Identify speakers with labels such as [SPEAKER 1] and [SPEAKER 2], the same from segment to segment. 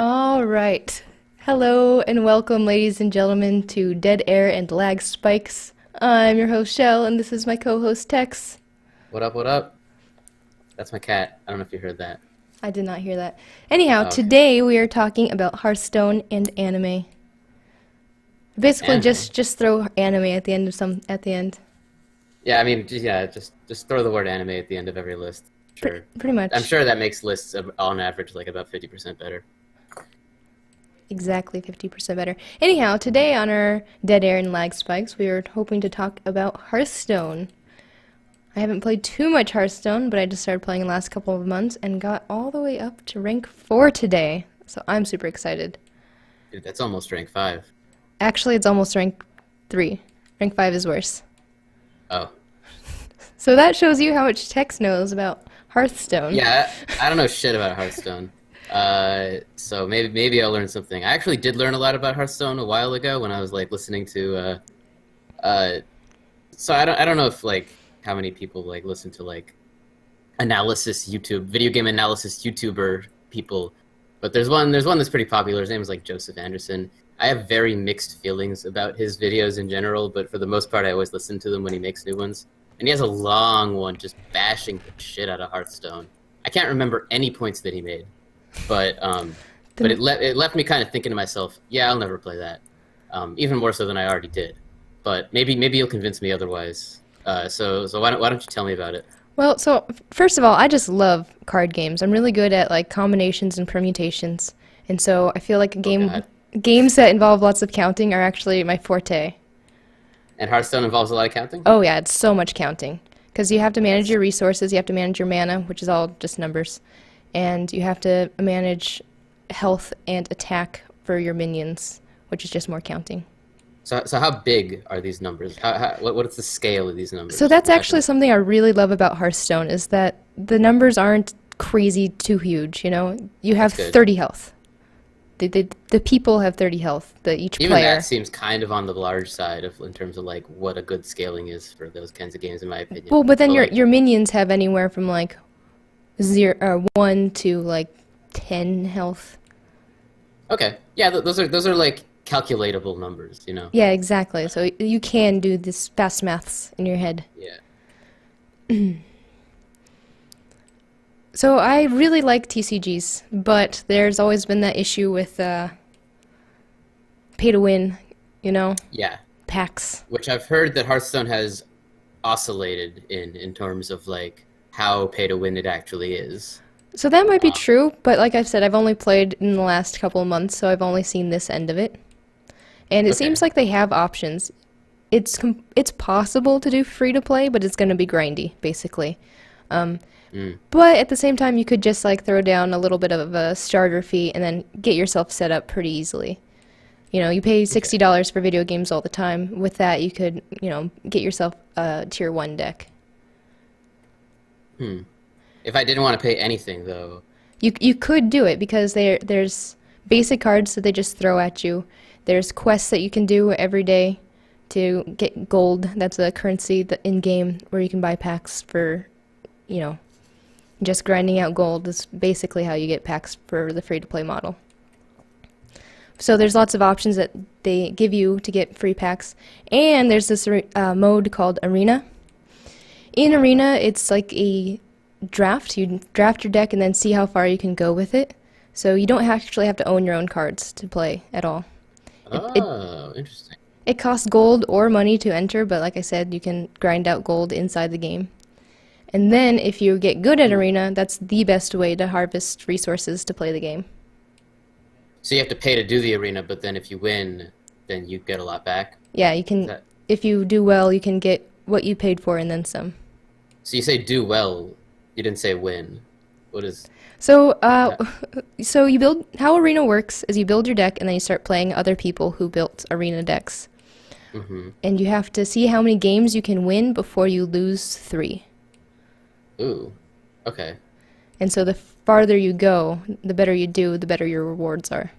[SPEAKER 1] All right. Hello and welcome, ladies and gentlemen, to Dead Air and Lag Spikes. I'm your host, Shell, and this is my co-host, Tex.
[SPEAKER 2] What up, what up? That's my cat. I don't know if you heard that.
[SPEAKER 1] I did not hear that. Anyhow,
[SPEAKER 2] Oh, okay.
[SPEAKER 1] today we are talking about Hearthstone and anime. Basically,
[SPEAKER 2] Anime.
[SPEAKER 1] just throw anime at the end of at the end.
[SPEAKER 2] Yeah, I mean, yeah, just throw the word anime at the end of every list. Sure.
[SPEAKER 1] Pretty
[SPEAKER 2] I'm
[SPEAKER 1] much.
[SPEAKER 2] sure that makes lists on average like about 50% better.
[SPEAKER 1] Exactly 50% better. Anyhow, today on our Dead Air and Lag Spikes, we are hoping to talk about Hearthstone. I haven't played too much Hearthstone, but I just started playing the last couple of months and got all the way up to rank 4 today. So I'm super excited.
[SPEAKER 2] Dude, that's almost rank 5.
[SPEAKER 1] Actually, it's almost rank 3. Rank 5 is worse.
[SPEAKER 2] Oh.
[SPEAKER 1] So that shows you how much Tex knows about Hearthstone.
[SPEAKER 2] Yeah, I don't know shit about Hearthstone. So maybe I'll learn something. I actually did learn a lot about Hearthstone a while ago when I was like listening to so I don't know if like how many people like listen to like video game analysis YouTuber people, but there's one that's pretty popular. His name is like Joseph Anderson. I have very mixed feelings about his videos in general, but for the most part I always listen to them when he makes new ones. And he has a long one just bashing the shit out of Hearthstone. I can't remember any points that he made, but it left me kind of thinking to myself, yeah, I'll never play that. Even more so than I already did. But maybe you'll convince me otherwise. So why don't you tell me about it?
[SPEAKER 1] Well, so first of all, I just love card games. I'm really good at like combinations and permutations. And so I feel like
[SPEAKER 2] Oh God.
[SPEAKER 1] games that involve lots of counting are actually my forte.
[SPEAKER 2] And Hearthstone involves a lot of counting?
[SPEAKER 1] Oh yeah, it's so much counting. Because you have to manage your resources, you have to manage your mana, which is all just numbers, and you have to manage health and attack for your minions, which is just more counting.
[SPEAKER 2] So how big are these numbers? What's the scale of these
[SPEAKER 1] So
[SPEAKER 2] numbers?
[SPEAKER 1] that's
[SPEAKER 2] How can
[SPEAKER 1] actually something I really love about Hearthstone is that the numbers aren't crazy too huge, you know? You have
[SPEAKER 2] that's good.
[SPEAKER 1] 30 health. The people have 30 health, each
[SPEAKER 2] Even
[SPEAKER 1] player.
[SPEAKER 2] that seems kind of on the large side of in terms of like what a good scaling is for those kinds of games, in my opinion.
[SPEAKER 1] Well, but then
[SPEAKER 2] But
[SPEAKER 1] your
[SPEAKER 2] like,
[SPEAKER 1] your minions have anywhere from like 1 to like 10 health.
[SPEAKER 2] okay, yeah, those are like calculatable numbers, you know.
[SPEAKER 1] Yeah, exactly. So you can do this fast maths in your head.
[SPEAKER 2] Yeah.
[SPEAKER 1] So I really like TCGs, but there's always been that issue with pay to win, you know,
[SPEAKER 2] Yeah,
[SPEAKER 1] packs.
[SPEAKER 2] which I've heard that Hearthstone has oscillated in terms of like how pay to win it actually is.
[SPEAKER 1] So that might be
[SPEAKER 2] Uh,
[SPEAKER 1] true, but like I've said, I've only played in the last couple of months, so I've only seen this end of it. And it
[SPEAKER 2] okay.
[SPEAKER 1] seems like they have options. It's possible to do free to play, but it's going to be grindy, basically.
[SPEAKER 2] Mm,
[SPEAKER 1] But at the same time, you could just like throw down a little bit of a starter fee and then get yourself set up pretty easily. You know, you pay
[SPEAKER 2] okay.
[SPEAKER 1] $60 for video games all the time. With that, you could, get yourself a tier 1 deck.
[SPEAKER 2] Hmm. If I didn't want to pay anything though,
[SPEAKER 1] You could do it because there's basic cards that they just throw at you. There's quests that you can do every day to get gold. That's a currency that in game where you can buy packs for, you know, just grinding out gold is basically how you get packs for the free to play model. So there's lots of options that they give you to get free packs, and there's this mode called Arena. In Arena, it's like a draft. You draft your deck and then see how far you can go with it. So you don't actually have to own your own cards to play at all. It, it,
[SPEAKER 2] oh, interesting.
[SPEAKER 1] it costs gold or money to enter, but like I said, you can grind out gold inside the game. And then if you get good at
[SPEAKER 2] Hmm.
[SPEAKER 1] Arena, that's the best way to harvest resources to play the game.
[SPEAKER 2] So you have to pay to do the arena, but then if you win, then you get a lot back.
[SPEAKER 1] Yeah, you
[SPEAKER 2] Is
[SPEAKER 1] can,
[SPEAKER 2] that
[SPEAKER 1] if you do well, you can get what you paid for and then some.
[SPEAKER 2] so? You say do well. You didn't say win. What is
[SPEAKER 1] So,
[SPEAKER 2] that?
[SPEAKER 1] so you build, how Arena works is you build your deck and then you start playing other people who built Arena decks.
[SPEAKER 2] Mm-hmm.
[SPEAKER 1] And you have to see how many games you can win before you lose 3.
[SPEAKER 2] Ooh. Okay.
[SPEAKER 1] And so the farther you go, the better you do, the better your rewards are.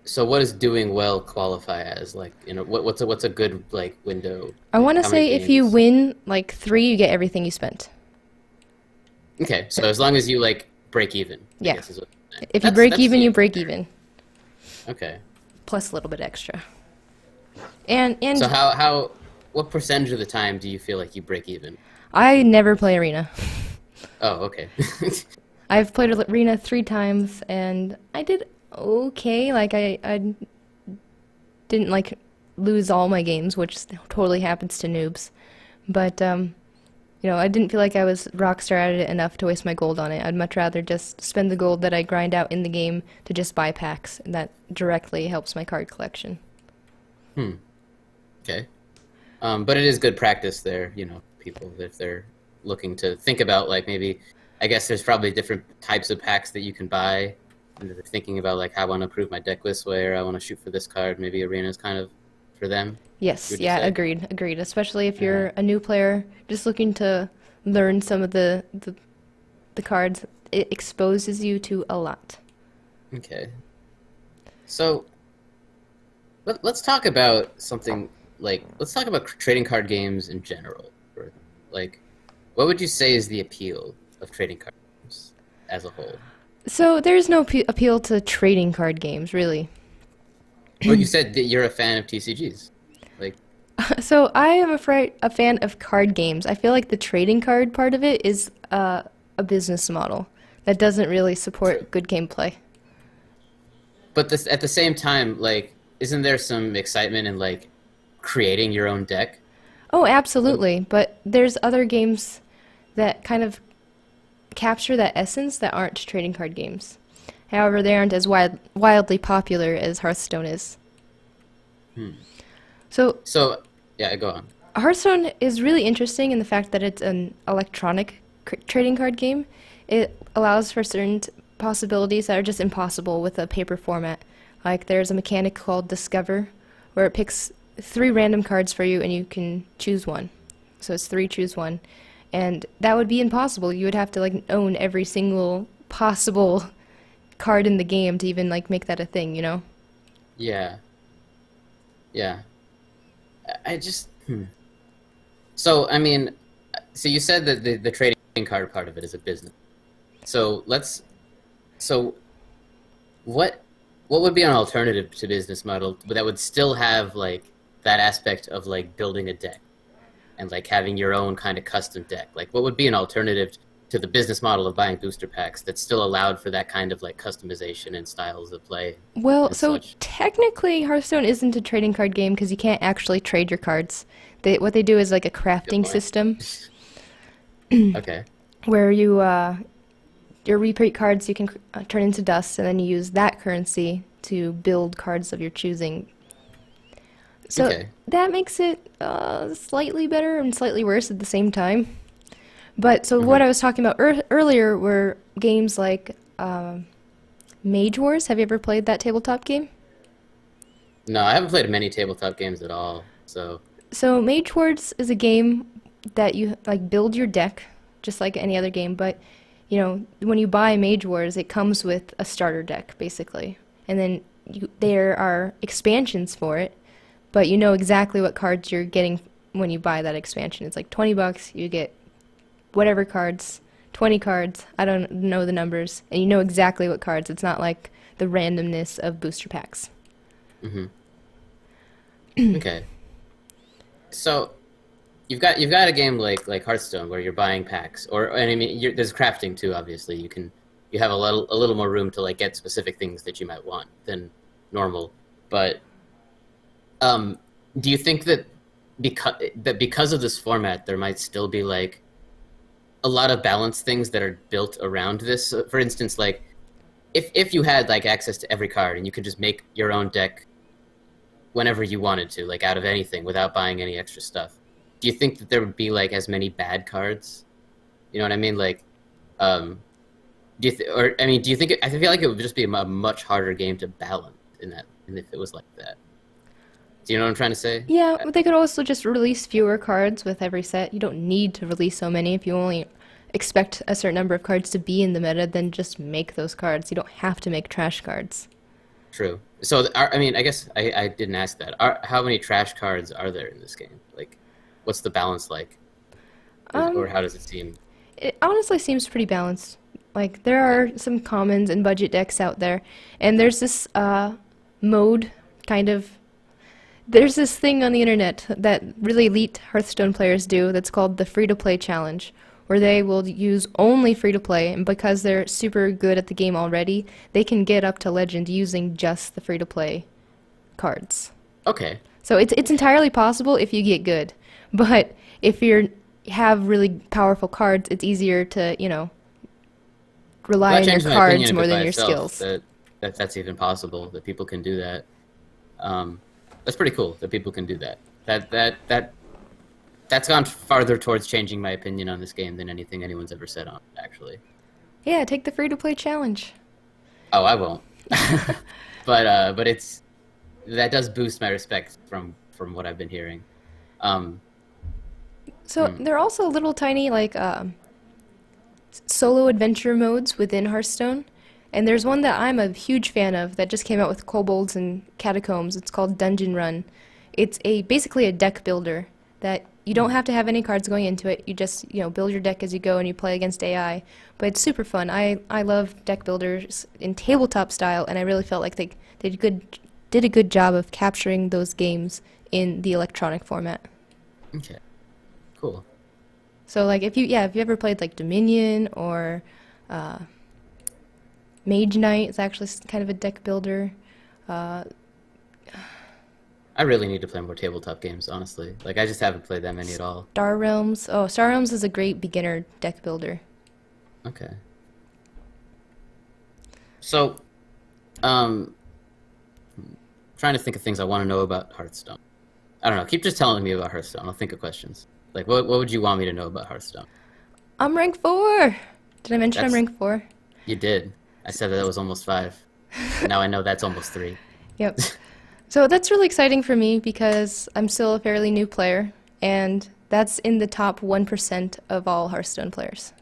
[SPEAKER 2] So what does doing well qualify as? Like, what's a good like window?
[SPEAKER 1] I
[SPEAKER 2] Like
[SPEAKER 1] want to
[SPEAKER 2] how many
[SPEAKER 1] say if you
[SPEAKER 2] games?
[SPEAKER 1] win like 3, you get everything you spent.
[SPEAKER 2] Okay, so as long as you like break even, I
[SPEAKER 1] Yeah.
[SPEAKER 2] guess is what.
[SPEAKER 1] If you
[SPEAKER 2] That's
[SPEAKER 1] break
[SPEAKER 2] that
[SPEAKER 1] even, you
[SPEAKER 2] seems
[SPEAKER 1] break
[SPEAKER 2] fair.
[SPEAKER 1] even.
[SPEAKER 2] Okay.
[SPEAKER 1] plus a little bit extra. And
[SPEAKER 2] So how what percentage of the time do you feel like you break even?
[SPEAKER 1] I never play Arena.
[SPEAKER 2] Oh, okay.
[SPEAKER 1] I've played Arena 3 times, and I did okay. Like I didn't like lose all my games, which totally happens to noobs. But I didn't feel like I was rockstar at it enough to waste my gold on it. I'd much rather just spend the gold that I grind out in the game to just buy packs, and that directly helps my card collection.
[SPEAKER 2] Hmm. Okay. But it is good practice there, people if they're looking to think about like maybe I guess there's probably different types of packs that you can buy. And they're thinking about like how I want to improve my deck this way or I want to shoot for this card. Maybe Arena's kind of for them,
[SPEAKER 1] Yes,
[SPEAKER 2] would you
[SPEAKER 1] yeah,
[SPEAKER 2] say?
[SPEAKER 1] agreed. Especially if
[SPEAKER 2] Uh,
[SPEAKER 1] you're a new player just looking to learn some of the cards, it exposes you to a lot.
[SPEAKER 2] okay. So let's talk about something like let's talk about trading card games in general. Or, like, what would you say is the appeal of trading card games as a whole?
[SPEAKER 1] So there's no appeal to trading card games, really.
[SPEAKER 2] Well, you said that you're a fan of TCGs. Like,
[SPEAKER 1] So I am a fan of card games. I feel like the trading card part of it is a business model that doesn't really
[SPEAKER 2] true.
[SPEAKER 1] support good gameplay.
[SPEAKER 2] But this at the same time, like, isn't there some excitement in like creating your own deck?
[SPEAKER 1] Oh,
[SPEAKER 2] Like,
[SPEAKER 1] absolutely. But there's other games that kind of capture that essence that aren't trading card games. However, they aren't as wildly popular as Hearthstone is.
[SPEAKER 2] hmm.
[SPEAKER 1] So
[SPEAKER 2] So, yeah, go on.
[SPEAKER 1] Hearthstone is really interesting in the fact that it's an electronic trading card game. It allows for certain possibilities that are just impossible with a paper format. Like there's a mechanic called Discover, where it picks 3 random cards for you and you can choose one. So it's 3 choose 1, and that would be impossible. You would have to like own every single possible card in the game to even like make that a thing, you know?
[SPEAKER 2] Yeah, yeah. I just So, I mean, so you said that the trading card part of it is a business. So let's so what what would be an alternative to business model that would still have like that aspect of like building a deck and like having your own kind of custom deck? Like what would be an alternative to the business model of buying booster packs that still allowed for that kind of like customization and styles of play
[SPEAKER 1] Well,
[SPEAKER 2] and
[SPEAKER 1] so
[SPEAKER 2] such?
[SPEAKER 1] technically Hearthstone isn't a trading card game because you can't actually trade your cards. What they do is like a
[SPEAKER 2] Good
[SPEAKER 1] crafting
[SPEAKER 2] point.
[SPEAKER 1] system
[SPEAKER 2] Okay.
[SPEAKER 1] where your repeat cards you can turn into dust, and then you use that currency to build cards of your choosing. So
[SPEAKER 2] Okay.
[SPEAKER 1] that makes it slightly better and slightly worse at the same time. But so what
[SPEAKER 2] hmm
[SPEAKER 1] I was talking about earlier were games like Mage Wars. Have you ever played that tabletop game?
[SPEAKER 2] No, I haven't played many tabletop games at all. So,
[SPEAKER 1] So Mage Wars is a game that you like build your deck just like any other game, but when you buy Mage Wars, it comes with a starter deck basically, and then there are expansions for it, but you know exactly what cards you're getting when you buy that expansion. It's like $20, you get whatever cards, 20 cards. I don't know the numbers, and you know exactly what cards. It's not like the randomness of booster packs.
[SPEAKER 2] hmm okay. So you've got a game like Hearthstone where you're buying packs, and I mean there's crafting too. Obviously, you have a little more room to like get specific things that you might want than normal. But um, do you think that because of this format, there might still be like a lot of balanced things that are built around this? For instance, like if you had like access to every card and you could just make your own deck whenever you wanted to, like out of anything without buying any extra stuff. Do you think that there would be like as many bad cards? You know what I mean? Like, um, or I mean, do you think I feel like it would just be a much harder game to balance in that, and if it was like that? Do you know what I'm trying to say?
[SPEAKER 1] Yeah, but they could also just release fewer cards with every set. You don't need to release so many. If you only expect a certain number of cards to be in the meta, then just make those cards. You don't have to make trash cards.
[SPEAKER 2] True. So, I mean, I guess I didn't ask that. How many trash cards are there in this game? Like, what's the balance like, or
[SPEAKER 1] Um,
[SPEAKER 2] how does it seem?
[SPEAKER 1] it honestly seems pretty balanced. Like there
[SPEAKER 2] Okay.
[SPEAKER 1] are some commons and budget decks out there, and there's this mode, kind of. There's this thing on the internet that really elite Hearthstone players do that's called the free-to-play challenge, where they will use only free-to-play, and because they're super good at the game already, they can get up to legend using just the free-to-play cards.
[SPEAKER 2] Okay.
[SPEAKER 1] So it's entirely possible if you get good, but if you have really powerful cards, it's easier to,
[SPEAKER 2] Well,
[SPEAKER 1] rely
[SPEAKER 2] that
[SPEAKER 1] on your
[SPEAKER 2] changed my
[SPEAKER 1] cards
[SPEAKER 2] opinion of
[SPEAKER 1] more
[SPEAKER 2] it
[SPEAKER 1] than
[SPEAKER 2] by
[SPEAKER 1] your
[SPEAKER 2] itself.
[SPEAKER 1] skills.
[SPEAKER 2] That's even possible. That people can do that. That's pretty cool. That people can do that. That's gone farther towards changing my opinion on this game than anything anyone's ever said on it, actually.
[SPEAKER 1] Yeah, take the free-to-play challenge.
[SPEAKER 2] Oh, I won't. But it's that does boost my respect from what I've been hearing. Um,
[SPEAKER 1] So there are also little tiny solo adventure modes within Hearthstone, and there's one that I'm a huge fan of that just came out with kobolds and catacombs. It's called Dungeon Run. It's basically a deck builder that you don't have to have any cards going into it. You just build your deck as you go and you play against AI. But it's super fun. I love deck builders in tabletop style, and I really felt like they did a good job of capturing those games in the electronic format.
[SPEAKER 2] okay, cool.
[SPEAKER 1] So like if you ever played like Dominion or Mage Knight, it's actually kind of a deck builder. Uh,
[SPEAKER 2] I really need to play more tabletop games, honestly. Like I just haven't played that many at all.
[SPEAKER 1] Star Realms. Oh, Star Realms is a great beginner deck builder.
[SPEAKER 2] Okay. So, trying to think of things I want to know about Hearthstone. I don't know. Keep just telling me about Hearthstone. I'll think of questions. Like, what would you want me to know about Hearthstone?
[SPEAKER 1] I'm rank 4. Did I mention I'm
[SPEAKER 2] That's
[SPEAKER 1] rank 4?
[SPEAKER 2] You did. I said that was almost 5. And now I know that's almost 3.
[SPEAKER 1] Yep. So that's really exciting for me because I'm still a fairly new player, and that's in the top 1% of all Hearthstone players.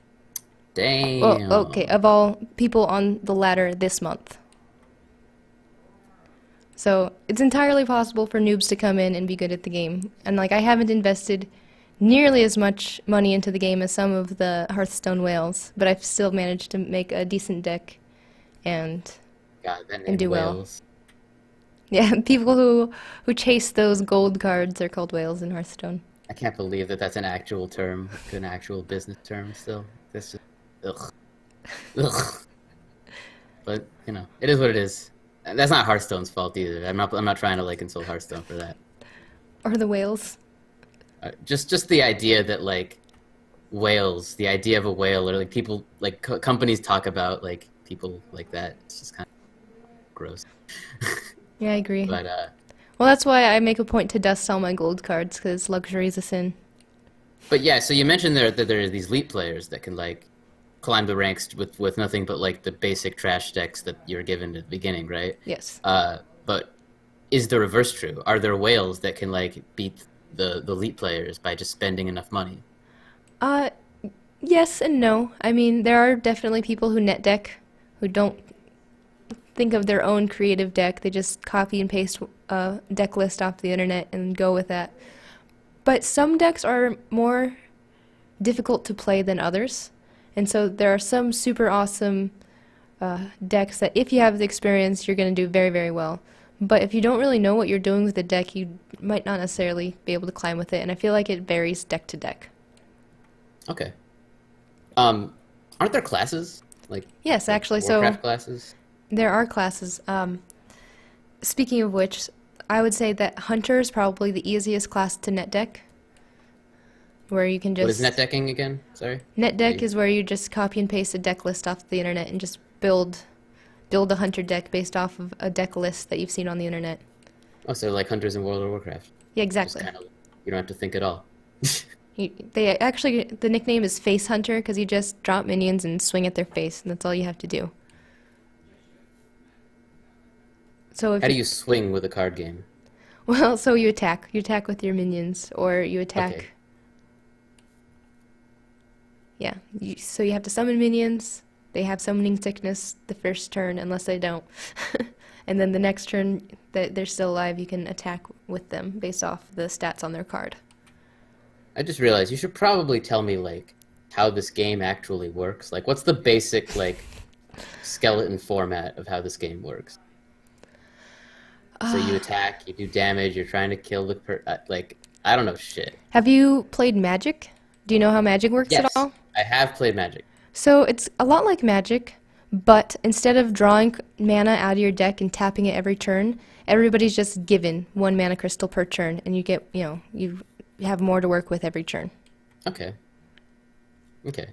[SPEAKER 2] Damn.
[SPEAKER 1] Oh, okay, of all people on the ladder this month. So it's entirely possible for noobs to come in and be good at the game. And like I haven't invested nearly as much money into the game as some of the Hearthstone whales, but I've still managed to make a decent deck and
[SPEAKER 2] God, that name
[SPEAKER 1] and do well.
[SPEAKER 2] Wales.
[SPEAKER 1] Yeah, people who chase those gold cards are called whales in Hearthstone.
[SPEAKER 2] I can't believe that that's an actual term, an actual business term still. This is, ugh. Ugh. But, it is what it is. And that's not Hearthstone's fault either. I'm not trying to like insult Hearthstone for that.
[SPEAKER 1] Or the whales.
[SPEAKER 2] Just the idea that like whales, the idea of a whale, or like people like companies talk about like people like that. It's just kind of gross.
[SPEAKER 1] Yeah, I agree.
[SPEAKER 2] But
[SPEAKER 1] Well, that's why I make a point to dust all my gold cards, because luxury is a sin.
[SPEAKER 2] but yeah, so you mentioned that there are these elite players that can like climb the ranks with nothing but like the basic trash decks that you're given at the beginning, right?
[SPEAKER 1] Yes.
[SPEAKER 2] But is the reverse true? Are there whales that can like beat the elite players by just spending enough money?
[SPEAKER 1] Uh, yes and no. I mean, there are definitely people who net deck, who don't think of their own creative deck. They just copy and paste a deck list off the internet and go with that. But some decks are more difficult to play than others. And so there are some super awesome decks that if you have the experience, you're going to do very, very well. But if you don't really know what you're doing with the deck, you might not necessarily be able to climb with it. And I feel like it varies deck to deck.
[SPEAKER 2] Okay. Aren't there classes like
[SPEAKER 1] Yes, actually.
[SPEAKER 2] Warcraft
[SPEAKER 1] So
[SPEAKER 2] classes?
[SPEAKER 1] there are classes. Speaking of which, I would say that Hunter is probably the easiest class to net deck, where you can just...
[SPEAKER 2] What is net decking again? Sorry.
[SPEAKER 1] Net deck is where you just copy and paste a deck list off the internet and just build a Hunter deck based off of a deck list that you've seen on the internet.
[SPEAKER 2] Oh, so like hunters in World of Warcraft.
[SPEAKER 1] Yeah,
[SPEAKER 2] Just
[SPEAKER 1] exactly.
[SPEAKER 2] kind of, you don't have to think at all.
[SPEAKER 1] They actually, the nickname is Face Hunter because you just drop minions and swing at their face, and that's all you have to do. So if
[SPEAKER 2] How do you swing with a card game?
[SPEAKER 1] well, so you attack. You attack with your minions, or you attack.
[SPEAKER 2] Okay.
[SPEAKER 1] Yeah. So you have to summon minions. They have summoning sickness the first turn, unless they don't. And then the next turn that they're still alive, you can attack with them based off the stats on their card.
[SPEAKER 2] I just realized you should probably tell me like how this game actually works. Like, what's the basic like skeleton format of how this game works? So you attack, you do damage, you're trying to kill like I don't know shit.
[SPEAKER 1] Have you played Magic? Do you know how Magic works at
[SPEAKER 2] Yes,
[SPEAKER 1] all?
[SPEAKER 2] I have played Magic.
[SPEAKER 1] So it's a lot like Magic, but instead of drawing mana out of your deck and tapping it every turn, everybody's just given one mana crystal per turn, and you get, you have more to work with every turn.
[SPEAKER 2] Okay. Okay.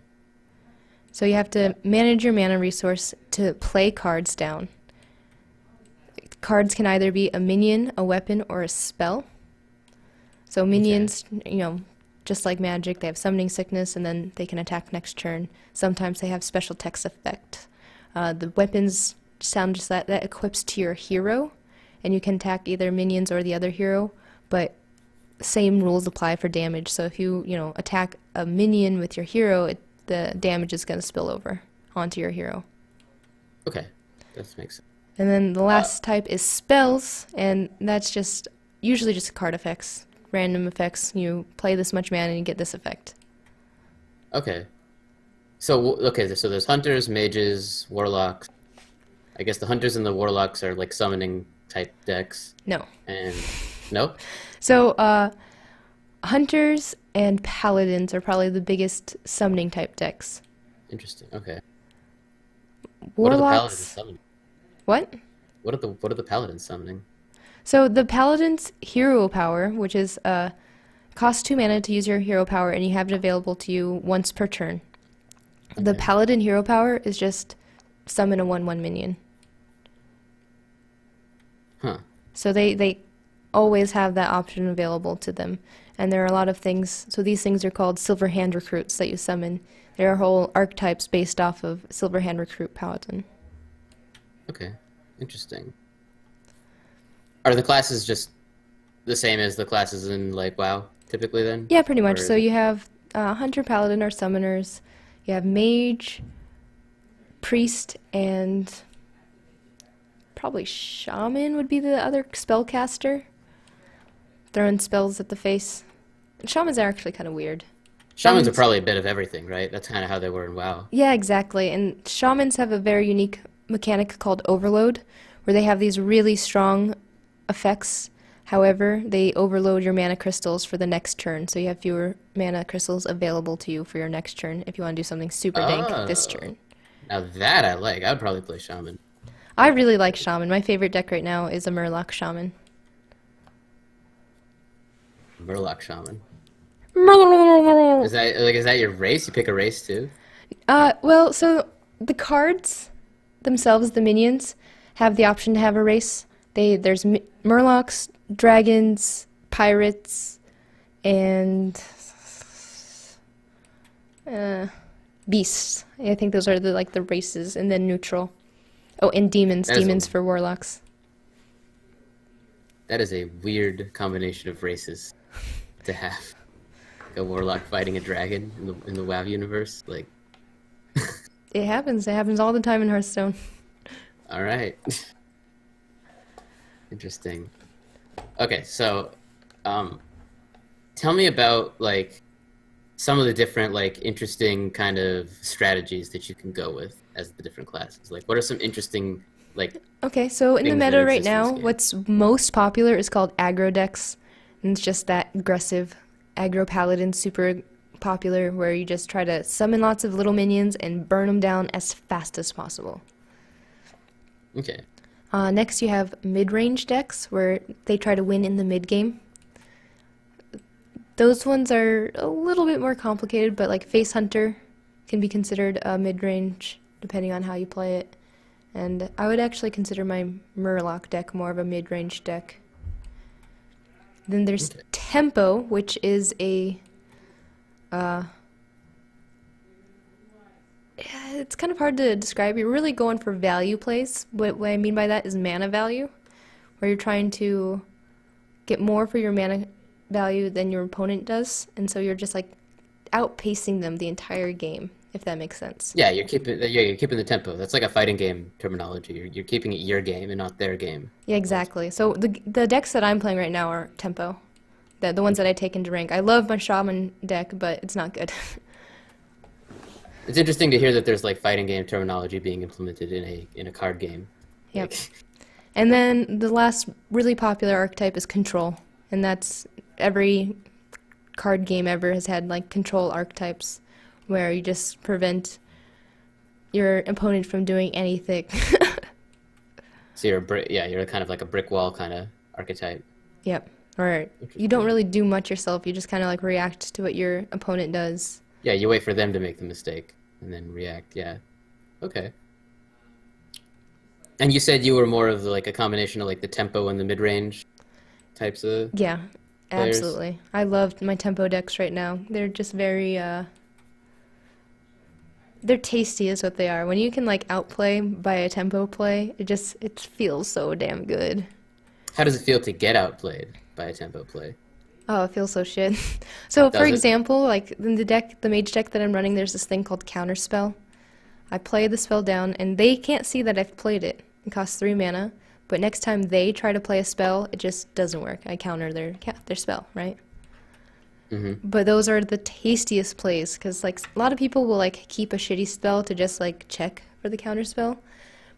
[SPEAKER 1] So you have to manage your mana resource to play cards down. Cards can either be a minion, a weapon, or a spell. So minions, just like Magic, they have summoning sickness, and then they can attack next turn. Sometimes they have special text effect. The weapons sound just that equips to your hero, and you can attack either minions or the other hero, but same rules apply for damage. So if you, attack a minion with your hero, the damage is going to spill over onto your hero.
[SPEAKER 2] Okay. That makes sense.
[SPEAKER 1] And then the last type is spells, and that's just usually just card effects, random effects. You play this much mana and you get this effect.
[SPEAKER 2] Okay. So there's hunters, mages, warlocks. I guess the hunters and the warlocks are like summoning type decks.
[SPEAKER 1] No.
[SPEAKER 2] And no?
[SPEAKER 1] So hunters and paladins are probably the biggest summoning type decks.
[SPEAKER 2] Interesting. Okay. What are the paladins
[SPEAKER 1] Warlocks.
[SPEAKER 2] summoning?
[SPEAKER 1] What?
[SPEAKER 2] What are the paladins summoning?
[SPEAKER 1] So the paladin's hero power, which is costs 2 mana to use your hero power, and you have it available to you once per turn. The
[SPEAKER 2] Okay.
[SPEAKER 1] paladin hero power is just summon a 1/1 minion.
[SPEAKER 2] Huh.
[SPEAKER 1] So they always have that option available to them. And there are a lot of things. So these things are called silver hand recruits that you summon. There are whole archetypes based off of silver hand recruit paladin.
[SPEAKER 2] Okay. Interesting. Are the classes just the same as the classes in like WoW typically then?
[SPEAKER 1] Yeah, pretty much.
[SPEAKER 2] Or
[SPEAKER 1] So you have hunter, paladin, or summoners. You have mage, priest, and probably shaman would be the other spellcaster. Throwing spells at the face. Shamans are actually kind of weird.
[SPEAKER 2] shamans are
[SPEAKER 1] Shamans-
[SPEAKER 2] probably a bit of everything, right? That's kind of how they were in WoW.
[SPEAKER 1] Yeah, exactly. And shamans have a very unique mechanic called overload, where they have these really strong effects. However, they overload your mana crystals for the next turn, so you have fewer mana crystals available to you for your next turn if you want to do something super dank this
[SPEAKER 2] Oh.
[SPEAKER 1] turn.
[SPEAKER 2] Now that I like. I would probably play shaman.
[SPEAKER 1] I really like shaman. My favorite deck right now is a Murloc shaman.
[SPEAKER 2] Murloc shaman.
[SPEAKER 1] Well,
[SPEAKER 2] Is that your race? You pick a race too?
[SPEAKER 1] so the cards themselves, the minions, have the option to have a race. There's Murlocs, dragons, pirates, and beasts. I think those are the races, and then neutral. Oh, and demons.
[SPEAKER 2] That is
[SPEAKER 1] Demons
[SPEAKER 2] a-
[SPEAKER 1] for warlocks.
[SPEAKER 2] That is a weird combination of races to have. A warlock fighting a dragon in the WoW universe. Like,
[SPEAKER 1] It happens. It happens all the time in Hearthstone.
[SPEAKER 2] all right. Interesting. Okay, so tell me about like some of the different like interesting kind of strategies that you can go with as the different classes. Like, what are some interesting like
[SPEAKER 1] Okay, so in the
[SPEAKER 2] things that
[SPEAKER 1] meta right
[SPEAKER 2] exist in this
[SPEAKER 1] now,
[SPEAKER 2] game?
[SPEAKER 1] what's most popular is called aggro decks. And it's just that aggressive aggro paladin, super popular, where you just try to summon lots of little minions and burn them down as fast as possible.
[SPEAKER 2] Okay.
[SPEAKER 1] Next, you have mid-range decks, where they try to win in the mid-game. Those ones are a little bit more complicated, but like Face Hunter can be considered a mid-range, depending on how you play it. And I would actually consider my Murloc deck more of a mid-range deck. Then there's
[SPEAKER 2] Okay.
[SPEAKER 1] Tempo, which is a... it's kind of hard to describe. You're really going for value plays. What I mean by that is mana value, where you're trying to get more for your mana value than your opponent does, and so you're just like outpacing them the entire game, if that makes sense.
[SPEAKER 2] Yeah, you're keeping the tempo. That's like a fighting game terminology. You're keeping it your game and not their game.
[SPEAKER 1] Yeah, exactly. So the decks that I'm playing right now are tempo. The ones that I take into rank. I love my shaman deck, but it's not good.
[SPEAKER 2] It's interesting to hear that there's like fighting game terminology being implemented in a card game.
[SPEAKER 1] Yep.
[SPEAKER 2] Like,
[SPEAKER 1] And then the last really popular archetype is control, and that's every card game ever has had like control archetypes, where you just prevent your opponent from doing anything.
[SPEAKER 2] So you're kind of like a brick wall kind of archetype.
[SPEAKER 1] Yep. Or you don't
[SPEAKER 2] Interesting.
[SPEAKER 1] really do much yourself. You just kind of like react to what your opponent does.
[SPEAKER 2] Yeah, you wait for them to make the mistake and then react. Yeah. Okay. And you said you were more of like a combination of like the tempo and the mid-range types of
[SPEAKER 1] Yeah,
[SPEAKER 2] players.
[SPEAKER 1] absolutely. I love my tempo decks right now. They're just very they're tasty is what they are. When you can like outplay by a tempo play, it feels so damn good.
[SPEAKER 2] How does it feel to get outplayed by a tempo play?
[SPEAKER 1] Oh, it feels so shit. So, for
[SPEAKER 2] Does it?
[SPEAKER 1] example, like in the mage deck that I'm running, there's this thing called Counterspell. I play the spell down, and they can't see that I've played it. It costs 3 mana, but next time they try to play a spell, it just doesn't work. I counter their spell, right?
[SPEAKER 2] Hmm.
[SPEAKER 1] But those are the tastiest plays, because like a lot of people will like keep a shitty spell to just like check for the counterspell,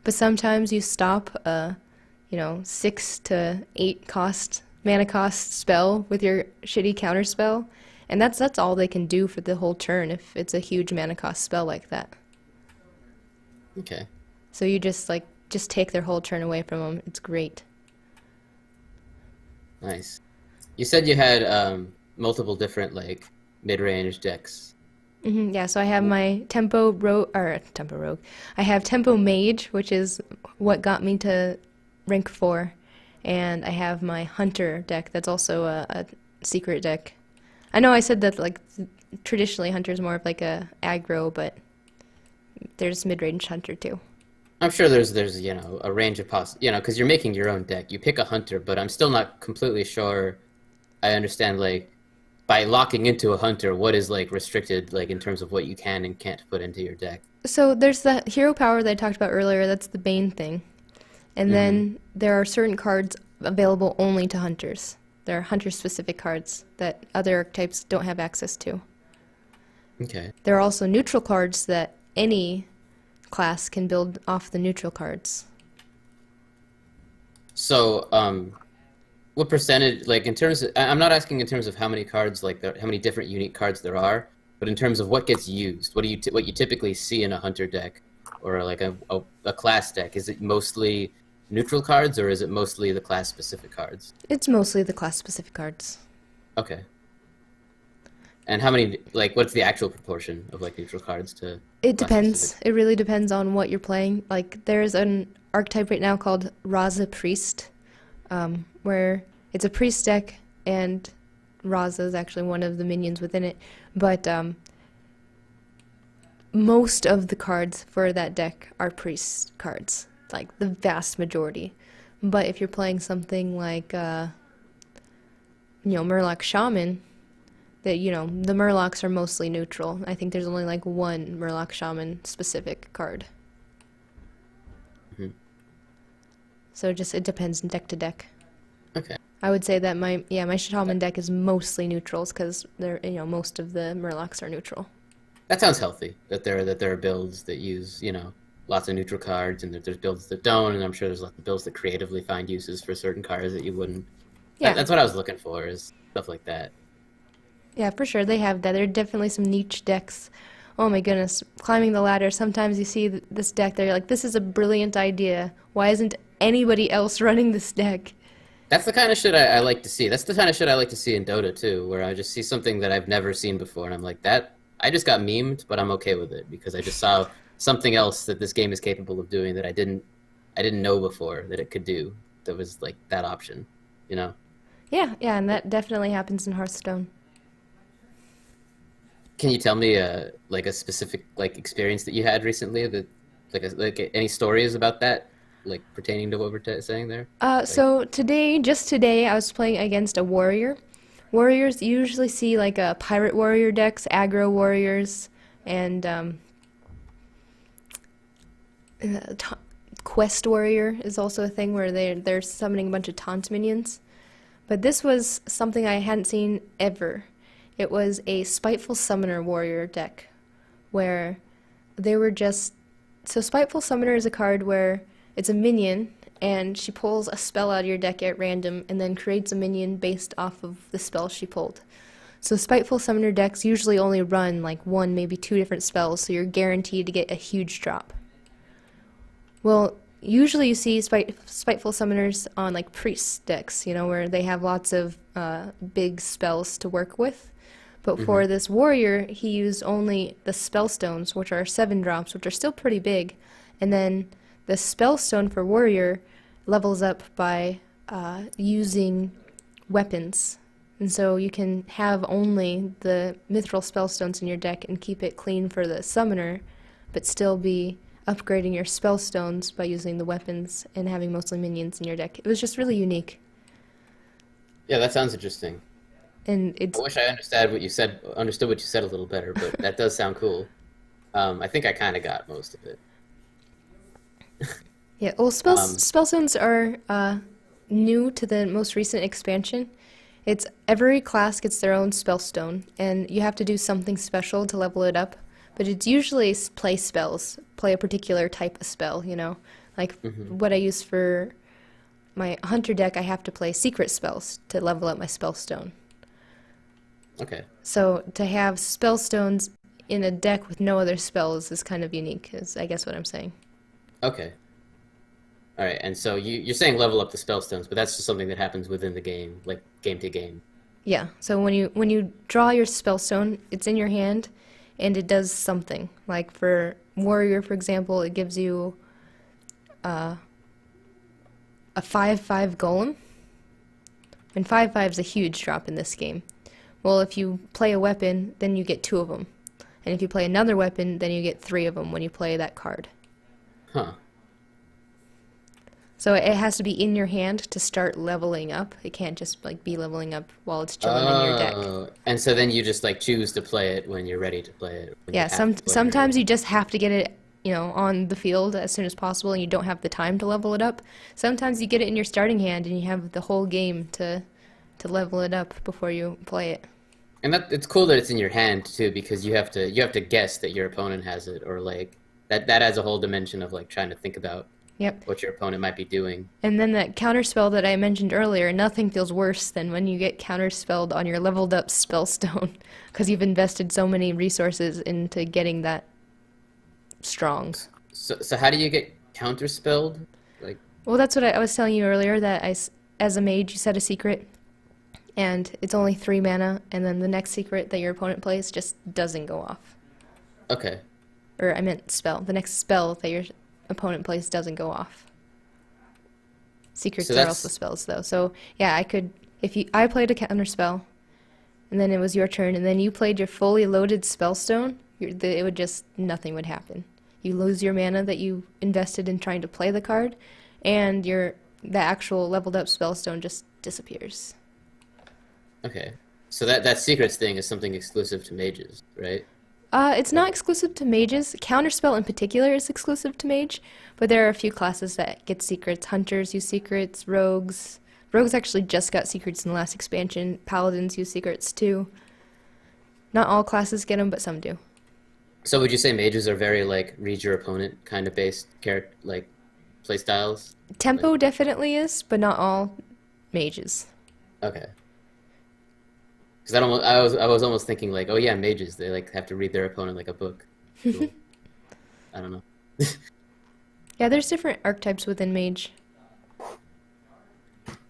[SPEAKER 1] but sometimes you stop a 6 to 8 mana cost spell with your shitty counterspell, and that's all they can do for the whole turn if it's a huge mana cost spell like that.
[SPEAKER 2] Okay.
[SPEAKER 1] So you just take their whole turn away from them. It's great.
[SPEAKER 2] Nice. You said you had multiple different like mid-range decks.
[SPEAKER 1] Yeah, so I have my tempo rogue. I have tempo mage, which is what got me to rank 4, and I have my hunter deck. That's also a secret deck. I know I said that like traditionally hunter is more of like a aggro, but there's mid-range hunter too.
[SPEAKER 2] I'm sure there's a range of because you're making your own deck. You pick a hunter, but I'm still not completely sure I understand like by locking into a hunter, what is like restricted like in terms of what you can and can't put into your deck.
[SPEAKER 1] So there's the hero power that I talked about earlier. That's the Bane thing. And
[SPEAKER 2] Hmm.
[SPEAKER 1] then there are certain cards available only to hunters. There are hunter-specific cards that other archetypes don't have access to.
[SPEAKER 2] Okay.
[SPEAKER 1] There are also neutral cards that any class can build off the neutral cards.
[SPEAKER 2] So, what percentage, like in terms of, I'm not asking in terms of how many cards, like how many different unique cards there are, but in terms of what gets used, what you typically see in a hunter deck or like a class deck, is it mostly neutral cards or is it mostly the class specific cards?
[SPEAKER 1] It's mostly the class-specific cards.
[SPEAKER 2] Okay. And how many, like, what's the actual proportion of like neutral cards to
[SPEAKER 1] It
[SPEAKER 2] class specific?
[SPEAKER 1] depends. It really depends on what you're playing. Like, there's an archetype right now called Raza Priest, where it's a priest deck, and Raza is actually one of the minions within it. But most of the cards for that deck are priest cards, like the vast majority. But if you're playing something like, Murloc Shaman, the Murlocs are mostly neutral. I think there's only like one Murloc Shaman specific card.
[SPEAKER 2] Hmm.
[SPEAKER 1] So it depends deck to deck.
[SPEAKER 2] Okay.
[SPEAKER 1] I would say that my Shaman deck is mostly neutrals because most of the Murlocs are neutral.
[SPEAKER 2] That sounds healthy. That there are builds that use lots of neutral cards, and that there's builds that don't, and I'm sure there's lots of builds that creatively find uses for certain cards that you wouldn't.
[SPEAKER 1] Yeah,
[SPEAKER 2] That's what I was looking for is stuff like that.
[SPEAKER 1] yeah, for sure they have that. There are definitely some niche decks. Oh my goodness, climbing the ladder. Sometimes you see this deck, they're like, this is a brilliant idea. Why isn't anybody else running this deck?
[SPEAKER 2] That's the kind of shit I like to see. That's the kind of shit I like to see in Dota too, where I just see something that I've never seen before, and I'm like, that I just got memed, but I'm okay with it because I just saw something else that this game is capable of doing that I didn't know before that it could do. That was like that option, you know.
[SPEAKER 1] Yeah, yeah, and that definitely happens in Hearthstone.
[SPEAKER 2] Can you tell me like a specific like experience that you had recently that like any stories about that like pertaining to what we're saying there? Like,
[SPEAKER 1] So just today, I was playing against a warrior. Warriors usually see like a pirate warrior decks, aggro warriors, and ta- quest warrior is also a thing where they're summoning a bunch of taunt minions. But this was something I hadn't seen ever. It was a spiteful summoner warrior deck, where they were just so spiteful summoner is a card where it's a minion and she pulls a spell out of your deck at random and then creates a minion based off of the spell she pulled. So Spiteful Summoner decks usually only run like one, maybe two different spells, so you're guaranteed to get a huge drop. Well, usually you see Spiteful Summoners on like Priest decks, where they have lots of big spells to work with. But for this warrior, he used only the Spellstones, which are 7 drops, which are still pretty big. And then the Spellstone for warrior levels up by using weapons. And so you can have only the Mithril Spellstones in your deck and keep it clean for the summoner, but still be upgrading your Spellstones by using the weapons and having mostly minions in your deck. It was just really unique.
[SPEAKER 2] Yeah, that sounds interesting.
[SPEAKER 1] And
[SPEAKER 2] I wish I understood what you said a little better, but that does sound cool. I think I kind of got most of it.
[SPEAKER 1] Yeah, well, Spellstones are new to the most recent expansion. It's every class gets their own Spellstone, and you have to do something special to level it up. But it's usually play spells, play a particular type of spell, Like what I use for my Hunter deck, I have to play secret spells to level up my Spellstone.
[SPEAKER 2] Okay.
[SPEAKER 1] So to have Spellstones in a deck with no other spells is kind of unique, is I guess what I'm saying.
[SPEAKER 2] Okay. All right, and so you're saying level up the Spellstones, but that's just something that happens within the game, like game to game.
[SPEAKER 1] Yeah, so when you draw your Spellstone, it's in your hand, and it does something. Like for Warrior, for example, it gives you a 5/5 Golem. And 5/5 is a huge drop in this game. Well, if you play a weapon, then you get 2 of them. And if you play another weapon, then you get 3 of them when you play that card.
[SPEAKER 2] Huh.
[SPEAKER 1] So it has to be in your hand to start leveling up. It can't just like be leveling up while it's chilling in your deck.
[SPEAKER 2] And so then you just like choose to play it when you're ready to play it.
[SPEAKER 1] Yeah, sometimes you just have to get it, on the field as soon as possible, and you don't have the time to level it up. Sometimes you get it in your starting hand, and you have the whole game to level it up before you play it.
[SPEAKER 2] And it's cool that it's in your hand too, because you have to guess that your opponent has it, or like that adds a whole dimension of like trying to think about what your opponent might be doing.
[SPEAKER 1] And then that counterspell that I mentioned earlier, nothing feels worse than when you get counterspelled on your leveled up Spellstone, because you've invested so many resources into getting that strong.
[SPEAKER 2] So how do you get counterspelled? Like,
[SPEAKER 1] well, that's what I was telling you earlier, that as a mage, you set a secret, and it's only 3 mana, and then the next secret that your opponent plays just doesn't go off.
[SPEAKER 2] Okay.
[SPEAKER 1] Or I meant spell. The next spell that your opponent plays doesn't go off. Secrets are also spells, though. So yeah, I played a counter spell, and then it was your turn, and then you played your fully loaded Spellstone, nothing would happen. You lose your mana that you invested in trying to play the card, and the actual leveled up Spellstone just disappears.
[SPEAKER 2] Okay. So that secrets thing is something exclusive to mages, right?
[SPEAKER 1] It's not exclusive to mages. Counterspell in particular is exclusive to mage, but there are a few classes that get secrets. Hunters use secrets, rogues. Rogues actually just got secrets in the last expansion. Paladins use secrets too. Not all classes get them, but some do.
[SPEAKER 2] So would you say mages are very like read your opponent kind of based like play styles?
[SPEAKER 1] Tempo definitely is, but not all mages.
[SPEAKER 2] Okay. Because I was almost thinking like, oh yeah, mages, they like have to read their opponent like a book. Cool. I don't know.
[SPEAKER 1] Yeah, there's different archetypes within mage.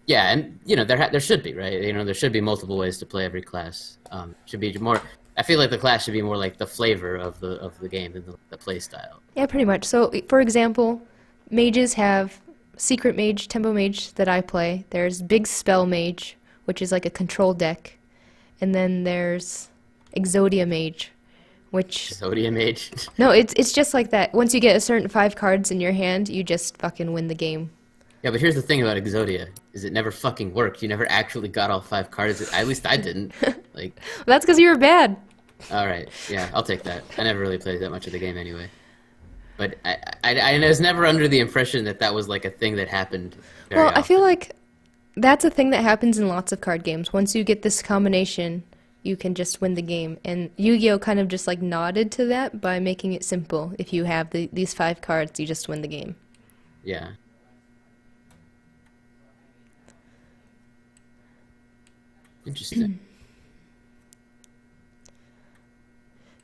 [SPEAKER 2] Yeah, and there should be, right? There should be multiple ways to play every class. Should be more. I feel like the class should be more like the flavor of the game than the play style.
[SPEAKER 1] Yeah, pretty much. So, for example, mages have Secret Mage, Tempo Mage that I play. There's Big Spell Mage, which is like a control deck. And then there's Exodia Mage, which...
[SPEAKER 2] Exodia Mage?
[SPEAKER 1] No, it's just like that. Once you get a certain 5 cards in your hand, you just fucking win the game.
[SPEAKER 2] Yeah, but here's the thing about Exodia, is it never fucking worked. You never actually got all 5 cards. At least I didn't. Like.
[SPEAKER 1] Well, that's because you were bad.
[SPEAKER 2] Alright, yeah, I'll take that. I never really played that much of the game anyway. But I was never under the impression that was like a thing that happened very often.
[SPEAKER 1] I feel like that's a thing that happens in lots of card games. Once you get this combination, you can just win the game. And Yu-Gi-Oh! Kind of just like nodded to that by making it simple. If you have these 5 cards, you just win the game.
[SPEAKER 2] Yeah. Interesting.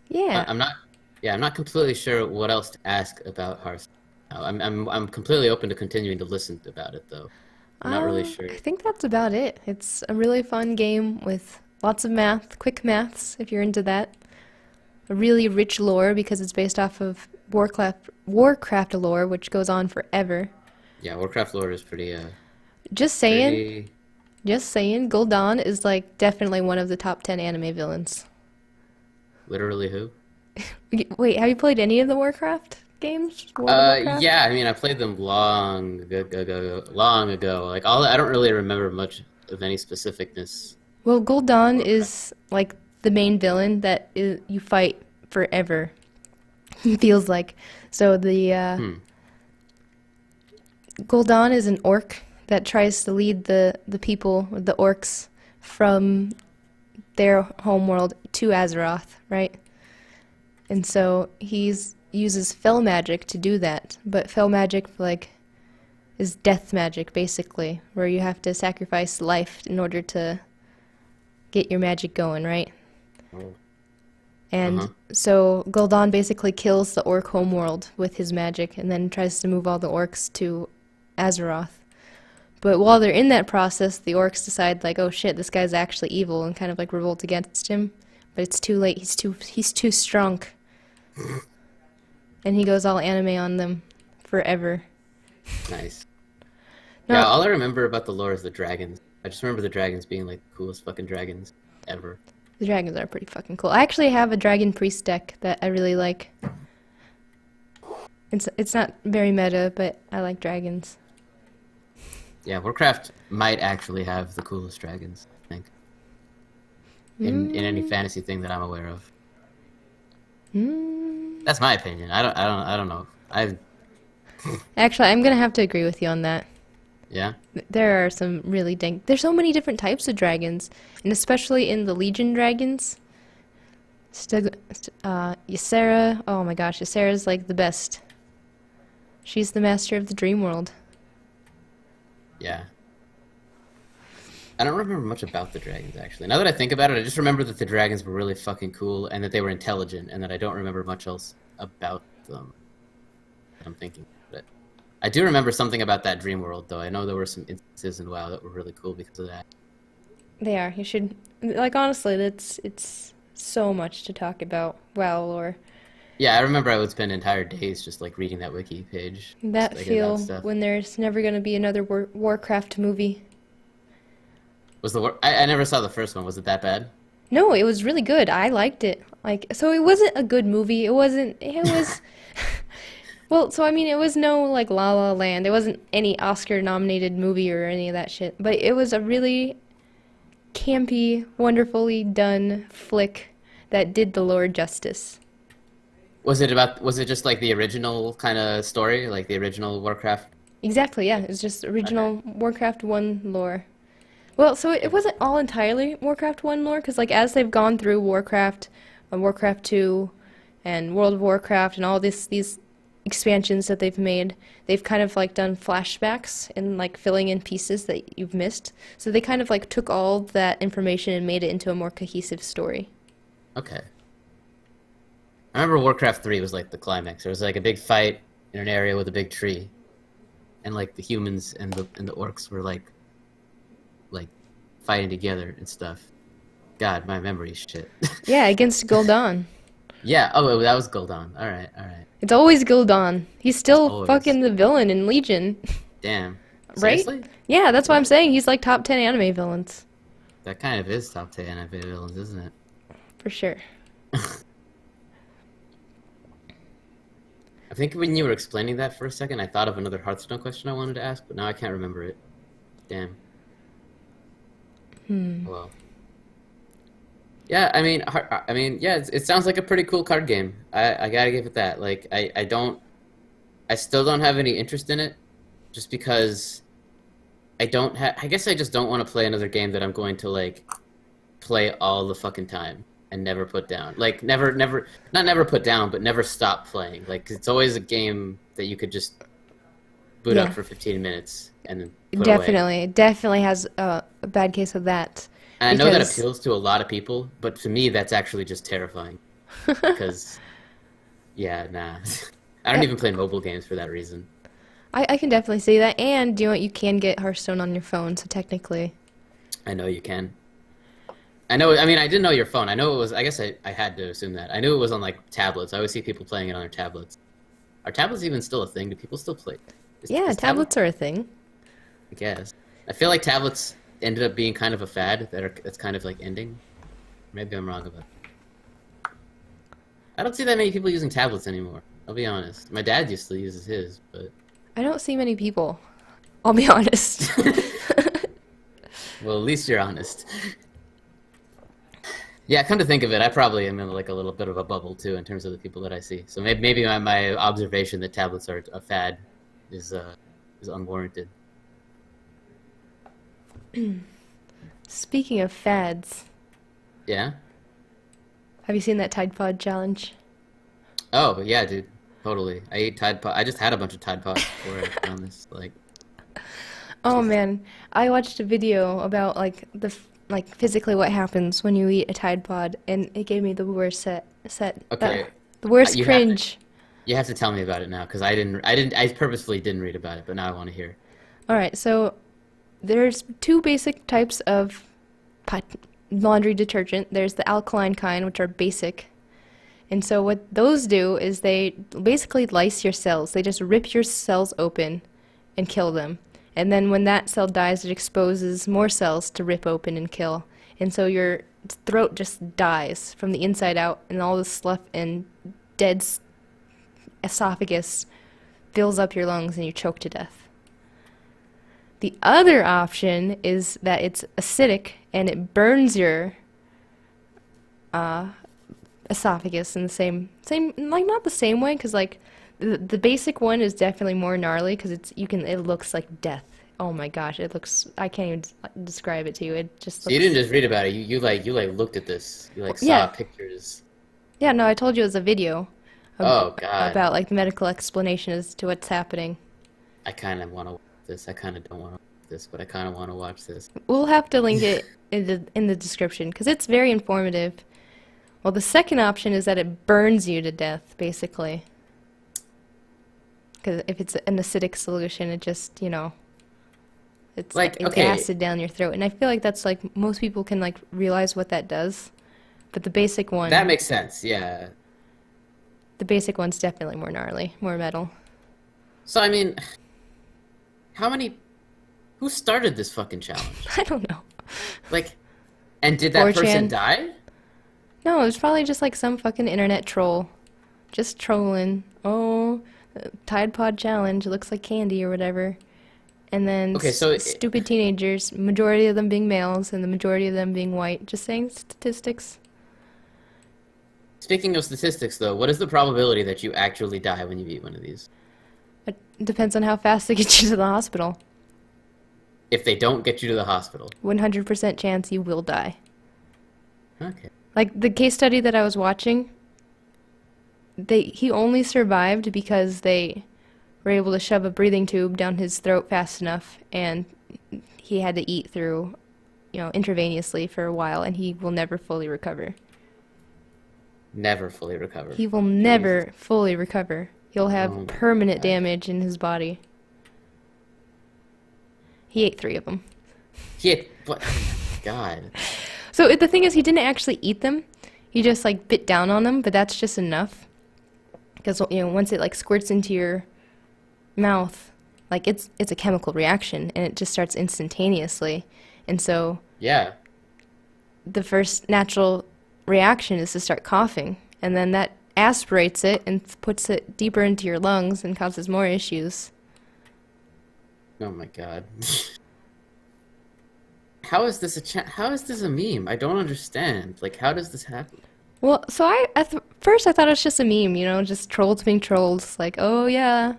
[SPEAKER 1] Yeah.
[SPEAKER 2] I'm not. Yeah, I'm not completely sure what else to ask about Hearthstone. I'm completely open to continuing to listen about it though. I'm not really sure.
[SPEAKER 1] I think that's about it. It's a really fun game with lots of math, quick maths if you're into that. A really rich lore because it's based off of Warcraft lore, which goes on forever.
[SPEAKER 2] Yeah, Warcraft lore is pretty
[SPEAKER 1] Just saying,
[SPEAKER 2] pretty.
[SPEAKER 1] just saying, Guldan is like definitely one of the top 10 anime villains.
[SPEAKER 2] Literally who?
[SPEAKER 1] Wait, have you played any of the Warcraft games? World of Warcraft?
[SPEAKER 2] Yeah, I mean, I played them long ago. Like I don't really remember much of any specificness.
[SPEAKER 1] Well, Guldan
[SPEAKER 2] Warcraft.
[SPEAKER 1] is like the main villain that you fight forever. Feels like. So
[SPEAKER 2] Hmm.
[SPEAKER 1] Guldan is an orc that tries to lead the people, the orcs, from their homeworld to Azeroth, right? And so he's uses fell magic to do that. But fell magic like is death magic basically, where you have to sacrifice life in order to get your magic going, right?
[SPEAKER 2] Oh. Uh-huh.
[SPEAKER 1] And so Gul'dan basically kills the orc homeworld with his magic and then tries to move all the orcs to Azeroth. But while they're in that process, the orcs decide like, oh shit, this guy's actually evil and kind of like revolt against him. But it's too late. He's too strong. And he goes all anime on them forever.
[SPEAKER 2] Nice.
[SPEAKER 1] No,
[SPEAKER 2] Yeah, all I remember about the lore is the dragons. I just remember the dragons being like the coolest fucking dragons ever.
[SPEAKER 1] the dragons are pretty fucking cool. I actually have a dragon priest deck that I really like. It's not very meta, but I like dragons.
[SPEAKER 2] Yeah, Warcraft might actually have the coolest dragons, I think. In any fantasy thing that I'm aware of. That's my opinion. I don't know.
[SPEAKER 1] Actually, I'm gonna have to agree with you on that.
[SPEAKER 2] Yeah.
[SPEAKER 1] There are some really there's so many different types of dragons, and especially in the Legion dragons. Ysera, oh my gosh, Ysera's like the best. She's the master of the dream world.
[SPEAKER 2] Yeah. I don't remember much about the dragons actually. Now that I think about it, I just remember that the dragons were really fucking cool and that they were intelligent and that I don't remember much else about them. I'm thinking about it. I do remember something about that dream world though. I know there were some instances in WoW that were really cool because of that.
[SPEAKER 1] They are. You should like honestly, it's so much to talk about. WoW lore.
[SPEAKER 2] Yeah, I remember I would spend entire days just like reading that wiki page.
[SPEAKER 1] That
[SPEAKER 2] Just, like,
[SPEAKER 1] feel
[SPEAKER 2] about stuff.
[SPEAKER 1] when there's never gonna be another Warcraft movie.
[SPEAKER 2] Was I never saw the first one. Was it that bad?
[SPEAKER 1] No, it was really good. I liked it. Like, so it wasn't a good movie. It wasn't, it was, well, so I mean, it was no like La La Land. It wasn't any Oscar nominated movie or any of that shit. But it was a really campy, wonderfully done flick that did the lore justice.
[SPEAKER 2] Was it just like the original kind of story, like the original Warcraft?
[SPEAKER 1] Exactly, yeah. It's just
[SPEAKER 2] Okay.
[SPEAKER 1] original Warcraft 1 lore. Well, so it wasn't all entirely Warcraft 1 lore, because like as they've gone through Warcraft, Warcraft 2, and World of Warcraft, and all these expansions that they've made, they've kind of like done flashbacks and like filling in pieces that you've missed. So they kind of like took all that information and made it into a more cohesive story.
[SPEAKER 2] Okay. I remember Warcraft 3 was like the climax. There was like a big fight in an area with a big tree, and like the humans and the orcs were like fighting together and stuff. God, my memory's shit.
[SPEAKER 1] Yeah, against Gul'dan.
[SPEAKER 2] Yeah. Oh, that was Guldan. All right. All right.
[SPEAKER 1] It's always Gul'dan. He's
[SPEAKER 2] It's
[SPEAKER 1] still
[SPEAKER 2] always
[SPEAKER 1] fucking the villain in Legion,
[SPEAKER 2] damn.
[SPEAKER 1] right?
[SPEAKER 2] Seriously?
[SPEAKER 1] Yeah, that's why I'm
[SPEAKER 2] What?
[SPEAKER 1] saying he's like top 10 anime villains.
[SPEAKER 2] That kind of is top 10 anime villains, isn't it?
[SPEAKER 1] For sure.
[SPEAKER 2] I think when you were explaining that for a second, I thought of another Hearthstone question I wanted to ask, but now I can't remember it. Damn. Well. Yeah, yeah, it sounds like a pretty cool card game. I gotta give it that. Like, I still don't have any interest in it, just because I guess I just don't want to play another game that I'm going to, like, play all the fucking time and never put down. Like, not never put down, but never stop playing. Like, 'cause it's always a game that you could just boot up
[SPEAKER 1] Yeah,
[SPEAKER 2] for 15 minutes and then put away.
[SPEAKER 1] definitely. It definitely has a bad case of that.
[SPEAKER 2] And I know that
[SPEAKER 1] because
[SPEAKER 2] appeals to a lot of people, but to me, that's actually just terrifying. Because, yeah, nah. I don't
[SPEAKER 1] I,
[SPEAKER 2] even play mobile games for that reason.
[SPEAKER 1] I can definitely see that. And you know what? You can get Hearthstone on your phone, so technically.
[SPEAKER 2] I know you can. I know. I mean, I didn't know your phone. I know it was. I guess I had to assume that. I knew it was on like tablets. I always see people playing it on their tablets. Are tablets even still a thing? Do people still play?
[SPEAKER 1] Yeah,
[SPEAKER 2] Is tablet?
[SPEAKER 1] tablets are a thing.
[SPEAKER 2] I guess. I feel like tablets ended up being kind of a fad that's kind of like ending. Maybe I'm wrong about that. I don't see that many people using tablets anymore. I'll be honest. My dad used to use his, but
[SPEAKER 1] I don't see many people. I'll be honest.
[SPEAKER 2] well, at least you're honest. Yeah, come to think of it, I probably am in like a little bit of a bubble too in terms of the people that I see. So maybe my observation that tablets are a fad is unwarranted.
[SPEAKER 1] Speaking of fads,
[SPEAKER 2] Yeah.
[SPEAKER 1] have you seen that Tide Pod challenge?
[SPEAKER 2] Oh yeah, dude. Totally. I ate Tide Pod. I just had a bunch of Tide Pods before I found this. Like,
[SPEAKER 1] Oh
[SPEAKER 2] Jesus.
[SPEAKER 1] man, I watched a video about like physically what happens when you eat a Tide Pod, and it gave me the worst
[SPEAKER 2] Okay.
[SPEAKER 1] the worst
[SPEAKER 2] You have to
[SPEAKER 1] cringe.
[SPEAKER 2] you have to tell me about it now because I purposefully didn't read about it, but now I want to hear.
[SPEAKER 1] All right, so there's two basic types of pot laundry detergent. There's the alkaline kind, which are basic. And so what those do is they basically lyse your cells. They just rip your cells open and kill them. And then when that cell dies, it exposes more cells to rip open and kill. And so your throat just dies from the inside out, and all the slough and dead esophagus fills up your lungs and you choke to death. The other option is that it's acidic and it burns your esophagus in the same like not the same way, because like the basic one is definitely more gnarly because it looks like death. Oh my gosh, it looks, I can't even describe it to you. It just
[SPEAKER 2] So you
[SPEAKER 1] looks.
[SPEAKER 2] didn't just read about it. You looked at this. You like saw
[SPEAKER 1] Yeah,
[SPEAKER 2] pictures.
[SPEAKER 1] yeah, no, I told you it was a video
[SPEAKER 2] Oh God.
[SPEAKER 1] about like the medical explanation as to what's happening.
[SPEAKER 2] I kind of want to watch this. I kind of don't want to watch this, but I kind of want to watch this.
[SPEAKER 1] We'll have to link it in the description because it's very informative. Well, the second option is that it burns you to death, basically. Because if it's an acidic solution, it just, it's
[SPEAKER 2] Like,
[SPEAKER 1] it's
[SPEAKER 2] okay,
[SPEAKER 1] acid down your throat. And I feel like that's like most people can like realize what that does. But
[SPEAKER 2] that makes sense. Yeah.
[SPEAKER 1] the basic one's definitely more gnarly, more metal.
[SPEAKER 2] So I mean, how many? Who started this fucking challenge?
[SPEAKER 1] I don't know.
[SPEAKER 2] Like, and did that person
[SPEAKER 1] 4chan.
[SPEAKER 2] die?
[SPEAKER 1] No, it was probably just like some fucking internet troll. Just trolling. Oh, Tide Pod challenge. It looks like candy or whatever. And then
[SPEAKER 2] Okay, so
[SPEAKER 1] stupid teenagers, majority of them being males and the majority of them being white. Just saying statistics.
[SPEAKER 2] speaking of statistics, though, what is the probability that you actually die when you eat one of these?
[SPEAKER 1] It depends on how fast they get you to the hospital.
[SPEAKER 2] If they don't get you to the hospital.
[SPEAKER 1] 100% chance you will die.
[SPEAKER 2] Okay.
[SPEAKER 1] Like the case study that I was watching, he only survived because they were able to shove a breathing tube down his throat fast enough, and he had to eat through, intravenously for a while, and he will never fully recover.
[SPEAKER 2] Never fully recover.
[SPEAKER 1] He will
[SPEAKER 2] Jesus.
[SPEAKER 1] never fully recover. He'll have
[SPEAKER 2] Oh my
[SPEAKER 1] permanent
[SPEAKER 2] God.
[SPEAKER 1] damage in his body. He ate 3 of them.
[SPEAKER 2] What? Oh my God.
[SPEAKER 1] So the thing is, he didn't actually eat them. He just like bit down on them, but that's just enough. Because once it like squirts into your mouth, like it's a chemical reaction, and it just starts instantaneously. And so
[SPEAKER 2] Yeah.
[SPEAKER 1] the first natural reaction is to start coughing, and then that aspirates it and puts it deeper into your lungs and causes more issues.
[SPEAKER 2] Oh my God. How is this how is this a meme? I don't understand. Like, how does this happen?
[SPEAKER 1] Well, so first I thought it was just a meme, just trolls being trolls. Like, oh yeah,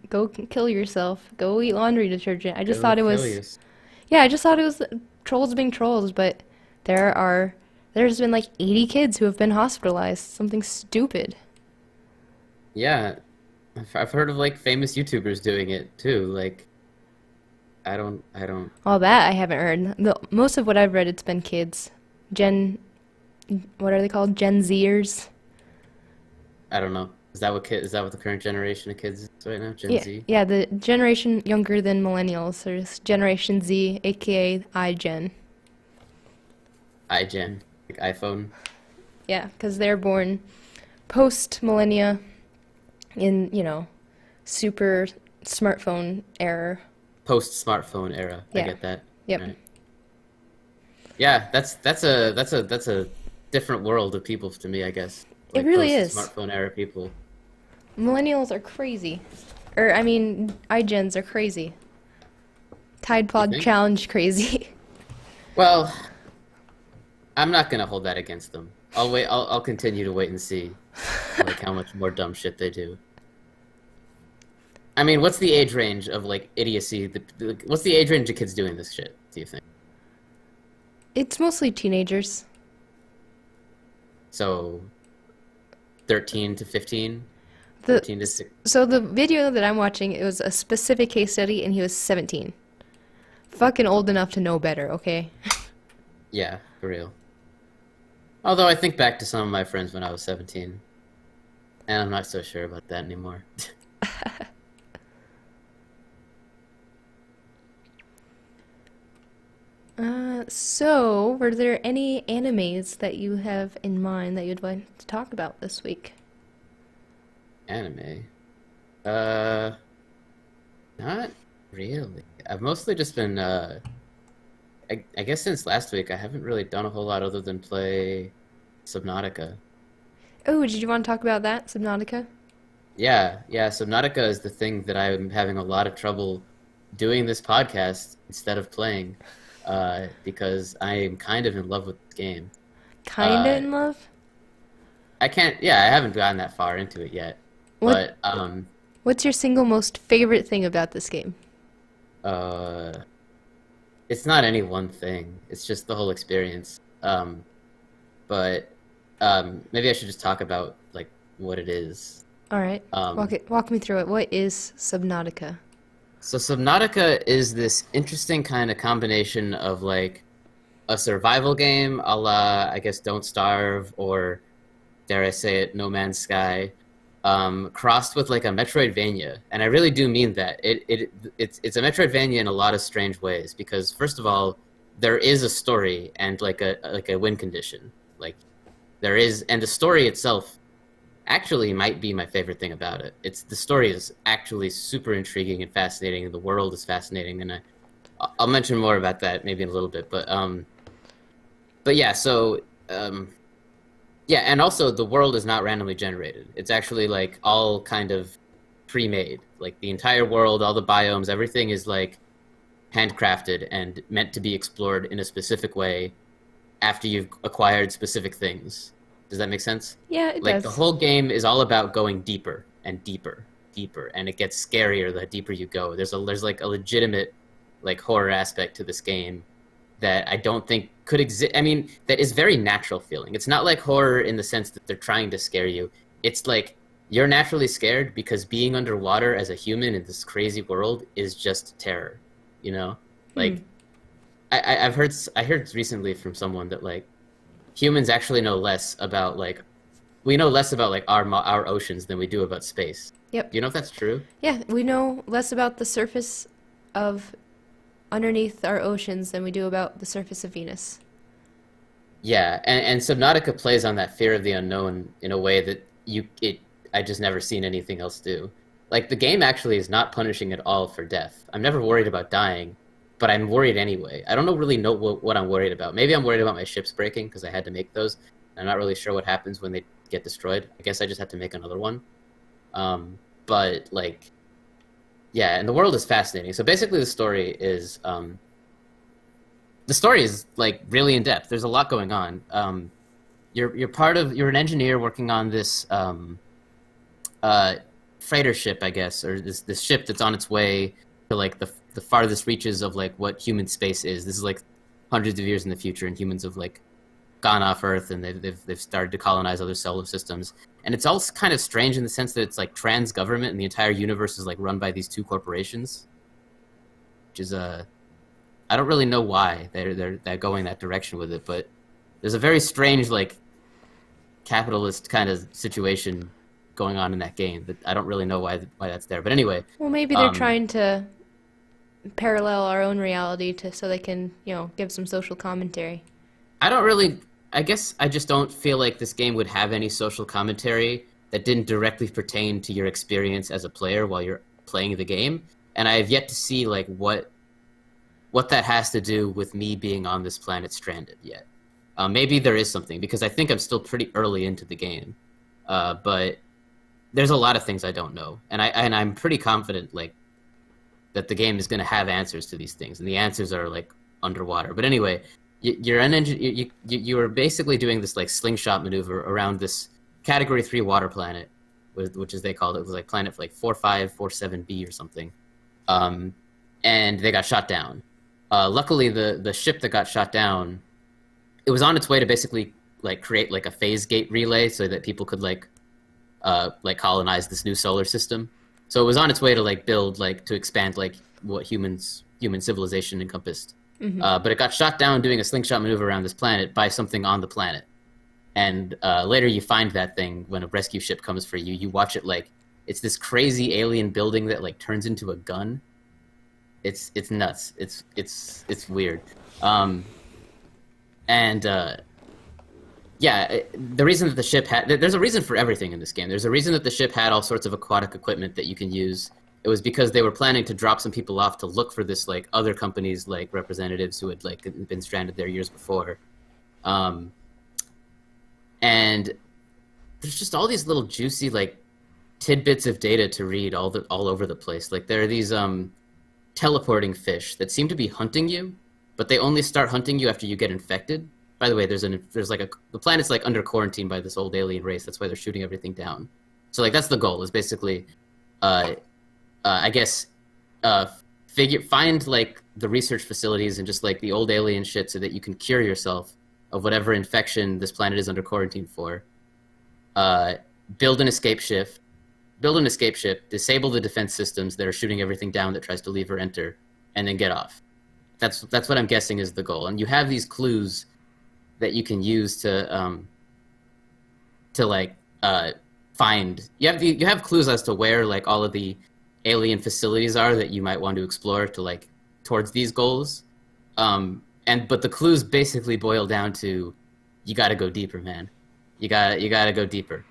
[SPEAKER 1] go kill yourself, go eat laundry detergent. I just
[SPEAKER 2] Go
[SPEAKER 1] thought it
[SPEAKER 2] kill
[SPEAKER 1] was,
[SPEAKER 2] yourself.
[SPEAKER 1] yeah, I just thought it was trolls being trolls. But there's been like 80 kids who have been hospitalized. Something stupid.
[SPEAKER 2] Yeah. I've heard of like famous YouTubers doing it too. Like, I don't.
[SPEAKER 1] All that I haven't heard. Most of what I've read, it's been kids. Gen, what are they called? Gen Zers.
[SPEAKER 2] I don't know. Is that what the current generation of kids is right now? Gen
[SPEAKER 1] Yeah,
[SPEAKER 2] Z?
[SPEAKER 1] yeah, the generation younger than millennials. There's Generation Z, aka iGen.
[SPEAKER 2] iGen, like iPhone.
[SPEAKER 1] Yeah, because they're born post millennia in, super smartphone era.
[SPEAKER 2] Post smartphone era. I
[SPEAKER 1] Yeah.
[SPEAKER 2] get that.
[SPEAKER 1] Yep.
[SPEAKER 2] Right. Yeah, that's a different world of people to me, I guess.
[SPEAKER 1] It
[SPEAKER 2] Like
[SPEAKER 1] really
[SPEAKER 2] post
[SPEAKER 1] is.
[SPEAKER 2] smartphone era people.
[SPEAKER 1] Millennials are crazy. Or, I mean, iGens are crazy. Tide
[SPEAKER 2] You
[SPEAKER 1] Pod
[SPEAKER 2] think?
[SPEAKER 1] Challenge crazy.
[SPEAKER 2] Well, I'm not gonna hold that against them. I'll wait. I'll continue to wait and see, like how much more dumb shit they do. I mean, what's the age range of like idiocy? What's the age range of kids doing this shit? Do you think?
[SPEAKER 1] It's mostly teenagers.
[SPEAKER 2] So, 13 to 15,
[SPEAKER 1] The
[SPEAKER 2] 13 to 6.
[SPEAKER 1] So the video that I'm watching, it was a specific case study, and he was 17. Fucking old enough to know better, okay?
[SPEAKER 2] Yeah, for real. Although I think back to some of my friends when I was 17, and I'm not so sure about that anymore.
[SPEAKER 1] So were there any animes that you have in mind that you'd like to talk about this week?
[SPEAKER 2] Anime. Uh, Not really. I've mostly just been, I guess since last week, I haven't really done a whole lot other than play Subnautica.
[SPEAKER 1] Oh, did you want to talk about that, Subnautica?
[SPEAKER 2] Yeah, Subnautica is the thing that I'm having a lot of trouble doing this podcast instead of playing, because I am kind of in love with the game.
[SPEAKER 1] Kinda
[SPEAKER 2] Uh,
[SPEAKER 1] in love?
[SPEAKER 2] I haven't gotten that far into it yet,
[SPEAKER 1] What
[SPEAKER 2] but,
[SPEAKER 1] What's your single most favorite thing about this game?
[SPEAKER 2] uh, it's not any one thing. It's just the whole experience. But maybe I should just talk about like what it is.
[SPEAKER 1] All right,
[SPEAKER 2] Um,
[SPEAKER 1] walk me through it. What is Subnautica?
[SPEAKER 2] so Subnautica is this interesting kind of combination of like a survival game, a la I guess Don't Starve or dare I say it, No Man's Sky, crossed with like a Metroidvania, and I really do mean that. It's a Metroidvania in a lot of strange ways because first of all, there is a story and like a win condition, like there is, and the story itself actually might be my favorite thing about it. It's the story is actually super intriguing and fascinating, and the world is fascinating, and I'll mention more about that maybe in a little bit, but yeah, so. Yeah, and also the world is not randomly generated. It's actually like all kind of pre-made. Like the entire world, all the biomes, everything is like handcrafted and meant to be explored in a specific way after you've acquired specific things. Does that make sense?
[SPEAKER 1] Yeah, it
[SPEAKER 2] Like the
[SPEAKER 1] does.
[SPEAKER 2] whole game is all about going deeper and deeper, deeper, and it gets scarier the deeper you go. There's like a legitimate like horror aspect to this game that I don't think could exist. I mean, that is very natural feeling. It's not like horror in the sense that they're trying to scare you. It's like you're naturally scared because being underwater as a human in this crazy world is just terror. You know,
[SPEAKER 1] Hmm.
[SPEAKER 2] like I heard recently from someone that like humans actually know less about like we know less about like our oceans than we do about space.
[SPEAKER 1] Yep.
[SPEAKER 2] Do you know if that's true?
[SPEAKER 1] Yeah, we know less about the surface of underneath our oceans than we do about the surface of Venus.
[SPEAKER 2] Yeah, and Subnautica plays on that fear of the unknown in a way that I just never seen anything else do. Like the game actually is not punishing at all for death. I'm never worried about dying, but I'm worried anyway. I don't really know what I'm worried about. Maybe I'm worried about my ships breaking because I had to make those. I'm not really sure what happens when they get destroyed. I guess I just have to make another one. But like, yeah, and the world is fascinating. So basically, the story is like really in depth. There's a lot going on. You're an engineer working on this uh, freighter ship, I guess, or this ship that's on its way to like the farthest reaches of like what human space is. This is like hundreds of years in the future, and humans have like gone off Earth and they've started to colonize other solar systems. And it's all kind of strange in the sense that it's like trans government, and the entire universe is like run by these two corporations. which is I don't really know why they're going that direction with it, but there's a very strange like capitalist kind of situation going on in that game that I don't really know why that's there. But anyway,
[SPEAKER 1] Well, maybe they're
[SPEAKER 2] um,
[SPEAKER 1] trying to parallel our own reality to so they can, give some social commentary.
[SPEAKER 2] I don't really. I guess I just don't feel like this game would have any social commentary that didn't directly pertain to your experience as a player while you're playing the game. And I have yet to see like what that has to do with me being on this planet stranded yet. Maybe there is something because I think I'm still pretty early into the game, but there's a lot of things I don't know, and I'm pretty confident like that the game is going to have answers to these things, and the answers are like underwater. But anyway, you're an you are basically doing this like slingshot maneuver around this Category 3 water planet, which is they called it. It was like planet like 4547b or something, and they got shot down. Luckily, the ship that got shot down, it was on its way to basically like create like a phase gate relay so that people could like colonize this new solar system. So it was on its way to like build like to expand like what human civilization encompassed. But it got shot down doing a slingshot maneuver around this planet by something on the planet. And later you find that thing when a rescue ship comes for you. You watch it like it's this crazy alien building that like turns into a gun. It's nuts. It's weird. The reason that the ship had there's a reason for everything in this game. There's a reason that the ship had all sorts of aquatic equipment that you can use. It was because they were planning to drop some people off to look for this like other companies like representatives who had like been stranded there years before. And there's just all these little juicy like tidbits of data to read all over the place. Like there are these teleporting fish that seem to be hunting you, but they only start hunting you after you get infected. By the way, the planet's like under quarantine by this old alien race. That's why they're shooting everything down. So like that's the goal is basically, I guess, find like the research facilities and just like the old alien shit so that you can cure yourself of whatever infection this planet is under quarantine for. Build an escape ship, disable the defense systems that are shooting everything down that tries to leave or enter, and then get off. That's what I'm guessing is the goal. And you have these clues that you can use to find. You have clues as to where like all of the alien facilities are that you might want to explore to like towards these goals. But the clues basically boil down to you got to go deeper, man. You got to go deeper.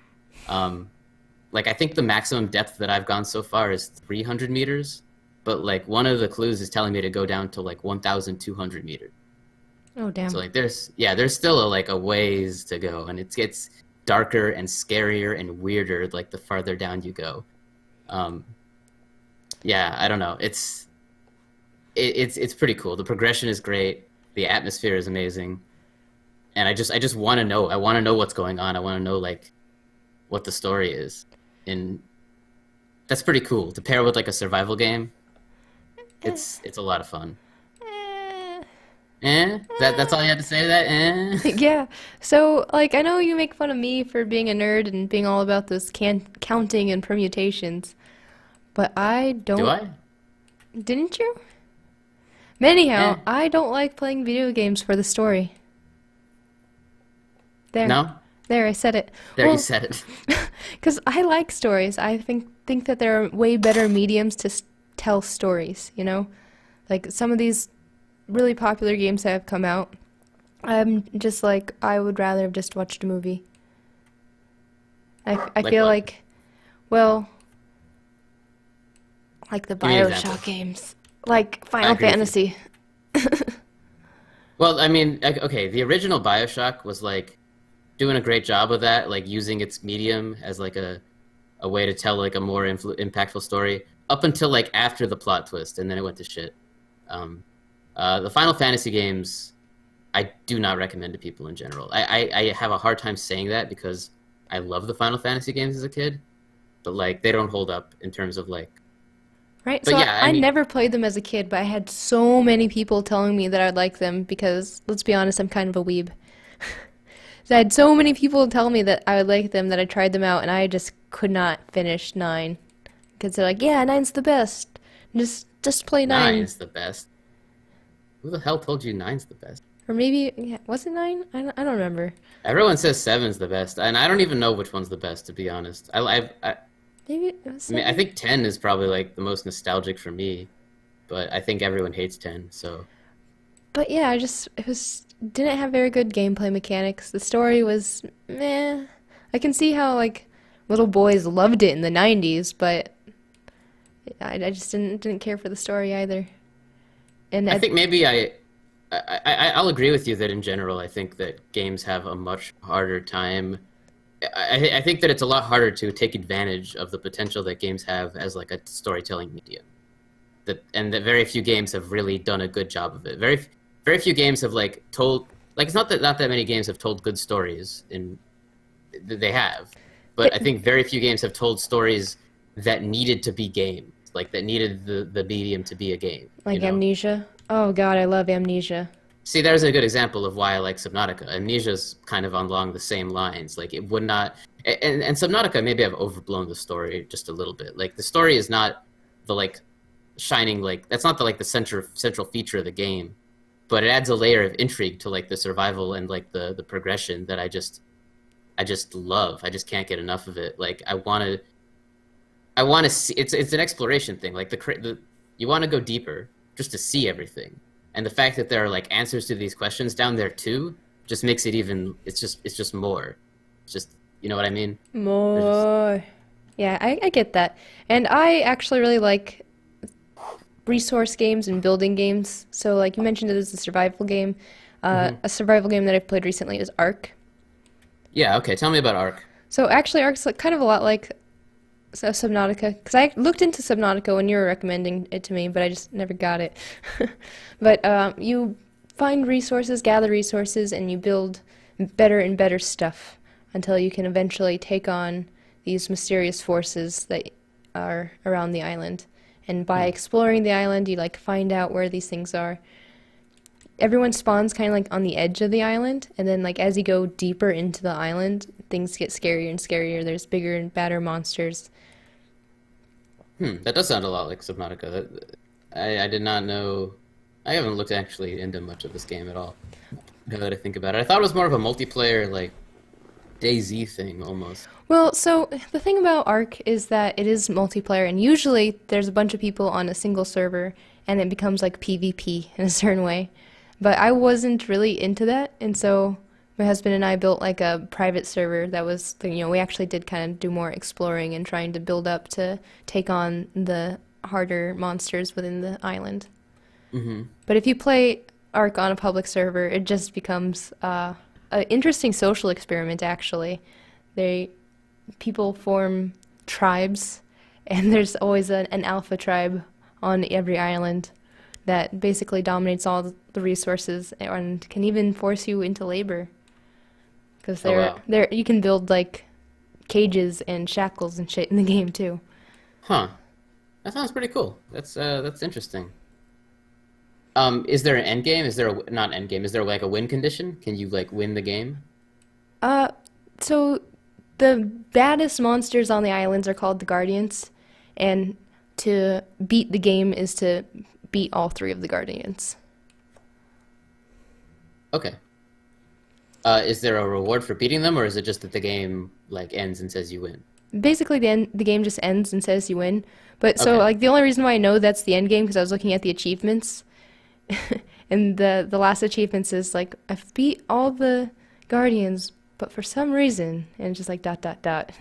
[SPEAKER 2] Like I think the maximum depth that I've gone so far is 300 meters, but like one of the clues is telling me to go down to like 1,200 meters.
[SPEAKER 1] Oh damn!
[SPEAKER 2] So like there's still a ways to go, and it gets darker and scarier and weirder like the farther down you go. I don't know. It's pretty cool. The progression is great. The atmosphere is amazing, and I just want to know. I want to know what's going on. I want to know like what the story is, and that's pretty cool to pair with like a survival game. It's a lot of fun. That's all you had to say to that?
[SPEAKER 1] Yeah. So, like, I know you make fun of me for being a nerd and being all about this counting and permutations, but I don't.
[SPEAKER 2] Do I?
[SPEAKER 1] Didn't you? Anyhow,
[SPEAKER 2] Eh.
[SPEAKER 1] I don't like playing video games for the story. There.
[SPEAKER 2] No?
[SPEAKER 1] There, I said it.
[SPEAKER 2] There,
[SPEAKER 1] Well,
[SPEAKER 2] you said it.
[SPEAKER 1] because I like stories. I think that there are way better mediums to tell stories, you know? Like, some of these really popular games that have come out, I'm just like, I would rather have just watched a movie. I
[SPEAKER 2] Like
[SPEAKER 1] feel
[SPEAKER 2] what?
[SPEAKER 1] like, well, like the
[SPEAKER 2] Give me an example.
[SPEAKER 1] BioShock games, like Final
[SPEAKER 2] agree with you.
[SPEAKER 1] Fantasy.
[SPEAKER 2] Well, I mean, okay, the original BioShock was like doing a great job of that, like using its medium as like a way to tell like a more impactful story up until like after the plot twist, and then it went to shit. The Final Fantasy games, I do not recommend to people in general. I have a hard time saying that because I love the Final Fantasy games as a kid, but like they don't hold up in terms of like.
[SPEAKER 1] Right,
[SPEAKER 2] But
[SPEAKER 1] so
[SPEAKER 2] yeah, I
[SPEAKER 1] I
[SPEAKER 2] mean,
[SPEAKER 1] never played them as a kid, but I had so many people telling me that I'd like them because, let's be honest, I'm kind of a weeb. So I had so many people tell me that I would like them that I tried them out, and I just could not finish 9. Because they're like, yeah, 9's the best. Just play 9.
[SPEAKER 2] Nine's the best. Who the hell told you nine's the best?
[SPEAKER 1] Or maybe, yeah, was it 9? I don't remember.
[SPEAKER 2] Everyone says seven's the best, and I don't even know which one's the best, to be honest.
[SPEAKER 1] Maybe it was
[SPEAKER 2] I mean, I
[SPEAKER 1] 7?
[SPEAKER 2] think 10 is probably like the most nostalgic for me, but I think everyone hates 10, so.
[SPEAKER 1] But yeah, it was didn't have very good gameplay mechanics. The story was meh. I can see how like little boys loved it in the 90s, but I just didn't care for the story either. And
[SPEAKER 2] I think maybe I'll agree with you that in general, I think that games have a much harder time. I think that it's a lot harder to take advantage of the potential that games have as like a storytelling medium. That very few games have really done a good job of it. Very few games have like told like it's not that many games have told good stories in they have, but I think very few games have told stories that needed to be games, like that needed the medium to be a game. You
[SPEAKER 1] like
[SPEAKER 2] know.
[SPEAKER 1] Amnesia. Oh God, I love Amnesia.
[SPEAKER 2] See, there's a good example of why I like Subnautica. Amnesia's kind of along the same lines. Like it would not, and Subnautica maybe I've overblown the story just a little bit. Like the story is not the like shining like that's not the like the central feature of the game, but it adds a layer of intrigue to like the survival and like the progression that I just love. I just can't get enough of it. Like I want to see. It's an exploration thing. Like the you want to go deeper just to see everything, and the fact that there are like answers to these questions down there too just makes it even. It's just more. It's just you know what I mean. There's
[SPEAKER 1] More. Yeah, I get that. And I actually really like resource games and building games. So, like you mentioned, it is a survival game. A survival game that I've played recently is Ark.
[SPEAKER 2] yeah. Okay, tell me about Ark.
[SPEAKER 1] So, actually, Ark's like, kind of a lot like Subnautica. Because I looked into Subnautica when you were recommending it to me, but I just never got it. But you find resources, gather resources, and you build better and better stuff until you can eventually take on these mysterious forces that are around the island. And by exploring the island, you like find out where these things are. Everyone spawns kind of like on the edge of the island, and then like as you go deeper into the island, things get scarier and scarier. There's bigger and badder monsters.
[SPEAKER 2] That does sound a lot like Subnautica. I did not know. I haven't looked actually into much of this game at all. Now that I think about it, I thought it was more of a multiplayer like DayZ thing almost.
[SPEAKER 1] Well, so the thing about Ark is that it is multiplayer, and usually there's a bunch of people on a single server, and it becomes like PvP in a certain way. But I wasn't really into that, and so my husband and I built like a private server that was, we actually did kind of do more exploring and trying to build up to take on the harder monsters within the island. But if you play Ark on a public server, it just becomes an interesting social experiment, actually. People form tribes, and there's always an alpha tribe on every island that basically dominates all the resources and can even force you into labor. Because
[SPEAKER 2] Oh wow.
[SPEAKER 1] you can build like cages and shackles and shit in the game too.
[SPEAKER 2] Huh. That sounds pretty cool. That's interesting. Is there an end game? Is there a not end game? Is there like a win condition? Can you like win the game?
[SPEAKER 1] Uh, so the baddest monsters on the islands are called the Guardians, and to beat the game is to beat all 3 of the Guardians.
[SPEAKER 2] Okay. Is there a reward for beating them, or is it just that the game like ends and says you win?
[SPEAKER 1] Basically, the game just ends and says you win. But so,
[SPEAKER 2] Okay.
[SPEAKER 1] like, the only reason why I know that's the end game because I was looking at the achievements, and the last achievements is like I've beat all the Guardians, but for some reason, and it's just like dot dot dot.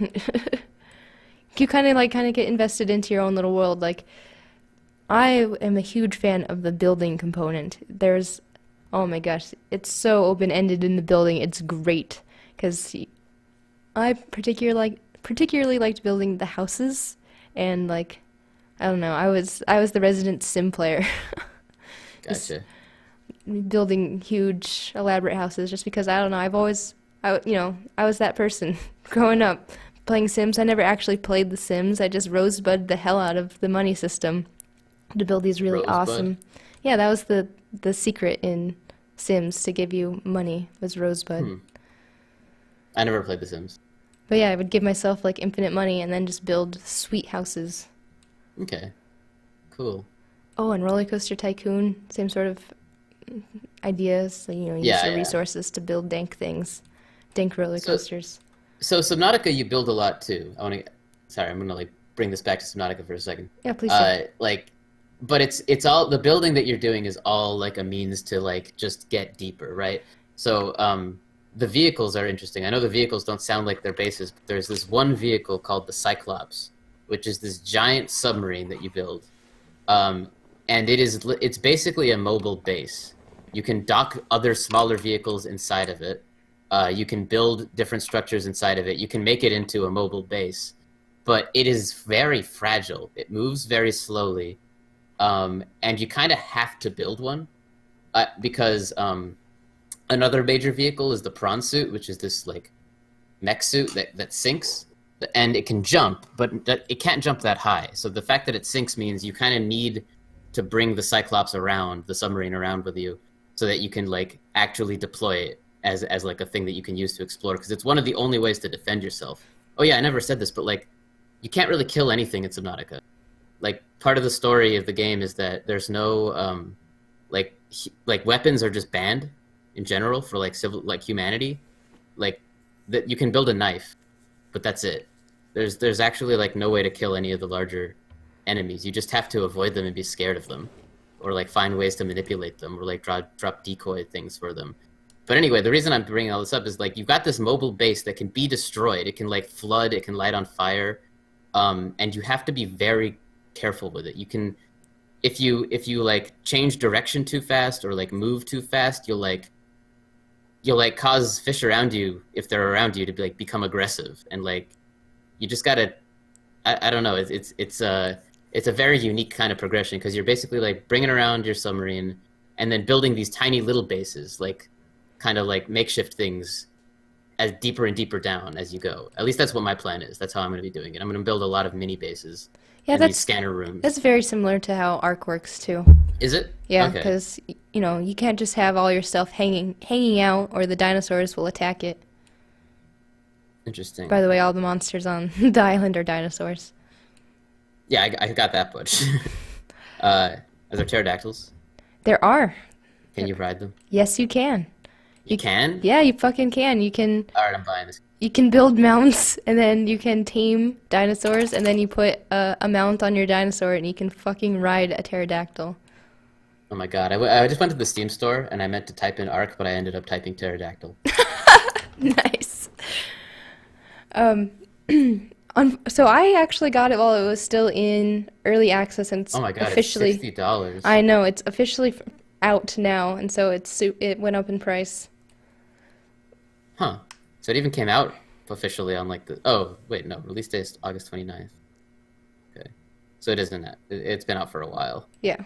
[SPEAKER 1] You kind of get invested into your own little world. Like, I am a huge fan of the building component. Oh my gosh, it's so open-ended in the building. It's great because I particularly liked building the houses, and like I don't know, I was the resident sim player, just
[SPEAKER 2] Gotcha.
[SPEAKER 1] building huge elaborate houses just because I don't know, I was that person growing up playing Sims. I never actually played the Sims. I just rosebud the hell out of the money system to build these really
[SPEAKER 2] Rosebud.
[SPEAKER 1] awesome. Yeah, that was the secret in Sims to give you money was rosebud.
[SPEAKER 2] Hmm. I never played The Sims.
[SPEAKER 1] But yeah, I would give myself like infinite money and then just build sweet houses.
[SPEAKER 2] Okay. Cool.
[SPEAKER 1] Oh, and Roller Coaster Tycoon, same sort of ideas. So, use
[SPEAKER 2] Yeah,
[SPEAKER 1] your
[SPEAKER 2] yeah.
[SPEAKER 1] resources to build dank things, dank roller
[SPEAKER 2] So
[SPEAKER 1] coasters.
[SPEAKER 2] so Subnautica you build a lot too. I want to sorry, I'm gonna like bring this back to Subnautica for a second.
[SPEAKER 1] Yeah, please do.
[SPEAKER 2] Like, but it's all the building that you're doing is all like a means to like just get deeper, right? So the vehicles are interesting. I know the vehicles don't sound like their bases, but there's this one vehicle called the Cyclops, which is this giant submarine that you build. Um, and it's basically a mobile base. You can dock other smaller vehicles inside of it. You can build different structures inside of it. You can make it into a mobile base, but it is very fragile. It moves very slowly, and you kind of have to build one because another major vehicle is the prawn suit, which is this like mech suit that sinks, and it can jump, but it can't jump that high. So the fact that it sinks means you kind of need to bring the Cyclops around, the submarine around with you, so that you can like actually deploy it as like a thing that you can use to explore, because it's one of the only ways to defend yourself. Oh yeah, I never said this, but like you can't really kill anything in Subnautica. Like part of the story of the game is that there's no like weapons are just banned in general for like civil like humanity. Like that you can build a knife, but that's it. There's actually like no way to kill any of the larger enemies. You just have to avoid them and be scared of them, or like find ways to manipulate them, or like drop decoy things for them. But anyway, the reason I'm bringing all this up is like you've got this mobile base that can be destroyed. It can like flood. It can light on fire, and you have to be very careful with it. You can if you like change direction too fast or like move too fast, you'll like cause fish around you, if they're around you, to be, like become aggressive, and like you just gotta I don't know, it's a very unique kind of progression, because you're basically like bringing around your submarine and then building these tiny little bases, like kind of like makeshift things, as deeper and deeper down as you go. At least that's what my plan is. That's how I'm going to be doing it. I'm going to build a lot of mini bases
[SPEAKER 1] Yeah,
[SPEAKER 2] and these
[SPEAKER 1] that's
[SPEAKER 2] scanner
[SPEAKER 1] that's
[SPEAKER 2] rooms.
[SPEAKER 1] very similar to how Ark works too.
[SPEAKER 2] Is it?
[SPEAKER 1] Yeah,
[SPEAKER 2] Okay.
[SPEAKER 1] because you can't just have all your stuff hanging out, or the dinosaurs will attack it. By
[SPEAKER 2] Interesting.
[SPEAKER 1] the way, all the monsters on the island are dinosaurs.
[SPEAKER 2] Yeah, I got that much. uh, are there pterodactyls?
[SPEAKER 1] There are.
[SPEAKER 2] Can you ride them?
[SPEAKER 1] Yes, you can.
[SPEAKER 2] You
[SPEAKER 1] You,
[SPEAKER 2] can?
[SPEAKER 1] yeah, you fucking can.
[SPEAKER 2] All right, I'm buying this.
[SPEAKER 1] You can build mounts, and then you can tame dinosaurs, and then you put a mount on your dinosaur, and you can fucking ride a pterodactyl.
[SPEAKER 2] Oh my god, I just went to the Steam store and I meant to type in Arc, but I ended up typing pterodactyl.
[SPEAKER 1] Nice. Um, so I actually got it while it was still in early access, and it's
[SPEAKER 2] Oh my god, it's
[SPEAKER 1] officially.
[SPEAKER 2] $60.
[SPEAKER 1] I know it's officially out now, and so it went up in price.
[SPEAKER 2] Huh. So it even came out officially on like the. Oh, wait, no. Release date is August 29th. Okay. So it isn't that. It's been out for a while.
[SPEAKER 1] Yeah,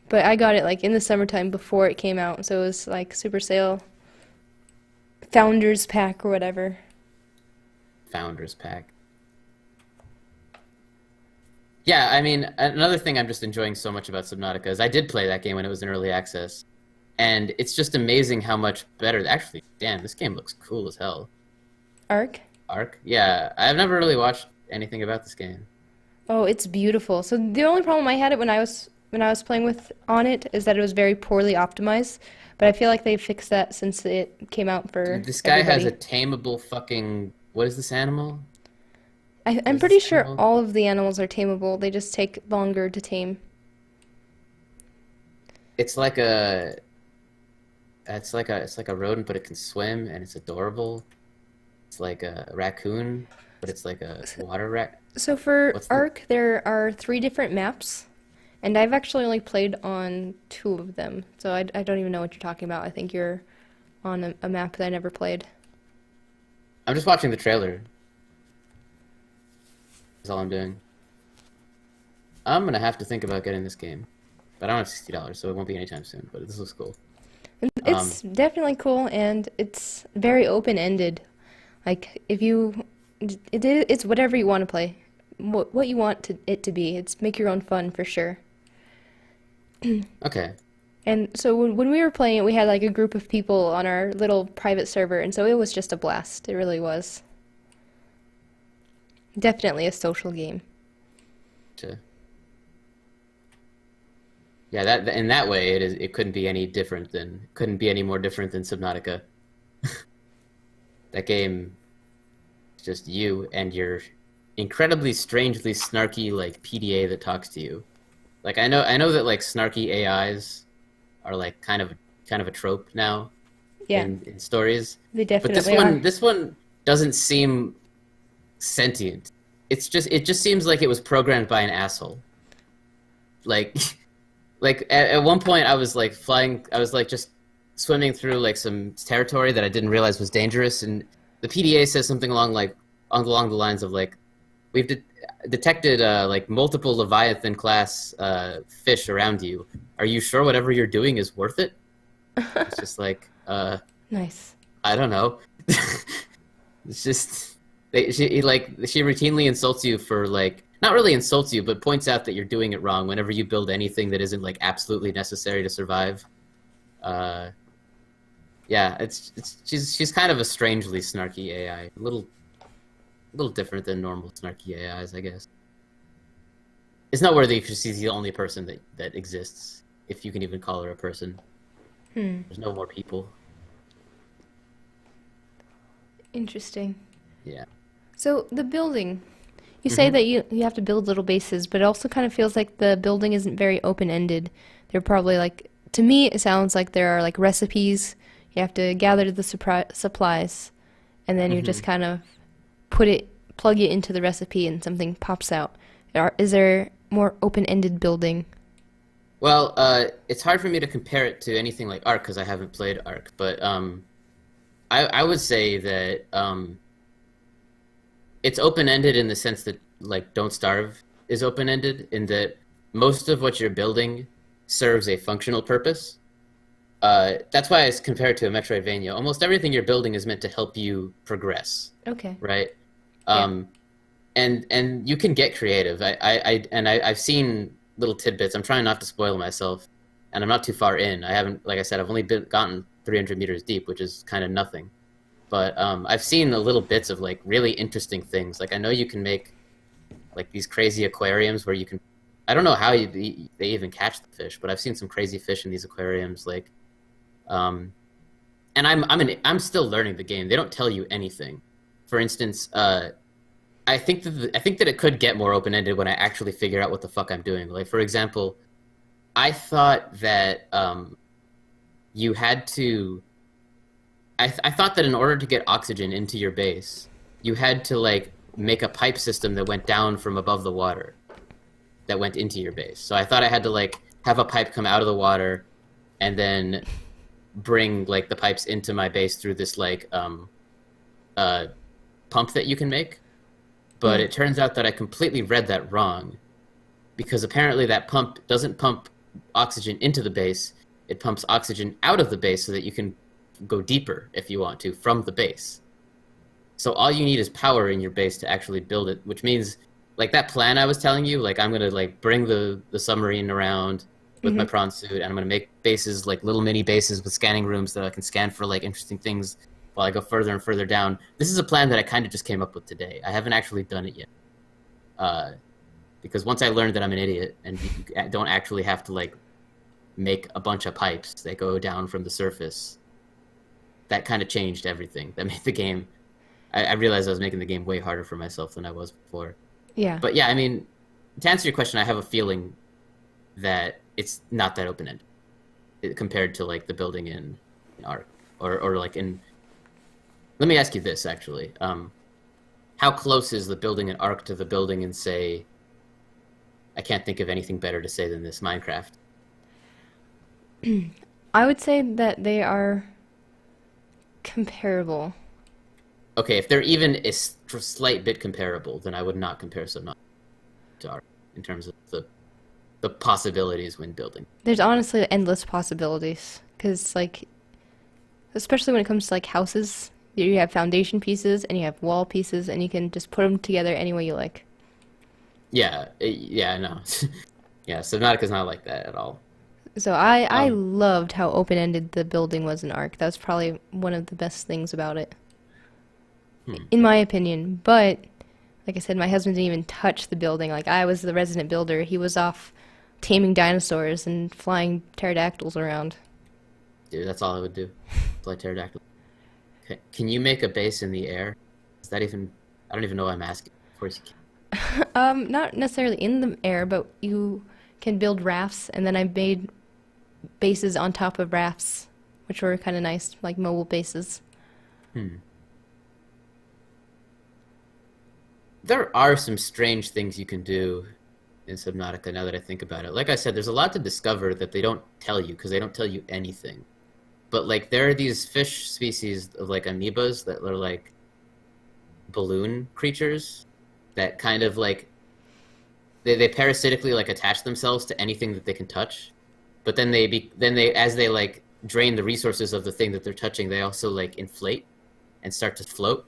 [SPEAKER 1] but I got it like in the summertime before it came out, so it was like super sale, founders pack or whatever.
[SPEAKER 2] Founders Pack. Yeah, I mean, another thing I'm just enjoying so much about Subnautica is I did play that game when it was in early access, and it's just amazing how much better. Actually, damn, this game looks cool as hell.
[SPEAKER 1] Arc.
[SPEAKER 2] Arc? Yeah, I've never really watched anything about this game.
[SPEAKER 1] Oh, it's beautiful. So the only problem I had it when I was playing with on it is that it was very poorly optimized. But I feel like they fixed that since it came out for
[SPEAKER 2] Dude, this guy has a
[SPEAKER 1] everybody.
[SPEAKER 2] tameable fucking. What is this animal? What
[SPEAKER 1] I'm
[SPEAKER 2] is
[SPEAKER 1] pretty
[SPEAKER 2] this
[SPEAKER 1] sure
[SPEAKER 2] animal?
[SPEAKER 1] all of the animals are tameable. They just take longer to tame.
[SPEAKER 2] It's like a. It's like a rodent, but it can swim and it's adorable. It's like a raccoon, but it's like a water rat.
[SPEAKER 1] So for
[SPEAKER 2] What's the?
[SPEAKER 1] Ark, there are three different maps, and I've actually only played on two of them. So I don't even know what you're talking about. I think you're on a map that I never played.
[SPEAKER 2] I'm just watching the trailer. That's all I'm doing. I'm gonna have to think about getting this game, but I don't have $60, so it won't be anytime soon. But this looks cool. Um,
[SPEAKER 1] It's definitely cool, and it's very open-ended. Like if you, it's whatever you want to play, what you want it to be. It's make your own fun for sure.
[SPEAKER 2] okay.
[SPEAKER 1] And so when we were playing it, we had like a group of people on our little private server, and so it was just a blast. It really was. Definitely a social game.
[SPEAKER 2] To, Yeah, that in that way it couldn't be any different than couldn't be any more different than Subnautica. That game is just you and your incredibly strangely snarky like PDA that talks to you. Like I know that like snarky AIs are like kind of a trope now
[SPEAKER 1] Yeah,
[SPEAKER 2] in stories,
[SPEAKER 1] they
[SPEAKER 2] but this
[SPEAKER 1] definitely
[SPEAKER 2] one
[SPEAKER 1] are.
[SPEAKER 2] this one doesn't seem sentient. It just seems like it was programmed by an asshole. Like like at one point I was like flying I was like just swimming through like some territory that I didn't realize was dangerous, and the PDA says something along the lines of like we've detected like multiple Leviathan class fish around you. Are you sure whatever you're doing is worth it? It's just like
[SPEAKER 1] Nice.
[SPEAKER 2] I don't know. It's just she routinely insults you for like not really insults you, but points out that you're doing it wrong whenever you build anything that isn't like absolutely necessary to survive. Uh, yeah, it's she's kind of a strangely snarky AI, a little different than normal snarky AIs, I guess. It's noteworthy because she's the only person that exists, if you can even call her a person.
[SPEAKER 1] Hmm.
[SPEAKER 2] There's no more people.
[SPEAKER 1] Interesting.
[SPEAKER 2] Yeah.
[SPEAKER 1] So the building, you say
[SPEAKER 2] hmm
[SPEAKER 1] that you have to build little bases, but it also kind of feels like the building isn't very open-ended. They're probably like, to me, it sounds like there are like recipes. You have to gather the supplies, and then you just
[SPEAKER 2] hmm
[SPEAKER 1] kind of plug it into the recipe, and something pops out. Is there more open-ended building?
[SPEAKER 2] Well, it's hard for me to compare it to anything like Ark because I haven't played Ark, but I would say that it's open-ended in the sense that like Don't Starve is open-ended in that most of what you're building serves a functional purpose. That's why it's compared to a Metroidvania. Almost everything you're building is meant to help you progress,
[SPEAKER 1] Okay.
[SPEAKER 2] right?
[SPEAKER 1] Yeah.
[SPEAKER 2] Um, and you can get creative. I've seen little tidbits. I'm trying not to spoil myself, and I'm not too far in. I haven't, like I said, I've only gotten 300 meters deep, which is kind of nothing. But I've seen the little bits of like really interesting things. Like I know you can make like these crazy aquariums where you can. I don't know how they even catch the fish, but I've seen some crazy fish in these aquariums. Like, um, and I'm still learning the game. They don't tell you anything. For instance, I think that it could get more open ended when I actually figure out what the fuck I'm doing. Like for example, I thought that you had to. I thought that in order to get oxygen into your base, you had to like make a pipe system that went down from above the water that went into your base. So I thought I had to like have a pipe come out of the water and then bring like the pipes into my base through this like uh pump that you can make. But
[SPEAKER 1] Yeah.
[SPEAKER 2] it turns out that I completely read that wrong because apparently that pump doesn't pump oxygen into the base. It pumps oxygen out of the base so that you can go deeper if you want to from the base. So all you need is power in your base to actually build it, which means like that plan I was telling you, like I'm gonna like bring the submarine around with my
[SPEAKER 1] Mm-hmm.
[SPEAKER 2] prawn suit, and I'm gonna make bases like little mini bases with scanning rooms that I can scan for like interesting things while I go further and further down. This is a plan that I kind of just came up with today. I haven't actually done it yet, uh, because once I learned that I'm an idiot and you don't actually have to like make a bunch of pipes that go down from the surface, that kind of changed everything. That made the game. I realized I was making the game way harder for myself than I was before.
[SPEAKER 1] Yeah.
[SPEAKER 2] But yeah, I mean, to answer your question, I have a feeling that it's not that open ended compared to like the building in Ark or like in. Let me ask you this actually: how close is the building in Ark to the building in say? I can't think of anything better to say than this Minecraft.
[SPEAKER 1] I would say that they are comparable.
[SPEAKER 2] Okay, if they're even a slight bit comparable, then I would not compare so much to Ark in terms of the possibilities when building.
[SPEAKER 1] There's honestly endless possibilities because, like, especially when it comes to like houses, you have foundation pieces and you have wall pieces, and you can just put them together any way you like.
[SPEAKER 2] Yeah, yeah, no, yeah. Subnautica's not like that at all.
[SPEAKER 1] So I
[SPEAKER 2] Um,
[SPEAKER 1] loved how open-ended the building was in Ark. That was probably one of the best things about it,
[SPEAKER 2] hmm.
[SPEAKER 1] in my opinion. But like I said, my husband didn't even touch the building. Like I was the resident builder. He was off taming dinosaurs and flying pterodactyls around.
[SPEAKER 2] Dude, that's all I would do. Fly pterodactyl. Okay. Can you make a base in the air? Is that even? I don't even know why I'm asking. Of course you can.
[SPEAKER 1] Not necessarily in the air, but you can build rafts, and then I made bases on top of rafts, which were kind of nice, like mobile bases.
[SPEAKER 2] Hmm. There are some strange things you can do in Subnautica now that I think about it. Like I said, there's a lot to discover that they don't tell you because they don't tell you anything. But like there are these fish species of like amoebas that are like balloon creatures that kind of like they parasitically like attach themselves to anything that they can touch. But then they as they like drain the resources of the thing that they're touching, they also like inflate and start to float.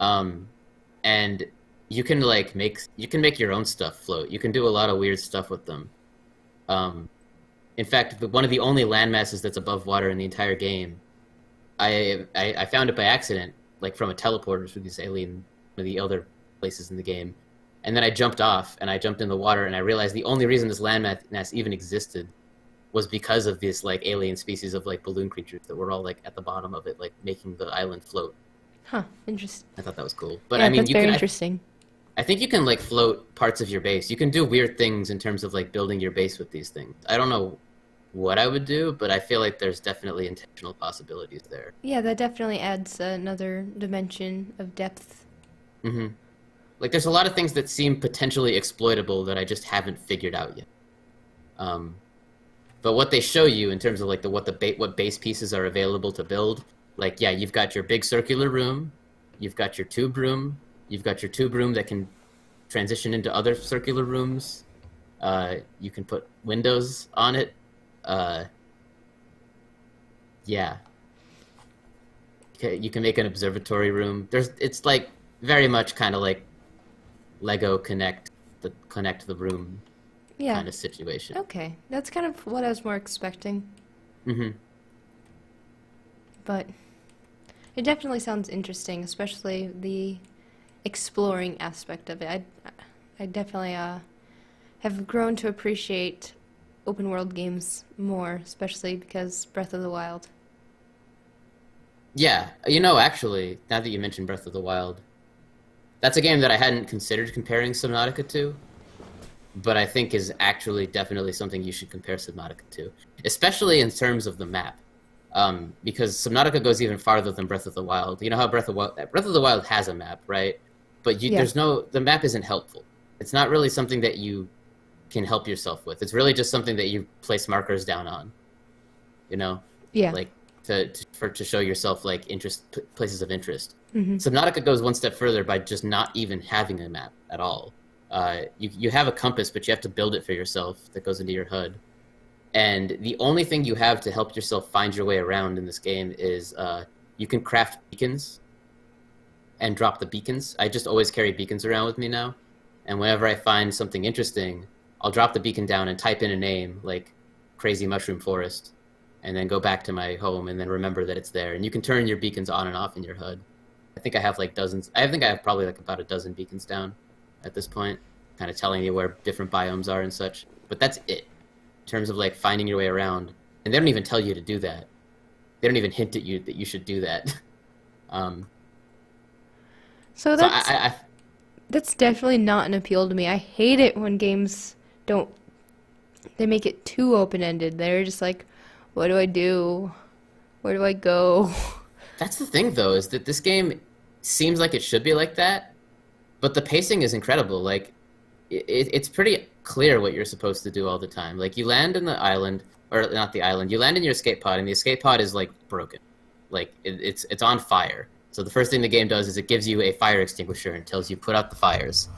[SPEAKER 2] And you can like make your own stuff float. You can do a lot of weird stuff with them. In fact, one of the only land masses that's above water in the entire game, I found it by accident, like from a teleporter through this alien, one of the other places in the game, and then I jumped off and I jumped in the water and I realized the only reason this land mass even existed was because of this like alien species of like balloon creatures that were all like at the bottom of it, like making the island float.
[SPEAKER 1] Huh, interesting.
[SPEAKER 2] I thought that was cool. But
[SPEAKER 1] Yeah,
[SPEAKER 2] I mean,
[SPEAKER 1] that's very interesting.
[SPEAKER 2] I think you can like float parts of your base. You can do weird things in terms of like building your base with these things. I don't know what I would do, but I feel like there's definitely intentional possibilities there.
[SPEAKER 1] Yeah, that definitely adds another dimension of depth.
[SPEAKER 2] Hmm. Like there's a lot of things that seem potentially exploitable that I just haven't figured out yet. But what they show you in terms of like what base pieces are available to build, like yeah, you've got your big circular room, you've got your tube room, you've got your tube room that can transition into other circular rooms. You can put windows on it. Yeah. Okay, you can make an observatory room. It's like very much kind of like Lego connect the room
[SPEAKER 1] Yeah.
[SPEAKER 2] kind of situation.
[SPEAKER 1] Okay, that's kind of what I was more expecting,
[SPEAKER 2] Hmm.
[SPEAKER 1] but it definitely sounds interesting, especially the exploring aspect of it. I definitely have grown to appreciate open world games more, especially because Breath of the Wild.
[SPEAKER 2] Yeah, actually, now that you mentioned Breath of the Wild, that's a game that I hadn't considered comparing Subnautica to, but I think is actually definitely something you should compare Subnautica to, especially in terms of the map. Because Subnautica goes even farther than Breath of the Wild. You know how Breath of the Wild has a map, right? But
[SPEAKER 1] Yeah.
[SPEAKER 2] the map isn't helpful. It's not really something that you can help yourself with. It's really just something that you place markers down on,
[SPEAKER 1] Yeah.
[SPEAKER 2] like to show yourself like places of interest.
[SPEAKER 1] Hmm.
[SPEAKER 2] Subnautica goes one step further by just not even having a map at all. You have a compass, but you have to build it for yourself that goes into your HUD. And the only thing you have to help yourself find your way around in this game is you can craft beacons and drop the beacons. I just always carry beacons around with me now. And whenever I find something interesting, I'll drop the beacon down and type in a name like Crazy Mushroom Forest, and then go back to my home and then remember that it's there. And you can turn your beacons on and off in your HUD. I think I have like dozens. I think I have probably like about a dozen beacons down at this point, kind of telling you where different biomes are and such. But that's it in terms of like finding your way around. And they don't even tell you to do that. They don't even hint at you that you should do that.
[SPEAKER 1] So
[SPEAKER 2] So
[SPEAKER 1] that's definitely not an appeal to me. I hate it when games don't they make it too open-ended. They're just like, what do I do? Where do I go?
[SPEAKER 2] that's the thing though, is that this game seems like it should be like that, but the pacing is incredible. Like it's pretty clear what you're supposed to do all the time. Like you land in the island, or not the island. You land in your escape pod, and the escape pod is like broken. Like it's on fire. So the first thing the game does is it gives you a fire extinguisher and tells you put out the fires.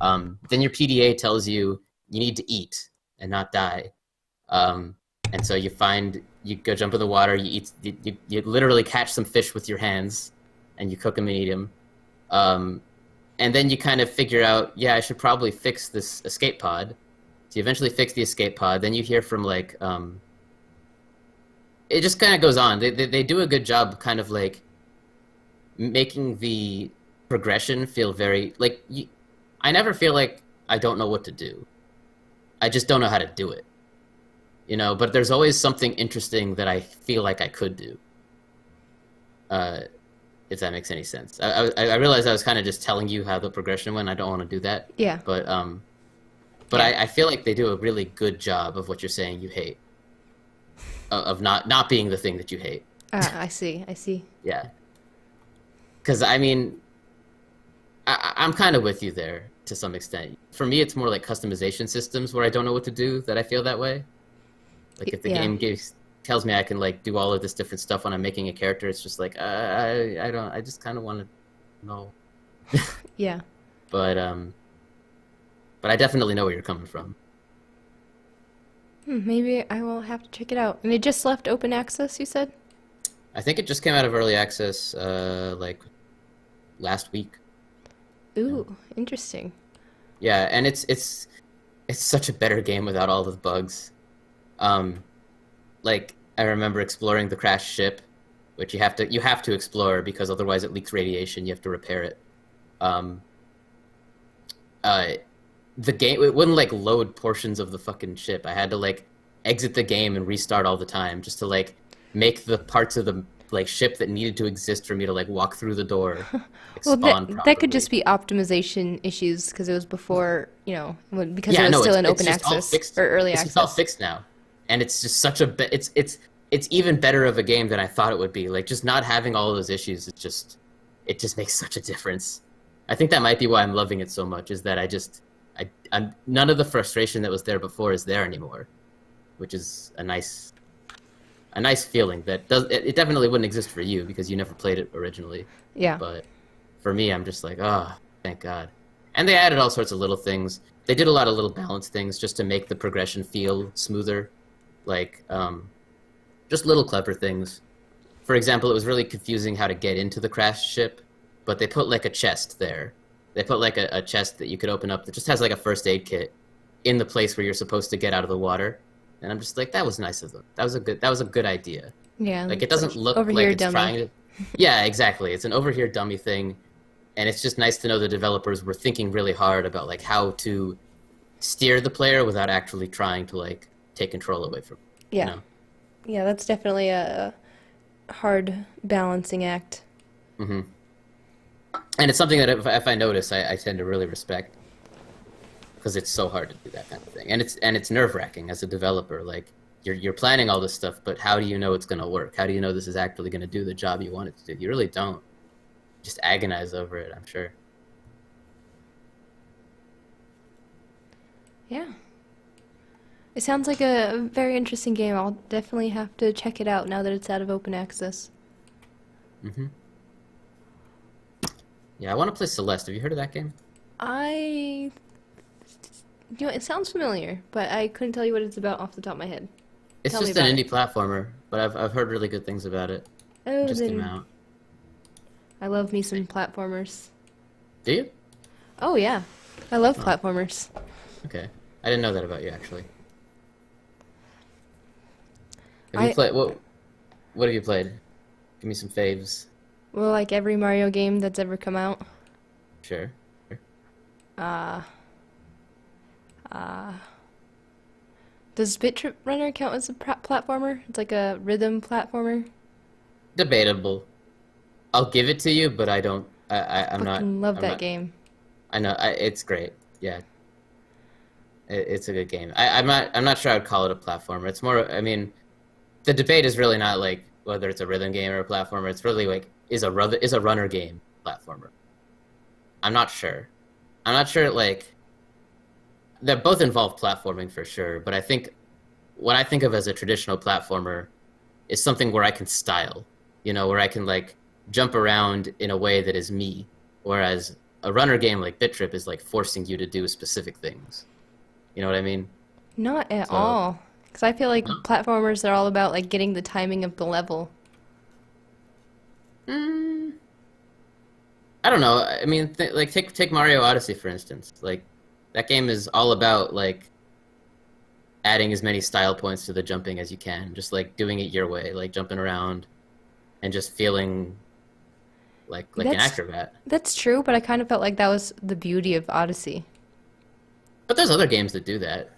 [SPEAKER 2] Then your PDA tells you need to eat and not die. And so you go jump in the water, you literally catch some fish with your hands, and you cook them and eat them. And then you kind of figure out, yeah, I should probably fix this escape pod. So you eventually fix the escape pod. Then you hear from like, it just kind of goes on. They do a good job kind of like making the progression feel very, like, I never feel like I don't know what to do. I just don't know how to do it. But there's always something interesting that I feel like I could do. Uh, if that makes any sense. I realized I was kind of just telling you how the progression went. I don't want to do that.
[SPEAKER 1] Yeah.
[SPEAKER 2] But
[SPEAKER 1] Yeah.
[SPEAKER 2] I feel like they do a really good job of what you're saying you hate, of not being the thing that you hate.
[SPEAKER 1] I see. I see.
[SPEAKER 2] Yeah. Because I mean, I'm kind of with you there to some extent. For me, it's more like customization systems where I don't know what to do that I feel that way. Like if the
[SPEAKER 1] Yeah.
[SPEAKER 2] game tells me I can like do all of this different stuff when I'm making a character, it's just like I don't. I just kind of want to know.
[SPEAKER 1] Yeah.
[SPEAKER 2] But I definitely know where you're coming from.
[SPEAKER 1] Maybe I will have to check it out. And it just left open access, you said?
[SPEAKER 2] I think it just came out of early access like last week.
[SPEAKER 1] Ooh, interesting.
[SPEAKER 2] Yeah, and it's such a better game without all the bugs. Um, like I remember exploring the crashed ship, which you have to explore because otherwise it leaks radiation. You have to repair it. Um, uh, the game it wouldn't like load portions of the fucking ship. I had to like exit the game and restart all the time just to like make the parts of the like ship that needed to exist for me to like walk through the door like,
[SPEAKER 1] Well,
[SPEAKER 2] spawn
[SPEAKER 1] that could
[SPEAKER 2] properly.
[SPEAKER 1] just be optimization issues because it was before, because it
[SPEAKER 2] Yeah,
[SPEAKER 1] was
[SPEAKER 2] no,
[SPEAKER 1] still in
[SPEAKER 2] it's
[SPEAKER 1] open
[SPEAKER 2] just all
[SPEAKER 1] access
[SPEAKER 2] fixed.
[SPEAKER 1] or early
[SPEAKER 2] It's just all
[SPEAKER 1] access.
[SPEAKER 2] fixed now, and it's just such a it's even better of a game than I thought it would be. Like just not having all of those issues, it just makes such a difference. I think that might be why I'm loving it so much. Is that I'm none of the frustration that was there before is there anymore, which is a nice feeling that it definitely wouldn't exist for you because you never played it originally,
[SPEAKER 1] Yeah.
[SPEAKER 2] but for me, I'm just like, oh, thank God. And they added all sorts of little things. They did a lot of little balance things just to make the progression feel smoother, like just little clever things. For example, it was really confusing how to get into the crashed ship, but they put like a chest there. They put like a chest that you could open up that just has like a first aid kit in the place where you're supposed to get out of the water. And I'm just like, that was nice of them. That was a good idea.
[SPEAKER 1] Yeah.
[SPEAKER 2] Like it
[SPEAKER 1] It's like
[SPEAKER 2] doesn't look
[SPEAKER 1] over
[SPEAKER 2] like
[SPEAKER 1] here,
[SPEAKER 2] it's
[SPEAKER 1] dummy.
[SPEAKER 2] trying to. Yeah, exactly. It's an over here dummy thing, and it's just nice to know the developers were thinking really hard about like how to steer the player without actually trying to like take control away from. You
[SPEAKER 1] Yeah.
[SPEAKER 2] know.
[SPEAKER 1] Yeah, that's definitely a hard balancing act.
[SPEAKER 2] hmm And it's something that if I notice, I tend to really respect because it's so hard to do that kind of thing, and it's nerve wracking as a developer. Like you're planning all this stuff, but how do you know it's going to work? How do you know this is actually going to do the job you want it to do? You really don't. Just agonize over it, I'm sure.
[SPEAKER 1] Yeah. It sounds like a very interesting game. I'll definitely have to check it out now that it's out of open access.
[SPEAKER 2] hmm Yeah, I want to play Celeste. Have you heard of that game?
[SPEAKER 1] I, it sounds familiar, but I couldn't tell you what it's about off the top of my head.
[SPEAKER 2] It's
[SPEAKER 1] Tell me
[SPEAKER 2] just an
[SPEAKER 1] about it.
[SPEAKER 2] indie platformer, but I've heard really good things about it. It
[SPEAKER 1] Oh,
[SPEAKER 2] just came
[SPEAKER 1] then
[SPEAKER 2] out.
[SPEAKER 1] I love me some platformers.
[SPEAKER 2] Do you?
[SPEAKER 1] Oh, yeah. I love
[SPEAKER 2] Oh,
[SPEAKER 1] platformers.
[SPEAKER 2] okay. I didn't know that about you actually. Have you
[SPEAKER 1] I,
[SPEAKER 2] played what have you played? Give me some faves.
[SPEAKER 1] well, like every Mario game that's ever come out.
[SPEAKER 2] Sure.
[SPEAKER 1] Uh, uh, does Bit Trip Runner count as a platformer? It's like a rhythm platformer.
[SPEAKER 2] Debatable. I'll give it to you, but I don't. I'm not.
[SPEAKER 1] Fucking love
[SPEAKER 2] I'm
[SPEAKER 1] that
[SPEAKER 2] not.
[SPEAKER 1] game.
[SPEAKER 2] I know. It's great. Yeah, it's a good game. I'm not sure I'd call it a platformer. It's more. I mean, the debate is really not like whether it's a rhythm game or a platformer. It's really like is a runner game platformer. I'm not sure. I'm not sure. Like they both involve platforming for sure, but I think what I think of as a traditional platformer is something where I can style, where I can like jump around in a way that is me, whereas a runner game like Bit Trip is like forcing you to do specific things. You know what I mean?
[SPEAKER 1] Not at
[SPEAKER 2] So,
[SPEAKER 1] all. Because I feel like
[SPEAKER 2] no.
[SPEAKER 1] platformers are all about like getting the timing of the level.
[SPEAKER 2] Mm, I don't know. I mean, like take Mario Odyssey for instance. Like that game is all about like adding as many style points to the jumping as you can, just like doing it your way, like jumping around and just feeling like an
[SPEAKER 1] That's
[SPEAKER 2] acrobat.
[SPEAKER 1] that's true, but I kind of felt like that was the beauty of Odyssey.
[SPEAKER 2] But there's other games that do that.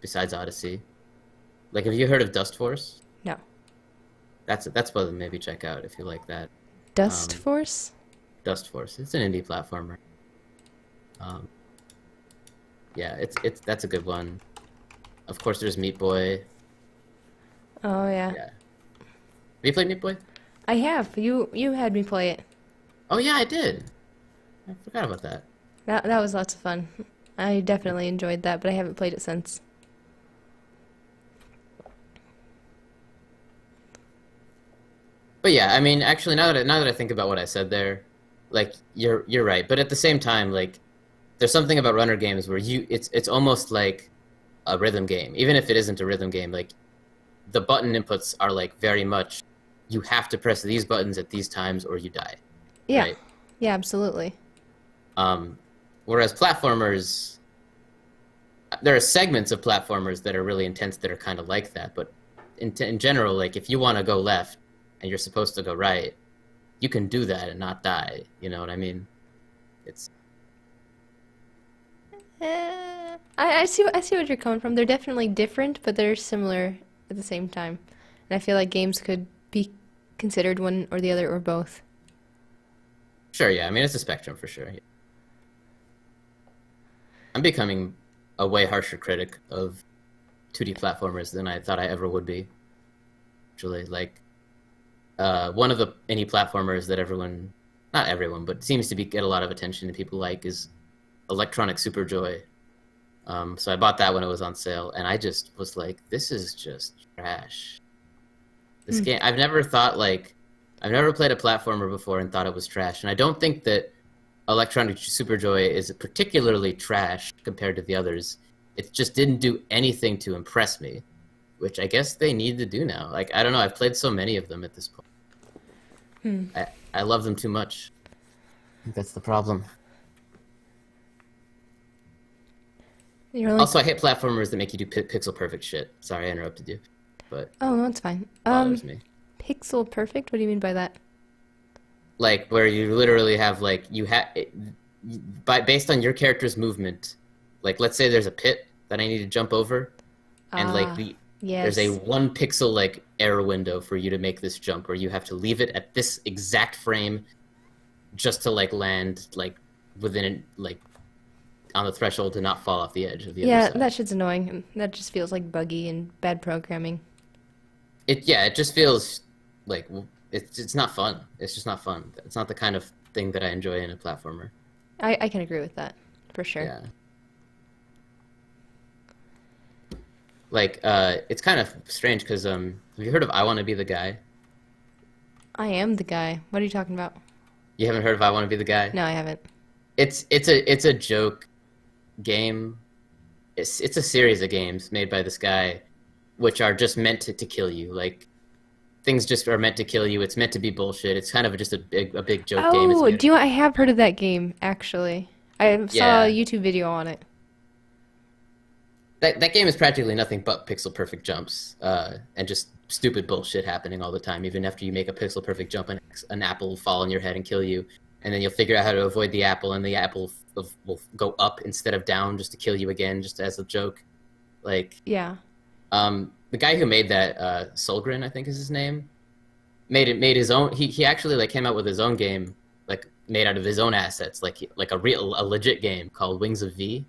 [SPEAKER 2] besides Odyssey. Like, have you heard of Dust Force?
[SPEAKER 1] No.
[SPEAKER 2] That's what maybe check out if you like that.
[SPEAKER 1] Dust
[SPEAKER 2] Um,
[SPEAKER 1] Force?
[SPEAKER 2] Dust Force. It's an indie platformer. Um, yeah, it's that's a good one. Of course, there's Meat Boy.
[SPEAKER 1] Oh yeah.
[SPEAKER 2] Yeah. Have you played Meat Boy?
[SPEAKER 1] I have. You had me play it.
[SPEAKER 2] Oh yeah, I did. I forgot about that.
[SPEAKER 1] That was lots of fun. I definitely enjoyed that, but I haven't played it since.
[SPEAKER 2] But yeah, I mean, actually, now that I think about what I said there, like you're right. But at the same time, like there's something about runner games where it's almost like a rhythm game, even if it isn't a rhythm game. Like the button inputs are like very much you have to press these buttons at these times or you die,
[SPEAKER 1] Yeah.
[SPEAKER 2] right?
[SPEAKER 1] Yeah, absolutely.
[SPEAKER 2] Um, whereas platformers, there are segments of platformers that are really intense that are kind of like that. But in general, like if you want to go left and you're supposed to go right, you can do that and not die. You know what I mean? It's
[SPEAKER 1] I see what you're coming from. They're definitely different, but they're similar at the same time. And I feel like games could be considered one or the other or both.
[SPEAKER 2] sure, yeah. I mean, it's a spectrum for sure. Yeah. I'm becoming a way harsher critic of 2D platformers than I thought I ever would be. Actually, like one of the indie platformers that everyone, not everyone, but seems to be get a lot of attention and people like is Electronic Super Joy. So I bought that when it was on sale, and I just was like, "This is just trash." This game, I've never played a platformer before and thought it was trash, and I don't think that Electronic Super Joy is particularly trash compared to the others. It just didn't do anything to impress me, which I guess they need to do now. Like I don't know, I've played so many of them at this point. I love them too much. I think that's the problem.
[SPEAKER 1] You're like,
[SPEAKER 2] Also, I hate platformers that make you do pixel perfect shit. Sorry, I interrupted you, but
[SPEAKER 1] oh, no, it's fine.
[SPEAKER 2] bothers me.
[SPEAKER 1] Pixel perfect? What do you mean by that?
[SPEAKER 2] Like where you literally have like based on your character's movement. Like let's say there's a pit that I need to jump over, and like
[SPEAKER 1] Ah,
[SPEAKER 2] there's a
[SPEAKER 1] yes.
[SPEAKER 2] 1 pixel like error window for you to make this jump, where you have to leave it at this exact frame just to like land like within like on the threshold to not fall off the edge of the other
[SPEAKER 1] Yeah,
[SPEAKER 2] side.
[SPEAKER 1] that shit's annoying. That just feels like buggy and bad programming.
[SPEAKER 2] It just feels like it's not fun. It's just not fun. It's not the kind of thing that I enjoy in a platformer.
[SPEAKER 1] I can agree with that, for sure.
[SPEAKER 2] Yeah. Like it's kind of strange because have you heard of I Want to Be the Guy?
[SPEAKER 1] I am the guy. What are you talking about?
[SPEAKER 2] You haven't heard of I Want to Be the Guy?
[SPEAKER 1] No, I haven't.
[SPEAKER 2] It's a joke game. It's a series of games made by this guy, which are just meant to kill you. Like things just are meant to kill you. It's meant to be bullshit. It's kind of just a big joke game. It's
[SPEAKER 1] Oh,
[SPEAKER 2] made.
[SPEAKER 1] do you know, I have heard of that game, actually. I saw a
[SPEAKER 2] Yeah,
[SPEAKER 1] YouTube video on it.
[SPEAKER 2] that game is practically nothing but pixel perfect jumps, and just stupid bullshit happening all the time. Even after you make a pixel perfect jump, an apple will fall on your head and kill you, and then you'll figure out how to avoid the apple, and the apple will go up instead of down just to kill you again, just as a joke. Like
[SPEAKER 1] Yeah.
[SPEAKER 2] the guy who made that, Solgren, I think is his name, made his own. He actually like came out with his own game, like made out of his own assets, like a legit game called Wings of V,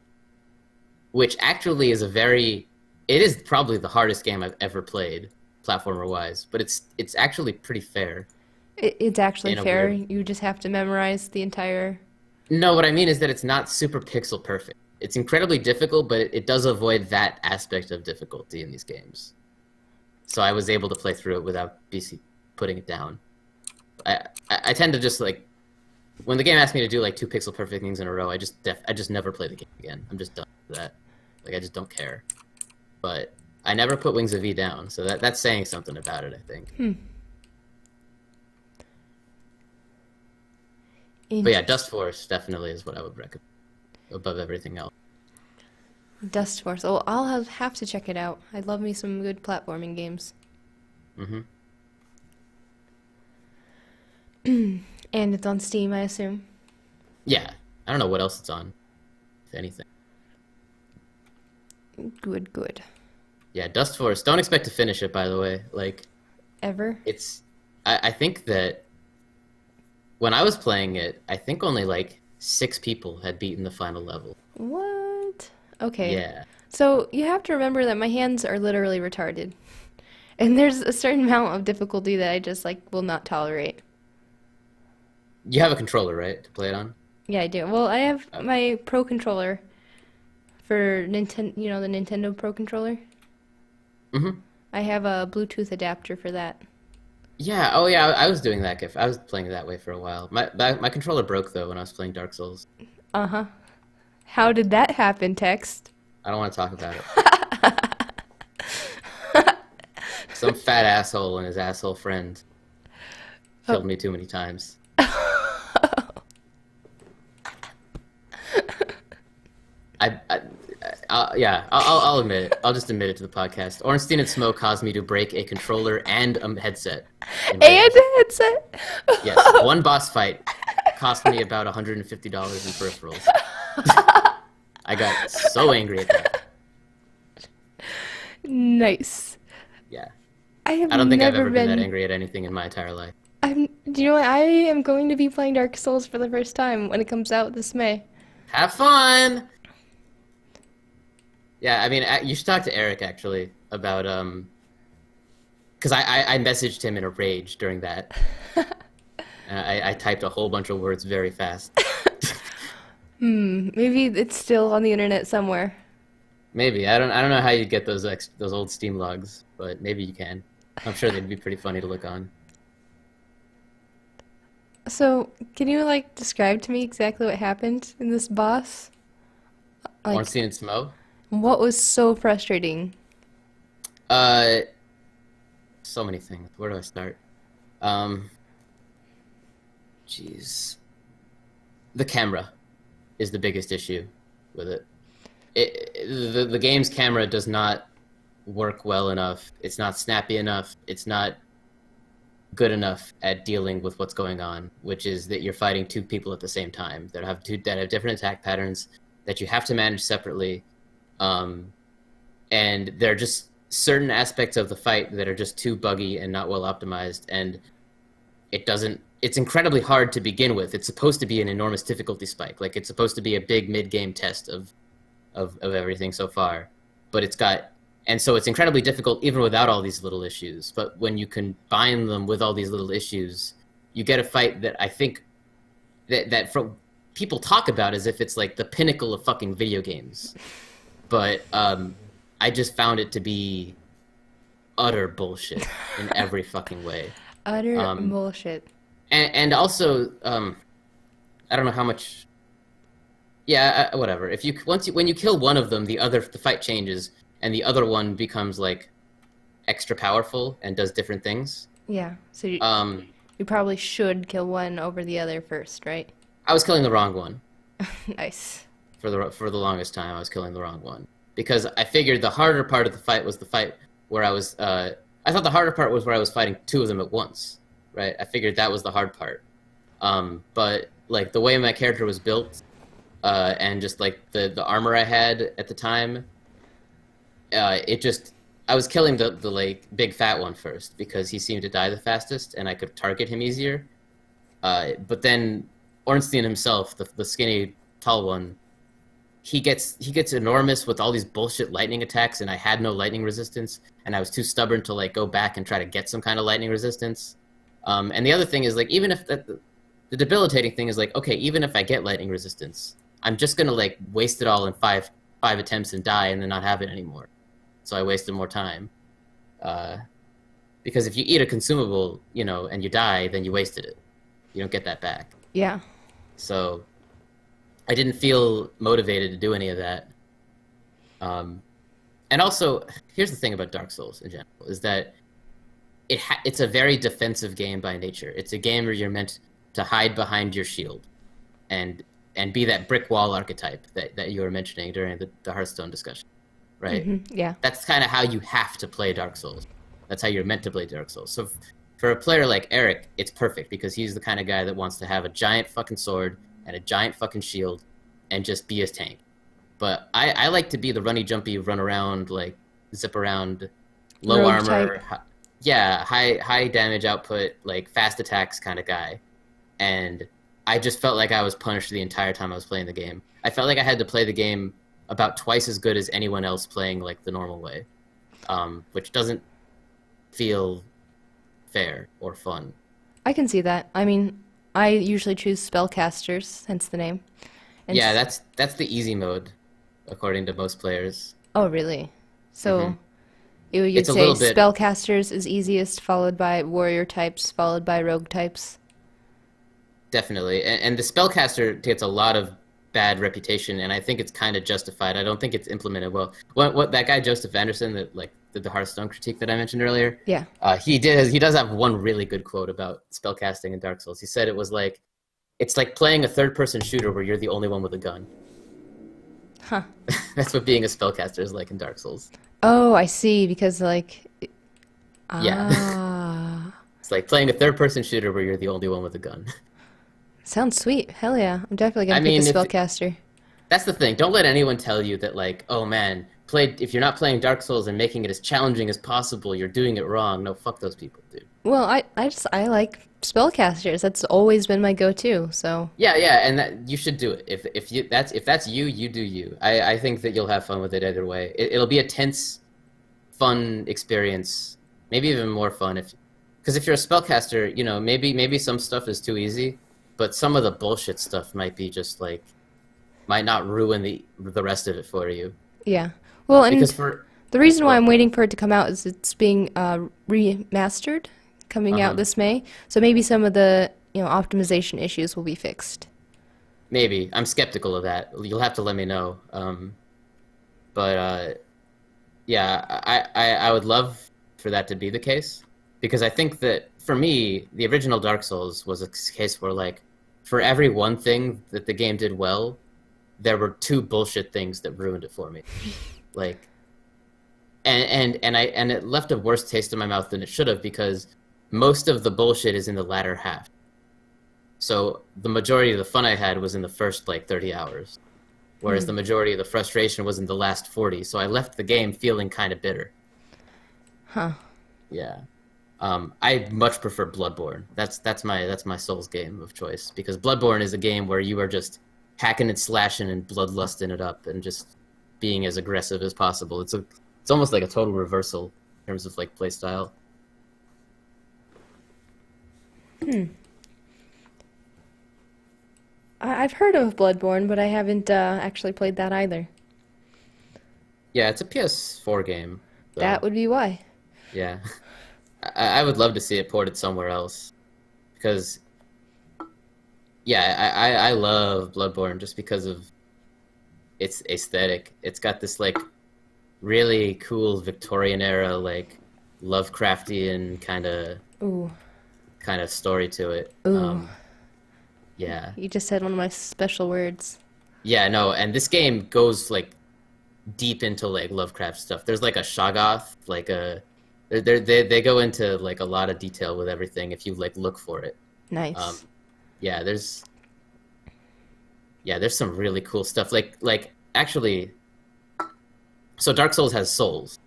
[SPEAKER 2] which actually is it is probably the hardest game I've ever played, platformer wise, but it's actually pretty fair
[SPEAKER 1] It's actually
[SPEAKER 2] in a
[SPEAKER 1] fair.
[SPEAKER 2] weird.
[SPEAKER 1] You just have to memorize the entire.
[SPEAKER 2] No, what I mean is that it's not super pixel perfect. It's incredibly difficult, but it does avoid that aspect of difficulty in these games. So I was able to play through it without BC putting it down. I tend to just like when the game asks me to do like 2 pixel perfect things in a row, I just never play the game again. I'm just done with that. Like I just don't care. But I never put Wings of V down, so that's saying something about it, I think. But yeah, Dust Force definitely is what I would recommend above everything else.
[SPEAKER 1] Dust Force. Oh, I'll have to check it out. I love me some good platforming games.
[SPEAKER 2] Hmm.
[SPEAKER 1] And it's on Steam, I assume.
[SPEAKER 2] Yeah, I don't know what else it's on, if anything.
[SPEAKER 1] Good, good.
[SPEAKER 2] Yeah, Dust Force. Don't expect to finish it, by the way. Like,
[SPEAKER 1] Ever?
[SPEAKER 2] it's. I think that when I was playing it, I think only like 6 people had beaten the final level.
[SPEAKER 1] What? Okay.
[SPEAKER 2] Yeah.
[SPEAKER 1] So you have to remember that my hands are literally retarded. And there's a certain amount of difficulty that I just like will not tolerate.
[SPEAKER 2] You have a controller, right, to play it on?
[SPEAKER 1] Yeah, I do. Well, I have
[SPEAKER 2] Oh.
[SPEAKER 1] my Pro controller for Nintendo, the Nintendo Pro controller.
[SPEAKER 2] Mm-hmm.
[SPEAKER 1] I have a Bluetooth adapter for that.
[SPEAKER 2] Yeah. Oh, yeah. I was doing that. I was playing that way for a while. My controller broke though when I was playing Dark Souls.
[SPEAKER 1] Uh-huh. How did that happen, Text?
[SPEAKER 2] I don't want to talk about it. Some fat asshole and his asshole friend
[SPEAKER 1] Oh.
[SPEAKER 2] killed me too many times. I'll admit it. I'll just admit it to the podcast. Ornstein and Smoke caused me to break a controller and a headset. In
[SPEAKER 1] And
[SPEAKER 2] rage.
[SPEAKER 1] a headset.
[SPEAKER 2] Yes, one boss fight cost me about $150 in peripherals. I got so angry at that.
[SPEAKER 1] Nice.
[SPEAKER 2] Yeah,
[SPEAKER 1] I have
[SPEAKER 2] I don't think I've
[SPEAKER 1] never
[SPEAKER 2] ever been that
[SPEAKER 1] been.
[SPEAKER 2] angry at anything in my entire life.
[SPEAKER 1] Do you know what? I am going to be playing Dark Souls for the first time when it comes out this May.
[SPEAKER 2] Have fun. Yeah, I mean, you should talk to Eric actually about because I messaged him in a rage during that. I typed a whole bunch of words very fast.
[SPEAKER 1] Maybe it's still on the internet somewhere.
[SPEAKER 2] Maybe I don't know how you get those old Steam logs, but maybe you can. I'm sure they'd be pretty funny to look on.
[SPEAKER 1] So, can you like describe to me exactly what happened in this boss? Like,
[SPEAKER 2] Ornstein and Smo?
[SPEAKER 1] what was so frustrating?
[SPEAKER 2] Uh, so many things. Where do I start? Jeez. The camera is the biggest issue with it. The game's camera does not work well enough. It's not snappy enough. It's not good enough at dealing with what's going on, which is that you're fighting 2 people at the same time that have different attack patterns that you have to manage separately. And there are just certain aspects of the fight that are just too buggy and not well optimized, and it's incredibly hard to begin with. It's supposed to be an enormous difficulty spike. Like, it's supposed to be a big mid-game test of everything so far. And so it's incredibly difficult even without all these little issues. But when you combine them with all these little issues, you get a fight that I think that from people talk about as if it's like the pinnacle of fucking video games. But I just found it to be utter bullshit in every fucking way.
[SPEAKER 1] Utter bullshit.
[SPEAKER 2] And also, I don't know how much. Yeah, whatever. When you kill one of them, the fight changes, and the other one becomes like extra powerful and does different things.
[SPEAKER 1] Yeah. So you probably should kill one over the other first, right?
[SPEAKER 2] I was killing the wrong one
[SPEAKER 1] Nice.
[SPEAKER 2] for the longest time. I was killing the wrong one because I figured the harder part of the fight was the fight where I was. I thought the harder part was where I was fighting 2 of them at once. Right? I figured that was the hard part. But like the way my character was built, and just like the armor I had at the time, I was killing the like big fat one first because he seemed to die the fastest and I could target him easier. But then Ornstein himself, the skinny tall one, he gets enormous with all these bullshit lightning attacks, and I had no lightning resistance, and I was too stubborn to like go back and try to get some kind of lightning resistance. And the other thing is like, even if the debilitating thing is like, okay, even if I get lightning resistance, I'm just gonna like waste it all in five attempts and die and then not have it anymore. So I wasted more time. Because if you eat a consumable, and you die, then you wasted it. You don't get that back.
[SPEAKER 1] Yeah.
[SPEAKER 2] So I didn't feel motivated to do any of that. And also, here's the thing about Dark Souls in general, is that it's a very defensive game by nature. It's a game where you're meant to hide behind your shield and be that brick wall archetype that you were mentioning during the Hearthstone discussion, right?
[SPEAKER 1] Yeah.
[SPEAKER 2] That's kind of how you have to play Dark Souls. That's how you're meant to play Dark Souls. So for a player like Eric, it's perfect because he's the kind of guy that wants to have a giant fucking sword and a giant fucking shield and just be his tank. But I like to be the runny, jumpy, run around, like zip around, low
[SPEAKER 1] Rogue type.
[SPEAKER 2] armor, yeah, high damage output, like fast attacks kind of guy. And I just felt like I was punished the entire time I was playing the game. I felt like I had to play the game about twice as good as anyone else playing like the normal way, which doesn't feel fair or fun.
[SPEAKER 1] I can see that. I mean, I usually choose spellcasters, hence the name. And
[SPEAKER 2] Yeah, that's the easy mode, according to most players.
[SPEAKER 1] oh, really?
[SPEAKER 2] Hmm.
[SPEAKER 1] So you'd
[SPEAKER 2] It's a
[SPEAKER 1] say
[SPEAKER 2] little bit
[SPEAKER 1] spellcasters is easiest, followed by warrior types, followed by rogue types.
[SPEAKER 2] definitely, and the spellcaster gets a lot of bad reputation, and I think it's kind of justified. I don't think it's implemented well. What that guy Joseph Anderson that like did the Hearthstone critique that I mentioned earlier,
[SPEAKER 1] Yeah.
[SPEAKER 2] he does have one really good quote about spellcasting in Dark Souls. He said it was like it's like playing a third-person shooter where you're the only one with a gun.
[SPEAKER 1] Huh.
[SPEAKER 2] That's what being a spellcaster is like in Dark Souls.
[SPEAKER 1] Oh, I see. Because like,
[SPEAKER 2] Yeah,
[SPEAKER 1] ah,
[SPEAKER 2] it's like playing a third-person shooter where you're the only one with a gun.
[SPEAKER 1] sounds sweet. Hell yeah. I'm definitely
[SPEAKER 2] I
[SPEAKER 1] gonna pick a
[SPEAKER 2] mean, if
[SPEAKER 1] spellcaster.
[SPEAKER 2] that's the thing. Don't let anyone tell you that like, oh man, play if you're not playing Dark Souls and making it as challenging as possible, you're doing it wrong. No, fuck those people, dude.
[SPEAKER 1] Well, I like spellcasters. That's always been my go-to. So
[SPEAKER 2] Yeah, yeah, and that you should do it. If that's you, you do you. I think that you'll have fun with it either way. It'll be a tense, fun experience. Maybe even more fun if because if you're a spellcaster, you know, maybe some stuff is too easy, but some of the bullshit stuff might be just like might not ruin the rest of it for you.
[SPEAKER 1] yeah. Well,
[SPEAKER 2] Because
[SPEAKER 1] and
[SPEAKER 2] for
[SPEAKER 1] the reason why
[SPEAKER 2] well,
[SPEAKER 1] I'm waiting for it to come out is it's being remastered, coming out
[SPEAKER 2] uh-huh.
[SPEAKER 1] this May. So maybe some of the optimization issues will be fixed.
[SPEAKER 2] Maybe. I'm skeptical of that. You'll have to let me know. But yeah, I would love for that to be the case because I think that for me, the original Dark Souls was a case where like for every one thing that the game did well, there were two bullshit things that ruined it for me. Like and it left a worse taste in my mouth than it should have because most of the bullshit is in the latter half. So the majority of the fun I had was in the first like 30 hours, whereas
[SPEAKER 1] Hmm.
[SPEAKER 2] the majority of the frustration was in the last 40. So I left the game feeling kind of bitter.
[SPEAKER 1] Huh.
[SPEAKER 2] Yeah. I much prefer Bloodborne. That's my Souls game of choice because Bloodborne is a game where you are just hacking and slashing and bloodlusting it up and just being as aggressive as possible. It's almost like a total reversal in terms of like play style.
[SPEAKER 1] I've heard of Bloodborne, but I haven't actually played that either.
[SPEAKER 2] Yeah, it's a PS4 game,
[SPEAKER 1] That
[SPEAKER 2] so
[SPEAKER 1] would be why.
[SPEAKER 2] yeah. I would love to see it ported somewhere else because yeah, I love Bloodborne just because of its aesthetic. It's got this like really cool Victorian era like Lovecraftian
[SPEAKER 1] Ooh,
[SPEAKER 2] kind of story to it.
[SPEAKER 1] ooh.
[SPEAKER 2] Yeah.
[SPEAKER 1] You just said one of my special words.
[SPEAKER 2] Yeah, no, and this game goes like deep into like Lovecraft stuff. There's like a Shoggoth, like a they go into like a lot of detail with everything if you like look for it. Um,
[SPEAKER 1] Nice.
[SPEAKER 2] yeah, there's some really cool stuff. Like actually, so Dark Souls has souls,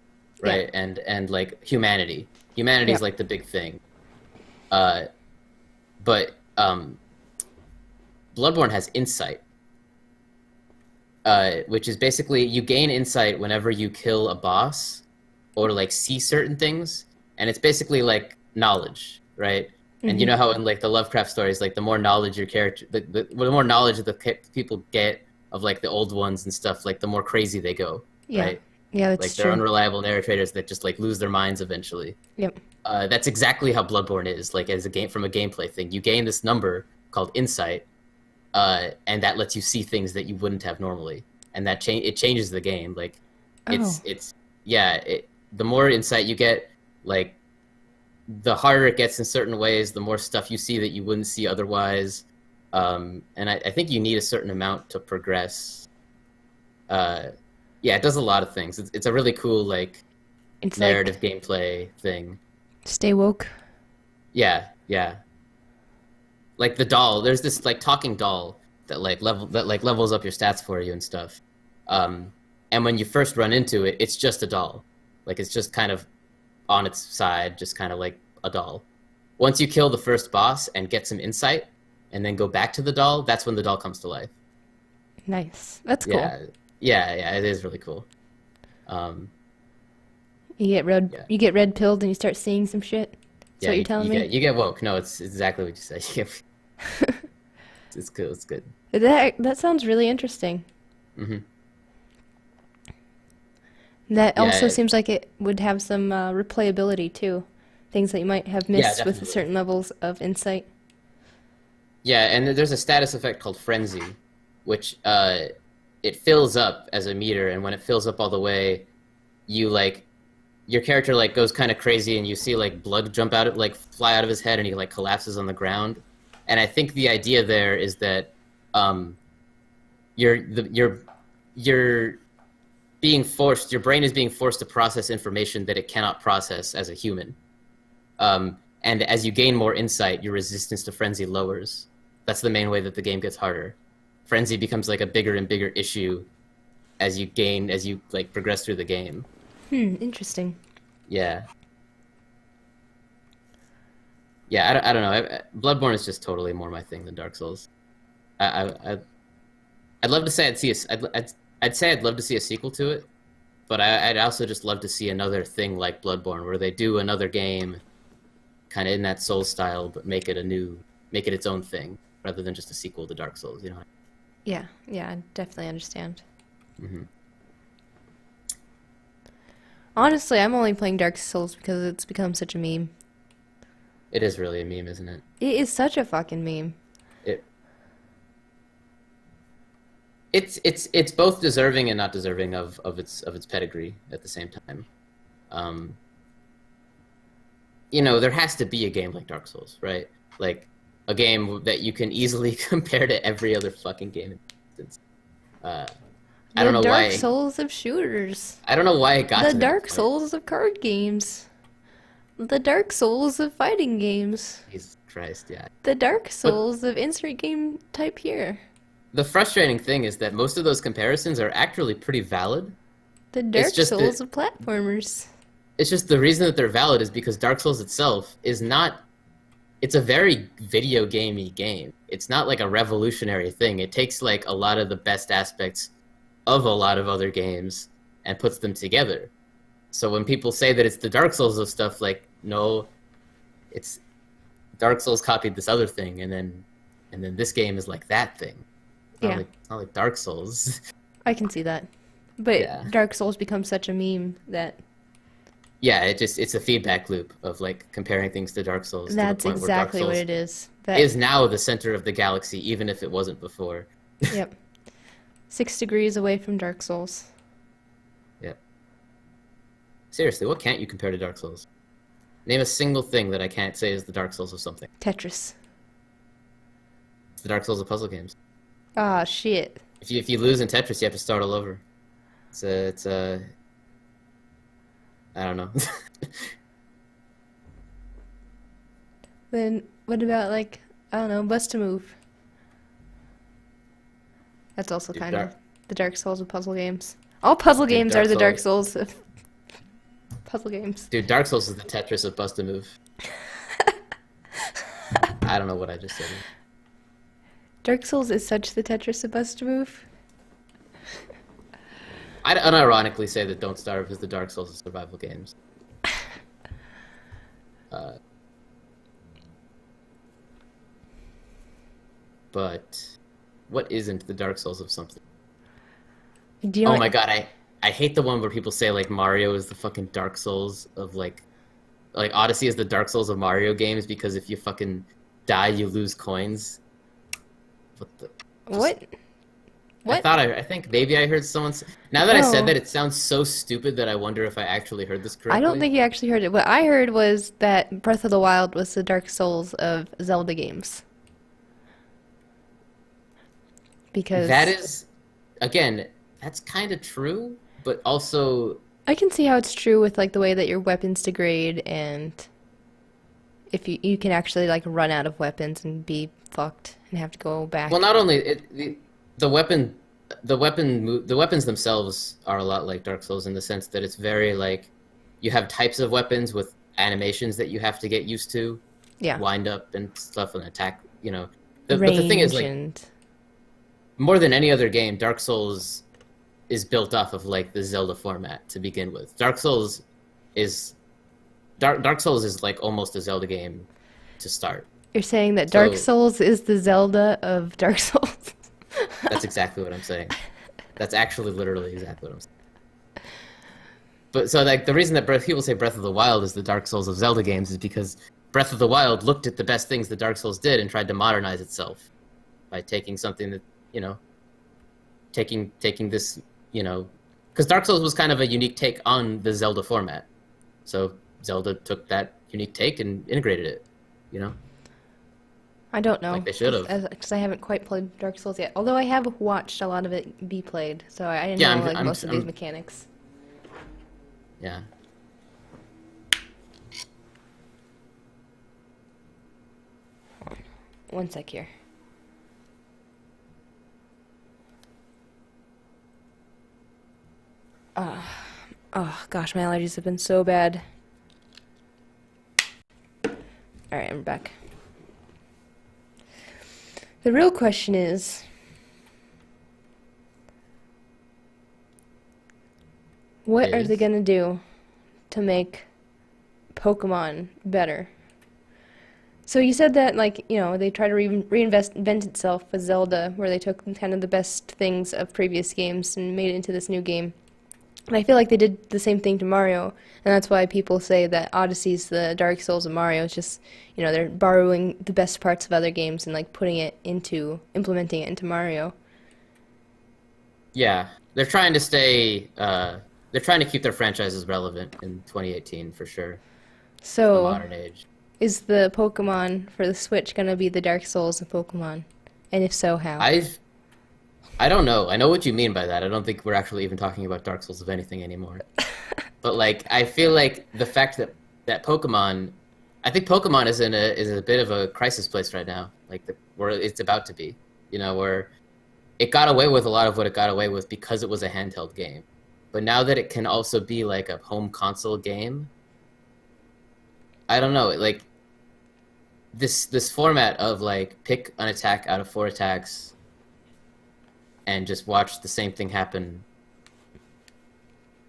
[SPEAKER 1] Yeah.
[SPEAKER 2] right? And like humanity. Humanity is
[SPEAKER 1] Yep.
[SPEAKER 2] like the big thing. Uh, but Bloodborne has insight, which is basically you gain insight whenever you kill a boss or like see certain things, and it's basically like knowledge, right? And you
[SPEAKER 1] Hmm.
[SPEAKER 2] know how in like the Lovecraft stories, like the more knowledge your character, the more knowledge people get of like the old ones and stuff, like the more crazy they go,
[SPEAKER 1] Yeah.
[SPEAKER 2] right?
[SPEAKER 1] Yeah,
[SPEAKER 2] Like
[SPEAKER 1] that's
[SPEAKER 2] they're
[SPEAKER 1] true.
[SPEAKER 2] unreliable narrators that just like lose their minds eventually.
[SPEAKER 1] Yep.
[SPEAKER 2] That's exactly how Bloodborne is. Like as a game from a gameplay thing, you gain this number called insight, and that lets you see things that you wouldn't have normally, and it changes the game. Like
[SPEAKER 1] Oh.
[SPEAKER 2] it's yeah. The more insight you get, like the harder it gets in certain ways. The more stuff you see that you wouldn't see otherwise, and I think you need a certain amount to progress. Uh, yeah, it does a lot of things. It's a really cool like
[SPEAKER 1] It's like
[SPEAKER 2] narrative gameplay thing.
[SPEAKER 1] stay woke.
[SPEAKER 2] Yeah, yeah. Like the doll, there's this like talking doll that like levels up your stats for you and stuff. And when you first run into it, it's just a doll. Like it's just kind of on its side, just kind of like a doll. Once you kill the first boss and get some insight, and then go back to the doll, that's when the doll comes to life.
[SPEAKER 1] Nice. That's cool.
[SPEAKER 2] Yeah, yeah, it is really cool. Um, yeah,
[SPEAKER 1] You get red pilled and you start seeing some shit. That's
[SPEAKER 2] yeah,
[SPEAKER 1] what you're telling me?
[SPEAKER 2] you get woke. No, it's exactly what you said. It's good. It's good.
[SPEAKER 1] That sounds really interesting.
[SPEAKER 2] Hmm.
[SPEAKER 1] That also
[SPEAKER 2] Yeah,
[SPEAKER 1] seems like it would have some replayability too. Things that you might have
[SPEAKER 2] yeah,
[SPEAKER 1] missed with
[SPEAKER 2] definitely.
[SPEAKER 1] certain levels of insight.
[SPEAKER 2] Yeah, and there's a status effect called frenzy, which it fills up as a meter, and when it fills up all the way, you like your character like goes kind of crazy, and you see like blood jump out, like fly out of his head, and he like collapses on the ground. And I think the idea there is that um, you're being forced, your brain is being forced to process information that it cannot process as a human. And as you gain more insight, your resistance to frenzy lowers. That's the main way that the game gets harder. Frenzy becomes like a bigger and bigger issue as you like progress through the game.
[SPEAKER 1] Interesting.
[SPEAKER 2] Yeah, yeah. I don't know. Bloodborne is just totally more my thing than Dark Souls. I'd love to say I'd say I'd love to see a sequel to it, but I'd also just love to see another thing like Bloodborne, where they do another game, kind of in that Souls style, but make it its own thing, rather than just a sequel to Dark Souls. You know?
[SPEAKER 1] Yeah, yeah, I definitely understand.
[SPEAKER 2] Hmm.
[SPEAKER 1] Honestly, I'm only playing Dark Souls because it's become such a meme.
[SPEAKER 2] It is really a meme, isn't it?
[SPEAKER 1] It is such a fucking meme.
[SPEAKER 2] It it's both deserving and not deserving of its pedigree at the same time. Um, there has to be a game like Dark Souls, right? Like a game that you can easily compare to every other fucking game in existence. Uh, I
[SPEAKER 1] The
[SPEAKER 2] don't know
[SPEAKER 1] Dark
[SPEAKER 2] why.
[SPEAKER 1] Souls of shooters.
[SPEAKER 2] I don't know why it got
[SPEAKER 1] The
[SPEAKER 2] to that
[SPEAKER 1] Dark
[SPEAKER 2] point.
[SPEAKER 1] Souls of card games. The Dark Souls of fighting games.
[SPEAKER 2] Jesus Christ, yeah.
[SPEAKER 1] The Dark
[SPEAKER 2] But
[SPEAKER 1] Souls of insert game type here.
[SPEAKER 2] the frustrating thing is that most of those comparisons are actually pretty valid.
[SPEAKER 1] The
[SPEAKER 2] It's
[SPEAKER 1] Dark
[SPEAKER 2] just
[SPEAKER 1] Souls
[SPEAKER 2] that
[SPEAKER 1] of platformers.
[SPEAKER 2] it's just the reason that they're valid is because Dark Souls itself is not. It's a very video gamey game. It's not like a revolutionary thing. It takes like a lot of the best aspects of a lot of other games and puts them together. So when people say that it's the Dark Souls of stuff, like no, it's Dark Souls copied this other thing, and then this game is like that thing.
[SPEAKER 1] Yeah,
[SPEAKER 2] It's not like Dark Souls.
[SPEAKER 1] I can see that. But
[SPEAKER 2] Yeah,
[SPEAKER 1] Dark Souls becomes such a meme that
[SPEAKER 2] yeah. It's a feedback loop of like comparing things to Dark Souls to the
[SPEAKER 1] that's
[SPEAKER 2] point where Dark
[SPEAKER 1] exactly what
[SPEAKER 2] Souls
[SPEAKER 1] it is. That,
[SPEAKER 2] is now the center of the galaxy, even if it wasn't before.
[SPEAKER 1] yep. 6 degrees away from Dark Souls.
[SPEAKER 2] Yeah. Seriously, what can't you compare to Dark Souls? Name a single thing that I can't say is the Dark Souls of something.
[SPEAKER 1] Tetris.
[SPEAKER 2] It's the Dark Souls of puzzle games.
[SPEAKER 1] Ah, shit.
[SPEAKER 2] If you lose in Tetris, you have to start all over. It's a I don't know.
[SPEAKER 1] Then what about like, I don't know, Bust a Move? That's also
[SPEAKER 2] Dude,
[SPEAKER 1] kind of the Dark Souls of puzzle games. All puzzle games are
[SPEAKER 2] Dark
[SPEAKER 1] the Dark
[SPEAKER 2] Souls.
[SPEAKER 1] Souls of puzzle games.
[SPEAKER 2] Dude, Dark Souls is the Tetris of bust a move. I don't know what I just said.
[SPEAKER 1] Dark Souls is such the Tetris of Bust a Move.
[SPEAKER 2] I'd unironically say that Don't Starve is the Dark Souls of survival games. Uh, but what isn't the Dark Souls of something?
[SPEAKER 1] Do you know
[SPEAKER 2] Oh
[SPEAKER 1] what?
[SPEAKER 2] my god, I hate the one where people say like Mario is the fucking Dark Souls of like Odyssey is the Dark Souls of Mario games because if you fucking die you lose coins. What the
[SPEAKER 1] What? What?
[SPEAKER 2] I think maybe I heard someone now that I said
[SPEAKER 1] Oh.
[SPEAKER 2] that it sounds so stupid that I wonder if I actually heard this
[SPEAKER 1] I don't
[SPEAKER 2] correctly.
[SPEAKER 1] think you actually heard it. What I heard was that Breath of the Wild was the Dark Souls of Zelda games. Because
[SPEAKER 2] That is again, that's kind of true, but also
[SPEAKER 1] I can see how it's true with like the way that your weapons degrade and if you can actually like run out of weapons and be fucked and have to go back.
[SPEAKER 2] well not only the weapon the weapons themselves are a lot like Dark Souls in the sense that it's very like you have types of weapons with animations that you have to get used to,
[SPEAKER 1] Yeah.
[SPEAKER 2] wind up and stuff and attack. But the thing is,
[SPEAKER 1] Range
[SPEAKER 2] like,
[SPEAKER 1] and
[SPEAKER 2] more than any other game, Dark Souls is built off of like the Zelda format to begin with. Is Dark Souls is like almost a Zelda game to start.
[SPEAKER 1] you're saying that Dark
[SPEAKER 2] So
[SPEAKER 1] Souls is the Zelda of Dark Souls.
[SPEAKER 2] that's exactly what I'm saying. That's actually literally exactly what I'm saying. But so like the reason that people say Breath of the Wild is the Dark Souls of Zelda games is because Breath of the Wild looked at the best things that Dark Souls did and tried to modernize itself by taking something that, taking this, because Dark Souls was kind of a unique take on the Zelda format. So Zelda took that unique take and integrated it,
[SPEAKER 1] I don't know.
[SPEAKER 2] like they should have.
[SPEAKER 1] Because I haven't quite played Dark Souls yet. Although I have watched a lot of it be played, so I didn't
[SPEAKER 2] Yeah,
[SPEAKER 1] know like most of these
[SPEAKER 2] I'm
[SPEAKER 1] mechanics.
[SPEAKER 2] yeah.
[SPEAKER 1] One sec here. Oh gosh, my allergies have been so bad. Alright, I'm back. The real question is, what are they
[SPEAKER 2] Is
[SPEAKER 1] gonna do to make Pokemon better? So you said that, like, they try to reinvent itself with Zelda, where they took kind of the best things of previous games and made it into this new game. And I feel like they did the same thing to Mario, and that's why people say that Odyssey's the Dark Souls of Mario. It's just, they're borrowing the best parts of other games and, like, implementing it into Mario.
[SPEAKER 2] Yeah, they're trying to stay. They're trying to keep their franchises relevant in 2018 for sure. The
[SPEAKER 1] So,
[SPEAKER 2] modern age.
[SPEAKER 1] is the Pokemon for the Switch gonna be the Dark Souls of Pokemon? And if so, how?
[SPEAKER 2] I don't know. I know what you mean by that. I don't think we're actually even talking about Dark Souls of anything anymore. But like, I feel like the fact that Pokemon, I think Pokemon is in a bit of a crisis place right now. Like where it's about to be, where it got away with a lot of what it got away with because it was a handheld game. But now that it can also be like a home console game, I don't know. Like this format of like pick an attack out of 4 attacks and just watch the same thing happen.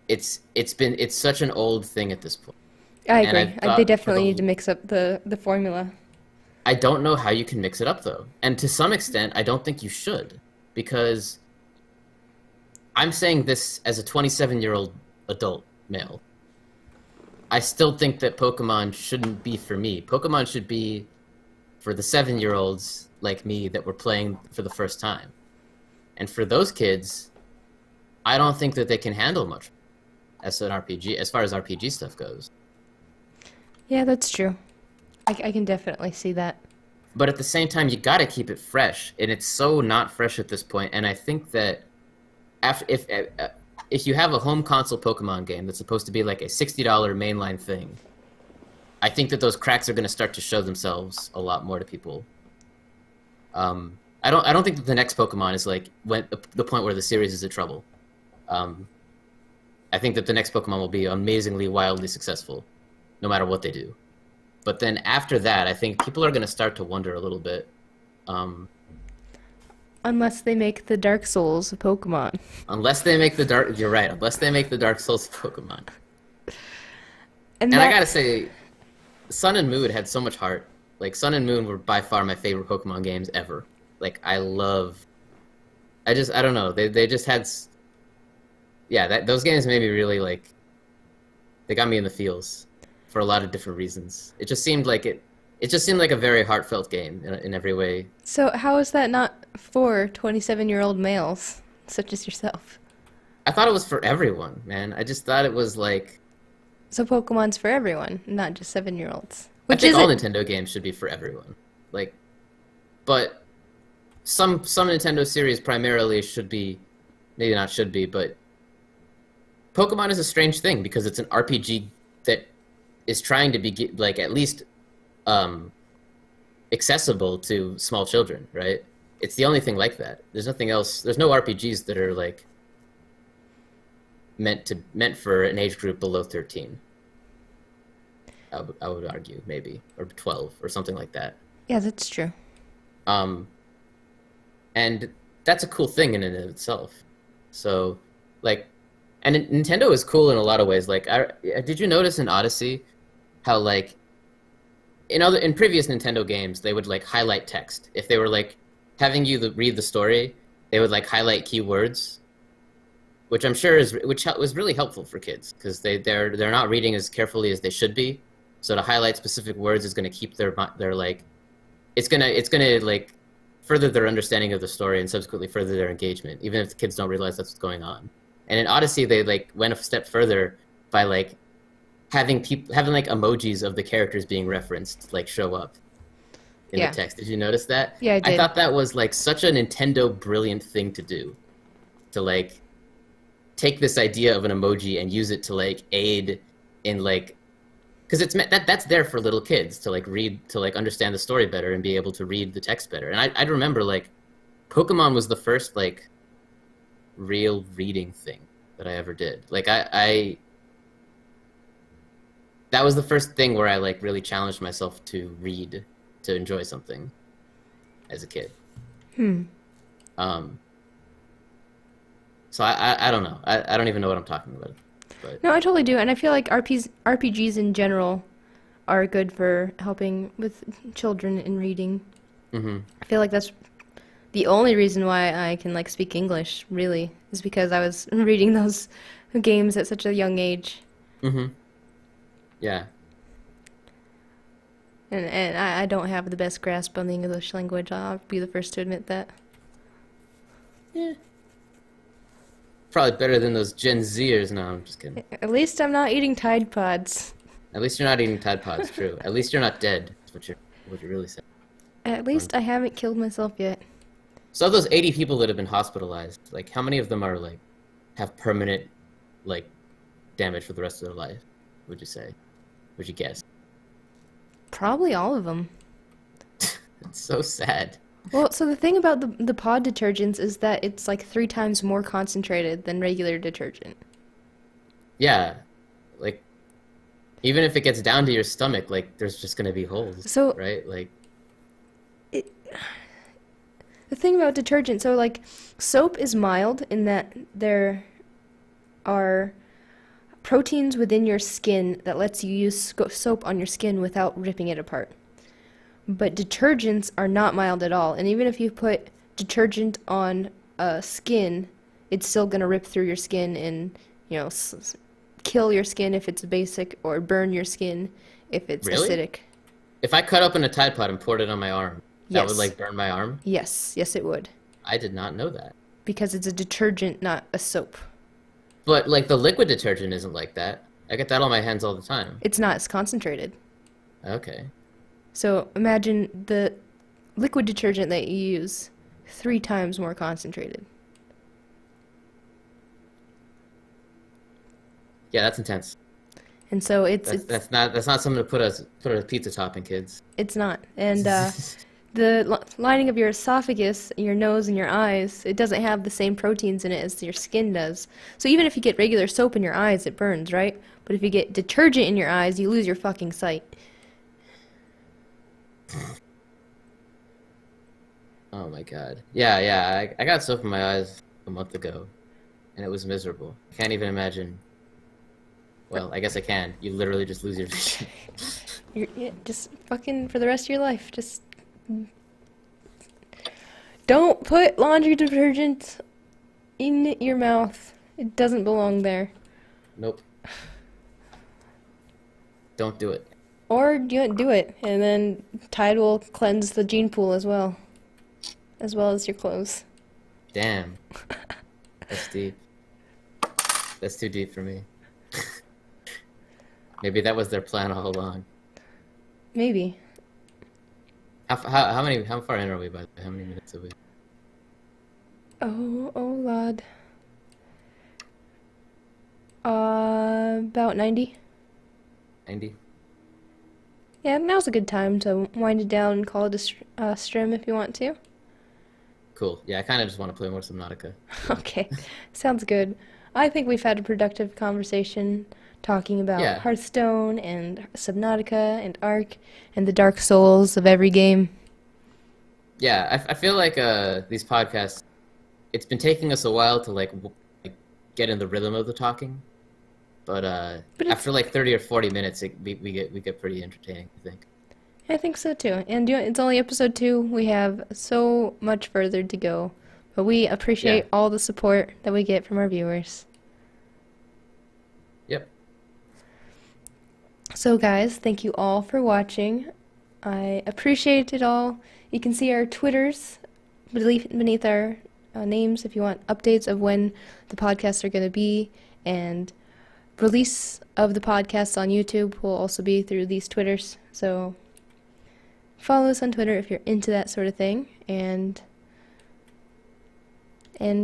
[SPEAKER 2] It's such an old thing at this point.
[SPEAKER 1] I
[SPEAKER 2] And
[SPEAKER 1] agree.
[SPEAKER 2] I thought
[SPEAKER 1] They
[SPEAKER 2] for
[SPEAKER 1] definitely need to mix up the formula.
[SPEAKER 2] I don't know how you can mix it up though. And to some extent, I don't think you should, because I'm saying this as a 27-year-old adult male. I still think that Pokemon shouldn't be for me. Pokemon should be for the 7-year-olds like me that were playing for the first time. And for those kids, I don't think that they can handle much as an RPG, as far as RPG stuff goes.
[SPEAKER 1] Yeah, that's true. I can definitely see that.
[SPEAKER 2] But at the same time, you got to keep it fresh, and it's so not fresh at this point. And I think that if you have a home console Pokemon game that's supposed to be like a $60 mainline thing, I think that those cracks are going to start to show themselves a lot more to people. I don't think that the next Pokemon is like the point where the series is in trouble. I think that the next Pokemon will be amazingly, wildly successful, no matter what they do. But then after that, I think people are going to start to wonder a little bit.
[SPEAKER 1] Unless they make the Dark Souls of Pokemon.
[SPEAKER 2] Unless they make you're right. Unless they make the Dark Souls Pokemon.
[SPEAKER 1] And
[SPEAKER 2] I
[SPEAKER 1] that,
[SPEAKER 2] gotta say, Sun and Moon had so much heart. Like Sun and Moon were by far my favorite Pokemon games ever. Like I don't know. They just had, those games made me really like. They got me in the feels, for a lot of different reasons. It just seemed like a very heartfelt game in every way.
[SPEAKER 1] so how is that not for 27-year-old males such as yourself?
[SPEAKER 2] I thought it was for everyone, man. I just thought it was like.
[SPEAKER 1] So Pokemon's for everyone, not just 7-year-olds.
[SPEAKER 2] I
[SPEAKER 1] Which
[SPEAKER 2] think
[SPEAKER 1] is
[SPEAKER 2] all
[SPEAKER 1] it?
[SPEAKER 2] Nintendo games should be for everyone. Like, but some Nintendo series primarily should be, maybe not should be, but Pokemon is a strange thing because it's an RPG that is trying to be like at least accessible to small children, right? It's the only thing like that. There's nothing else. There's no RPGs that are like meant for an age group below 13. I would argue maybe, or 12 or something like that.
[SPEAKER 1] Yeah, that's true.
[SPEAKER 2] Um, and that's a cool thing in and of itself. So, like, and Nintendo is cool in a lot of ways. Like, did you notice in Odyssey how like in previous Nintendo games they would like highlight text if they were like having you read the story, they would like highlight keywords, which I'm sure was really helpful for kids because they're not reading as carefully as they should be. So to highlight specific words is going to keep their like it's gonna like further their understanding of the story and subsequently further their engagement, even if the kids don't realize that's what's going on. And in Odyssey, they like went a step further by like having like emojis of the characters being referenced like show up in the text. Did you notice that?
[SPEAKER 1] Yeah, I did.
[SPEAKER 2] I thought that was like such a Nintendo brilliant thing to do, to like take this idea of an emoji and use it to like aid in like, because it's meant that's there for little kids to like read, to like understand the story better and be able to read the text better. And I'd remember like Pokemon was the first like real reading thing that I ever did. Like I that was the first thing where I like really challenged myself to read, to enjoy something as a kid. So I don't know. I don't even know what I'm talking about. But
[SPEAKER 1] No, I totally do, and I feel like RPGs in general are good for helping with children in reading. I feel like that's the only reason why I can like speak English, really, is because I was reading those games at such a young age.
[SPEAKER 2] Yeah.
[SPEAKER 1] And I don't have the best grasp on the English language. I'll be the first to admit that.
[SPEAKER 2] Yeah. Probably better than those Gen Zers. No, I'm just kidding.
[SPEAKER 1] At least I'm not eating Tide Pods.
[SPEAKER 2] At least you're not eating Tide Pods, true. At least you're not dead. That's what you're really saying.
[SPEAKER 1] At least I haven't killed myself yet.
[SPEAKER 2] So of those 80 people that have been hospitalized, like how many of them are like have permanent like damage for the rest of their life, would you say? Would you guess?
[SPEAKER 1] Probably all of them.
[SPEAKER 2] It's so sad.
[SPEAKER 1] Well, so the thing about the pod detergents is that it's like 3 times more concentrated than regular detergent.
[SPEAKER 2] Yeah. Like even if it gets down to your stomach, like there's just gonna be holes.
[SPEAKER 1] So
[SPEAKER 2] right? Like
[SPEAKER 1] the thing about detergent, so like soap is mild in that there are proteins within your skin that lets you use soap on your skin without ripping it apart. But detergents are not mild at all, and even if you put detergent on skin, it's still going to rip through your skin and, you know, kill your skin if it's basic, or burn your skin if it's acidic.
[SPEAKER 2] If I cut open a Tide Pod and poured it on my arm, that would like burn my arm?
[SPEAKER 1] Yes, it would.
[SPEAKER 2] I did not know that.
[SPEAKER 1] Because it's a detergent, not a soap.
[SPEAKER 2] But like the liquid detergent isn't like that. I get that on my hands all the time.
[SPEAKER 1] It's not as concentrated.
[SPEAKER 2] Okay.
[SPEAKER 1] So imagine the liquid detergent that you use 3 times more concentrated.
[SPEAKER 2] Yeah, that's intense.
[SPEAKER 1] And so
[SPEAKER 2] that's not something to put a pizza topping, kids.
[SPEAKER 1] It's not. And the lining of your esophagus, your nose, and your eyes, it doesn't have the same proteins in it as your skin does. So even if you get regular soap in your eyes, it burns, right? But if you get detergent in your eyes, you lose your fucking sight.
[SPEAKER 2] Oh my god. Yeah. I got soap in my eyes a month ago, and it was miserable. I can't even imagine. Well, I guess I can. You literally just lose your vision.
[SPEAKER 1] Just fucking for the rest of your life. Just don't put laundry detergent in your mouth. It doesn't belong there.
[SPEAKER 2] Nope. Don't do it.
[SPEAKER 1] Or do it, and then Tide will cleanse the gene pool as well as your clothes.
[SPEAKER 2] Damn. That's deep. That's too deep for me. Maybe that was their plan all along.
[SPEAKER 1] Maybe.
[SPEAKER 2] How far in are we, by the way? How many minutes are we?
[SPEAKER 1] Oh lad. About 90.
[SPEAKER 2] 90?
[SPEAKER 1] Yeah, now's a good time to wind it down and call it a stream if you want to.
[SPEAKER 2] Cool. Yeah, I kind of just want to play more Subnautica.
[SPEAKER 1] Okay, sounds good. I think we've had a productive conversation talking about
[SPEAKER 2] Yeah,
[SPEAKER 1] Hearthstone and Subnautica and Ark and the Dark Souls of every game.
[SPEAKER 2] yeah. I feel like these podcasts. It's been taking us a while to like get in the rhythm of the talking, but
[SPEAKER 1] But it's,
[SPEAKER 2] after like 30 or 40 minutes, we get pretty entertaining, I think.
[SPEAKER 1] I think so too. And it's only episode 2. We have so much further to go. But we
[SPEAKER 2] Yeah.
[SPEAKER 1] appreciate all the support that we get from our viewers.
[SPEAKER 2] Yep.
[SPEAKER 1] So, guys, thank you all for watching. I appreciate it all. You can see our Twitters beneath our names if you want updates of when the podcasts are going to be. And release of the podcasts on YouTube will also be through these Twitters. So, follow us on Twitter if you're into that sort of thing. And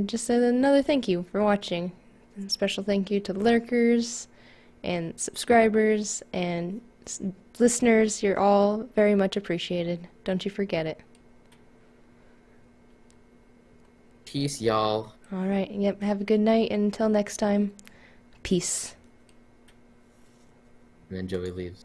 [SPEAKER 1] just another thank you for watching. And special thank you to lurkers and subscribers and listeners. You're all very much appreciated. Don't you forget it.
[SPEAKER 2] Peace, y'all.
[SPEAKER 1] All right. Yep. Have a good night. And until next time, peace.
[SPEAKER 2] And then Joey leaves.